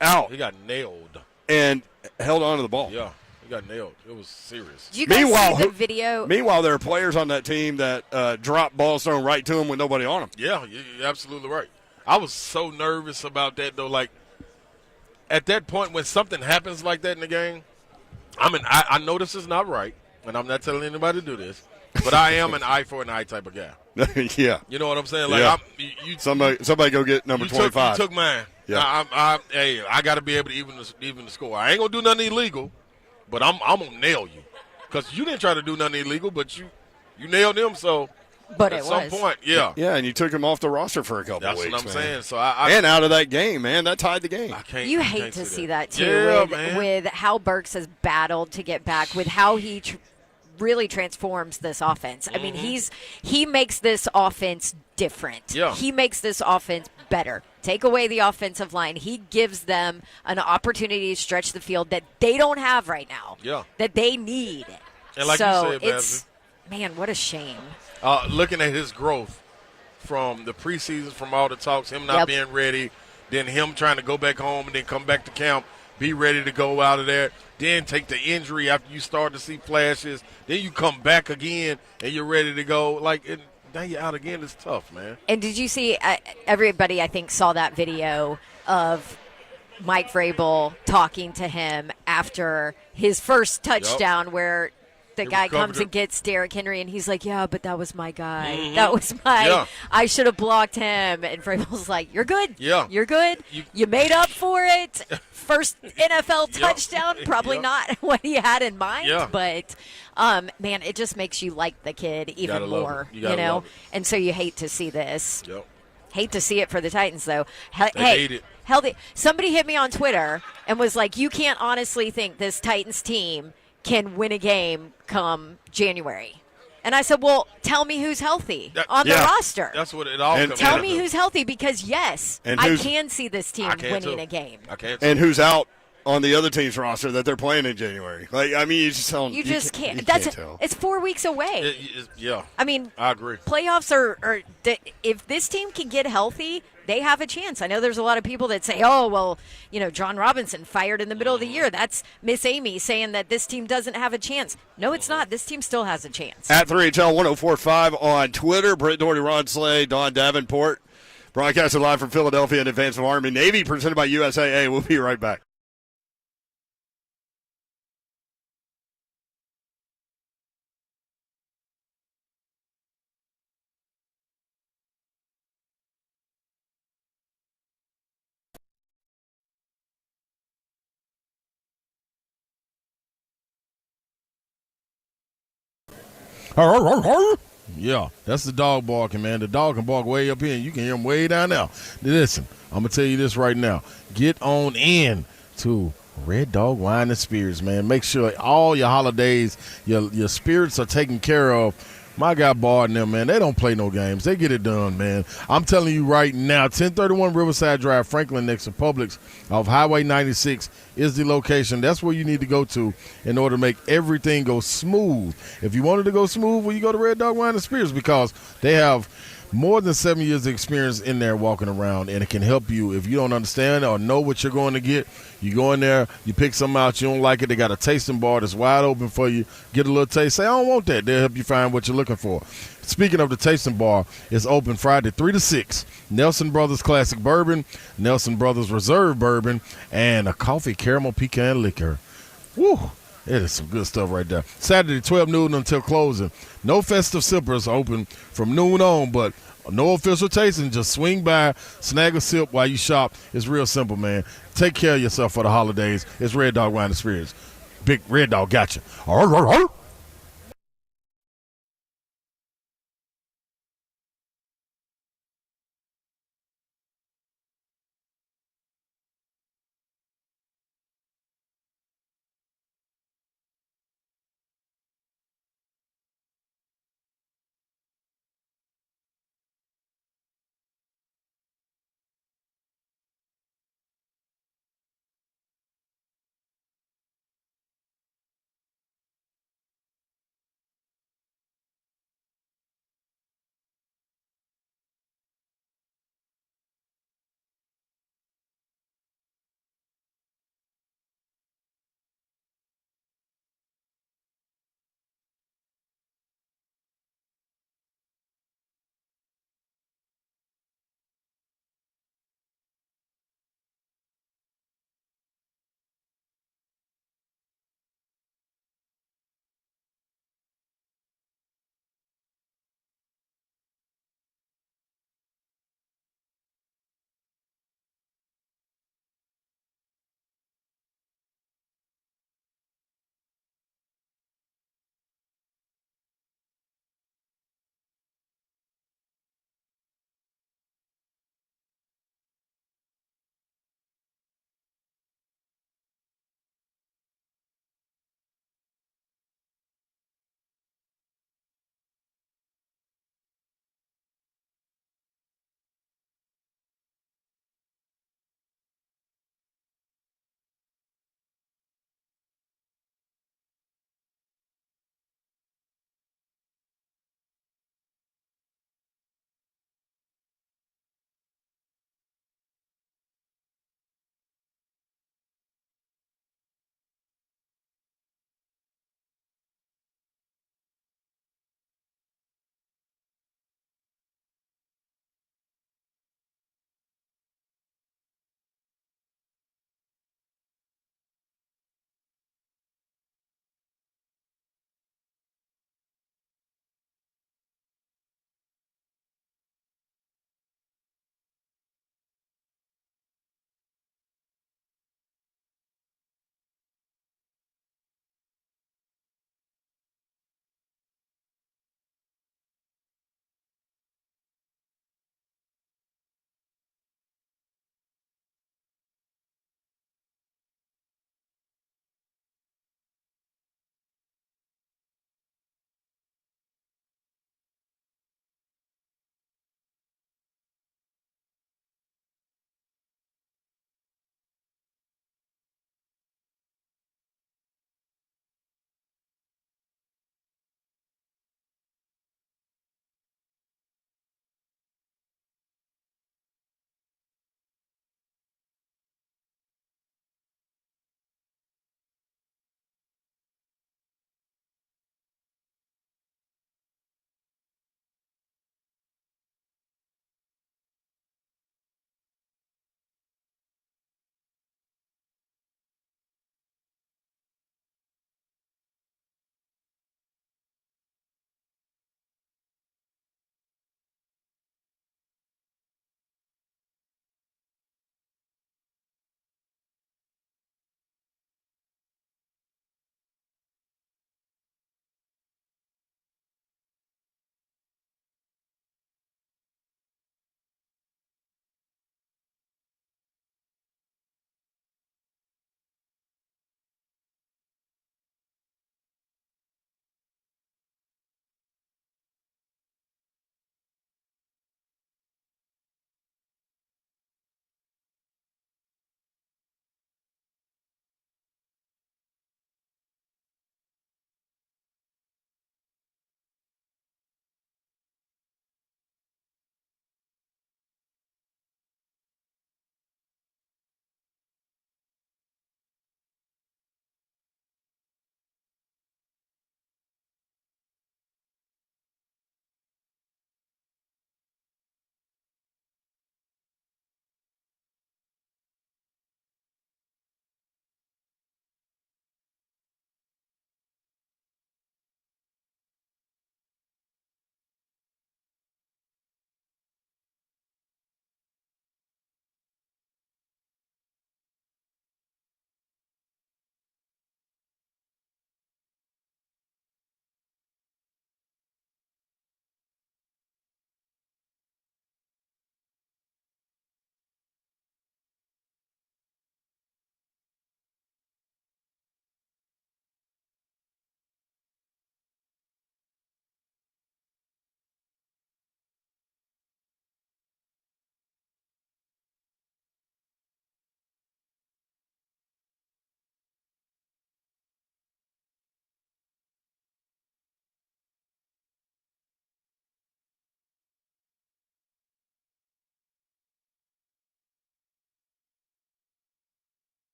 out. He got nailed. And held on to the ball. Yeah, he got nailed. It was serious. Did you guys see the video? Meanwhile, there are players on that team that drop balls thrown right to them with nobody on them. Yeah, you're absolutely right. I was so nervous about that, though. Like, at that point when something happens like that in the game, I know this is not right, and I'm not telling anybody to do this, but I am an eye for an eye type of guy. Yeah. You know what I'm saying? Like, somebody go get number 25. You took mine. Yeah. I got to be able to even the score. I ain't going to do nothing illegal, but I'm going to nail you. Because you didn't try to do nothing illegal, but you nailed him, so but at some point, yeah. Yeah, and you took him off the roster for a couple of weeks. That's what I'm saying. So and out of that game, man. That tied the game. You hate to see that, too, yeah, with how Burks has battled to get back, with how he really transforms this offense. I mean, he makes this offense different. Yeah. He makes this offense better. Take away the offensive line. He gives them an opportunity to stretch the field that they don't have right now. Yeah. That they need. And like so you said, it's man, what a shame. Looking at his growth from the preseason, from all the talks, him not being ready, then him trying to go back home and then come back to camp, be ready to go out of there, then take the injury after you start to see flashes, then you come back again and you're ready to go. Like, now you're out again. It's tough, man. And did you see, everybody I think saw that video of Mike Vrabel talking to him after his first touchdown where the guy comes and gets Derrick Henry, and he's like, yeah, but that was my guy. Mm-hmm. That was I should have blocked him. And Vrabel's like, you're good. Yeah. You're good. You made up for it. First NFL touchdown, probably not what he had in mind, but man, it just makes you like the kid even more, you know? And so you hate to see this. Yep. Hate to see it for the Titans, though. Hate it. Somebody hit me on Twitter and was like, you can't honestly think this Titans team can win a game come January. And I said, well, tell me who's healthy on the roster. That's what it all comes down to. Tell me who's healthy because, yes, I can see this team winning a game. I can and who's out on the other team's roster that they're playing in January. Like, I mean, you just can't. You can't tell. It's 4 weeks away. I mean, I agree. Playoffs are if this team can get healthy, they have a chance. I know there's a lot of people that say, oh, well, John Robinson fired in the middle of the year. That's Miss Amy saying that this team doesn't have a chance. No, it's not. This team still has a chance. At 3HL 1045 on Twitter, Brett Doherty, Rod Slay, Don Davenport. Broadcasting live from Philadelphia in advance of Army Navy, presented by USAA. We'll be right back. Yeah, that's the dog barking, man. The dog can bark way up here, and you can hear him way down there. Listen, I'm going to tell you this right now. Get on in to Red Dog Wine and Spirits, man. Make sure all your holidays, your spirits are taken care of. My guy Bard and them, man, they don't play no games. They get it done, man. I'm telling you right now, 1031 Riverside Drive, Franklin, next to Publix off Highway 96 is the location. That's where you need to go to in order to make everything go smooth. If you wanted to go smooth, well, you go to Red Dog Wine and Spirits because they have more than 7 years of experience in there walking around, and it can help you if you don't understand or know what you're going to get. You go in there, you pick something out, you don't like it, they got a tasting bar that's wide open for you. Get a little taste, say, I don't want that. They'll help you find what you're looking for. Speaking of the tasting bar, it's open Friday 3 to 6. Nelson Brothers Classic Bourbon, Nelson Brothers Reserve Bourbon, and a coffee caramel pecan liquor. Woo! It is some good stuff right there. Saturday, 12 noon until closing. No festive sippers open from noon on, but no official tasting. Just swing by, snag a sip while you shop. It's real simple, man. Take care of yourself for the holidays. It's Red Dog Wine Experience. Big Red Dog got you.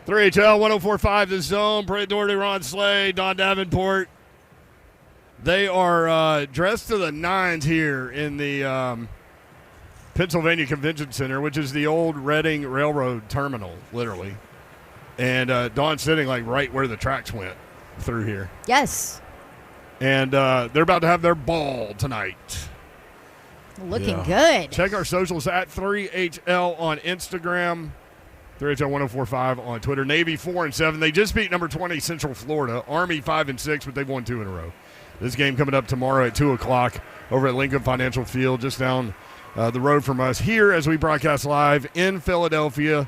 3HL 104.5 The Zone. Brett Doherty, Ron Slay, Don Davenport. They are dressed to the nines here in the Pennsylvania Convention Center, which is the old Reading Railroad Terminal, literally. And Dawn's sitting like right where the tracks went through here. Yes. And they're about to have their ball tonight. Looking good. Check our socials at 3HL on Instagram. 3HL 104.5 on Twitter. Navy 4-7. They just beat number 20 Central Florida. Army 5-6, but they've won 2 in a row. This game coming up tomorrow at 2 o'clock over at Lincoln Financial Field, just down the road from us here as we broadcast live in Philadelphia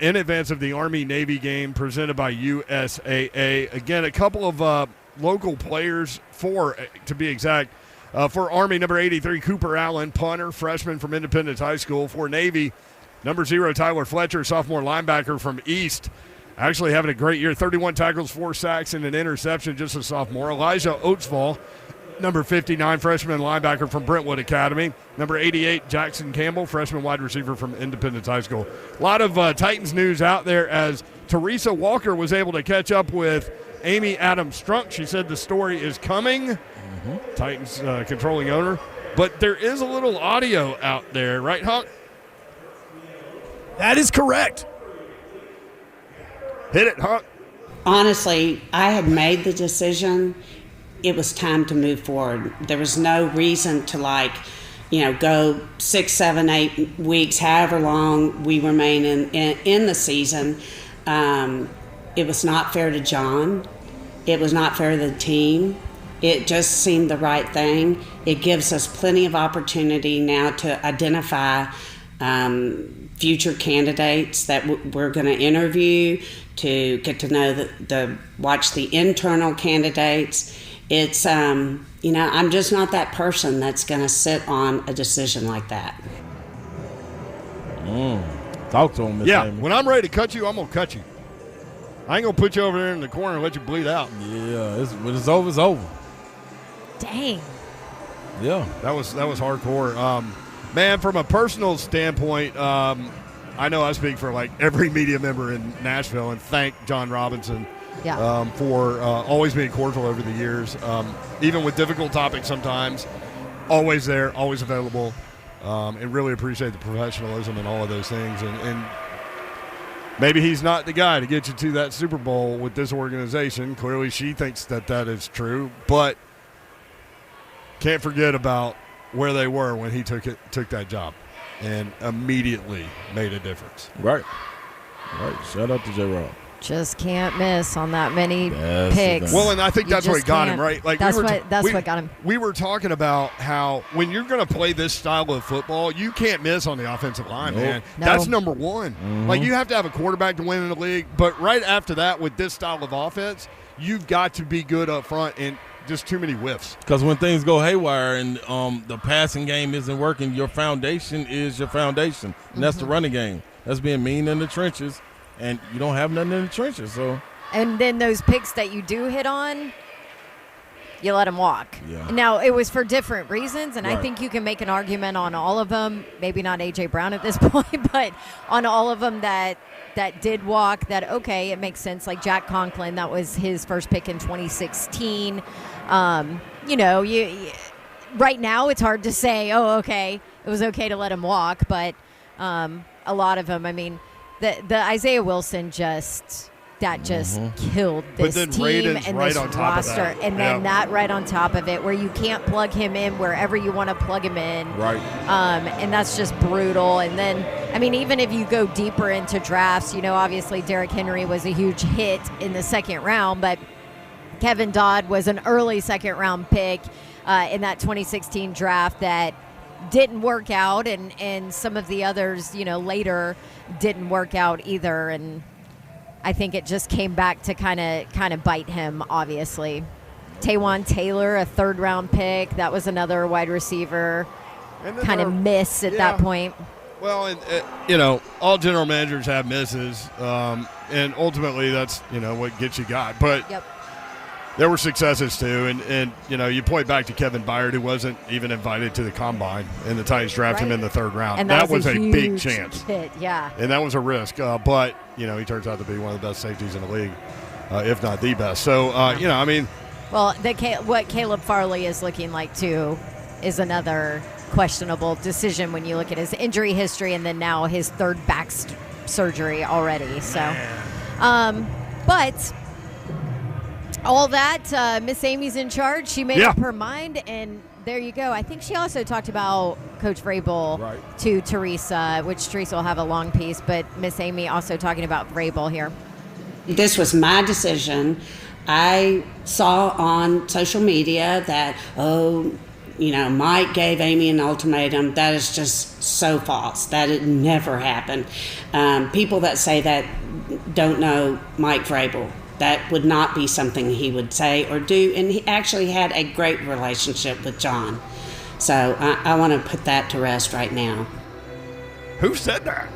in advance of the Army-Navy game presented by USAA. Again, a couple of local players, 4 to be exact. For Army, number 83, Cooper Allen, punter, freshman from Independence High School. For Navy, number 0, Tyler Fletcher, sophomore linebacker from East. Actually having a great year. 31 tackles, 4 sacks, and an interception, just a sophomore. Elijah Oatsvall, number 59, freshman linebacker from Brentwood Academy. Number 88, Jackson Campbell, freshman wide receiver from Independence High School. A lot of Titans news out there as Teresa Walker was able to catch up with Amy Adams Strunk. She said the story is coming. Titans controlling owner. But there is a little audio out there, right, Huck? That is correct. Hit it, Huck. Honestly, I had made the decision. It was time to move forward. There was no reason to go 6, 7, 8 weeks, however long we remain in the season. It was not fair to John. It was not fair to the team. It just seemed the right thing. It gives us plenty of opportunity now to identify future candidates that we're going to interview, to get to know watch the internal candidates. It's, I'm just not that person that's going to sit on a decision like that. Talk to him, Miss Yeah, Amy. when I'm ready to cut you, I'm going to cut you. I ain't going to put you over there in the corner and let you bleed out. Yeah, when it's over, it's over. Dang. Yeah. That was hardcore. Man, from a personal standpoint, I know I speak for like every media member in Nashville, and thank John Robinson for always being cordial over the years, even with difficult topics sometimes. Always there, always available, and really appreciate the professionalism and all of those things. And maybe he's not the guy to get you to that Super Bowl with this organization. Clearly she thinks that is true, but can't forget about where they were when he took that job and immediately made a difference. Right. Shout out to J-Rob. Just can't miss on that many Yes, picks. Well, and I think that's what got him, right? Like that's what got him. We were talking about how when you're going to play this style of football, you can't miss on the offensive line, man. No. That's number one. Like, you have to have a quarterback to win in the league, but right after that, with this style of offense, you've got to be good up front, and just too many whiffs. Because when things go haywire and the passing game isn't working, your foundation is your foundation, and that's the running game. That's being mean in the trenches, and you don't have nothing in the trenches. So, and then those picks that you do hit on, you let them walk. Yeah. Now, it was for different reasons, and Right. I think you can make an argument on all of them. Maybe not A.J. Brown at this point, but on all of them that did walk, that, okay, it makes sense. Like Jack Conklin, that was his first pick in 2016. Right now it's hard to say, oh, okay, it was okay to let him walk, but a lot of them, I mean, the Isaiah Wilson just killed this But then team Raiden's and right this on top of roster, that. and then that right on top of it, where you can't plug him in wherever you want to plug him in. right. And that's just brutal. And then, I mean, even if you go deeper into drafts, obviously Derrick Henry was a huge hit in the second round, but Kevin Dodd was an early second-round pick in that 2016 draft that didn't work out, and some of the others, later didn't work out either. And I think it just came back to kind of bite him, obviously. Taywan Taylor, a third-round pick. That was another wide receiver kind of miss at that point. Well, and all general managers have misses, and ultimately that's what gets you got. But There were successes, too, and you point back to Kevin Byard, who wasn't even invited to the Combine, and the Titans drafted him in the third round. And that was a huge big chance. hit, yeah. And that was a risk, but, he turns out to be one of the best safeties in the league, if not the best. So, Well, what Caleb Farley is looking like, too, is another questionable decision when you look at his injury history and then now his third back surgery already. So, but all that, Miss Amy's in charge. She made up her mind, and there you go. I think she also talked about Coach Vrabel to Teresa, which Teresa will have a long piece, but Miss Amy also talking about Vrabel here. This was my decision. I saw on social media that, Mike gave Amy an ultimatum. That is just so false. That it never happened. People that say that don't know Mike Vrabel. That would not be something he would say or do. And he actually had a great relationship with John. So I want to put that to rest right now. Who said that?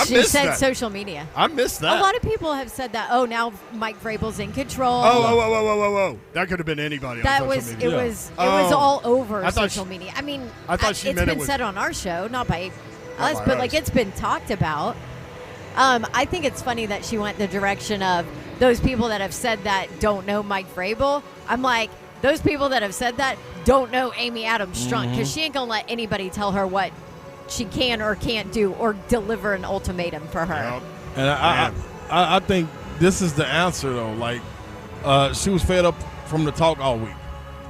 She said social media. I missed that. A lot of people have said that. Oh, now Mike Vrabel's in control. Whoa. That could have been anybody that on social media. It was all over social media. I mean, it's been said on our show, not by us, but like it's been talked about. I think it's funny that she went the direction of those people that have said that don't know Mike Vrabel. I'm like, those people that have said that don't know Amy Adams Strunk, because she ain't going to let anybody tell her what she can or can't do or deliver an ultimatum for her. Yep. And I think this is the answer, though. Like, she was fed up from the talk all week.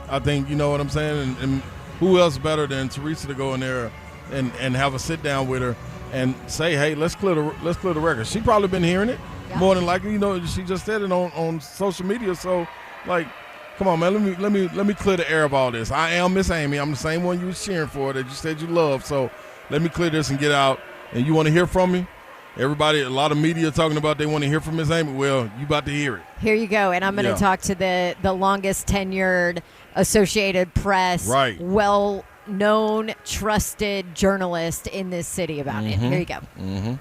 I think, you know what I'm saying? And who else better than Teresa to go in there and have a sit-down with her and say, hey, let's clear the record. She probably been hearing it more than likely. She just said it on social media. So, like, come on, man, let me clear the air of all this. I am Miss Amy. I'm the same one you was cheering for that you said you love. So let me clear this and get out. And you want to hear from me? Everybody, a lot of media talking about they want to hear from Miss Amy. Well, you about to hear it. Here you go. And I'm going to talk to the longest tenured Associated Press, well-known, trusted journalist in this city about it. Here you go.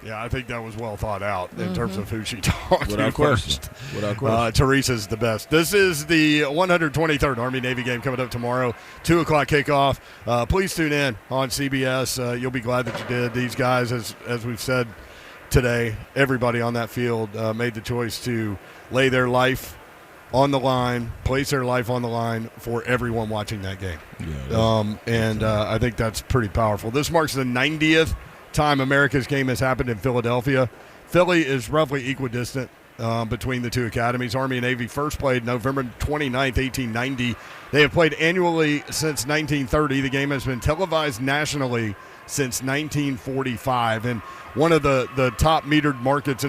Yeah, I think that was well thought out in terms of who she talked Without to question. first. Without question. Teresa's the best. This is the 123rd Army-Navy game coming up tomorrow, 2 o'clock kickoff. Please tune in on CBS. You'll be glad that you did. These guys, as we've said today, everybody on that field made the choice to lay their life on the line, place their life on the line for everyone watching that game. I think that's pretty powerful. This marks the 90th time America's game has happened in Philadelphia. Philly is roughly equidistant between the two academies. Army and Navy first played November 29th, 1890. They have played annually since 1930. The game has been televised nationally since 1945. And one of the top metered markets in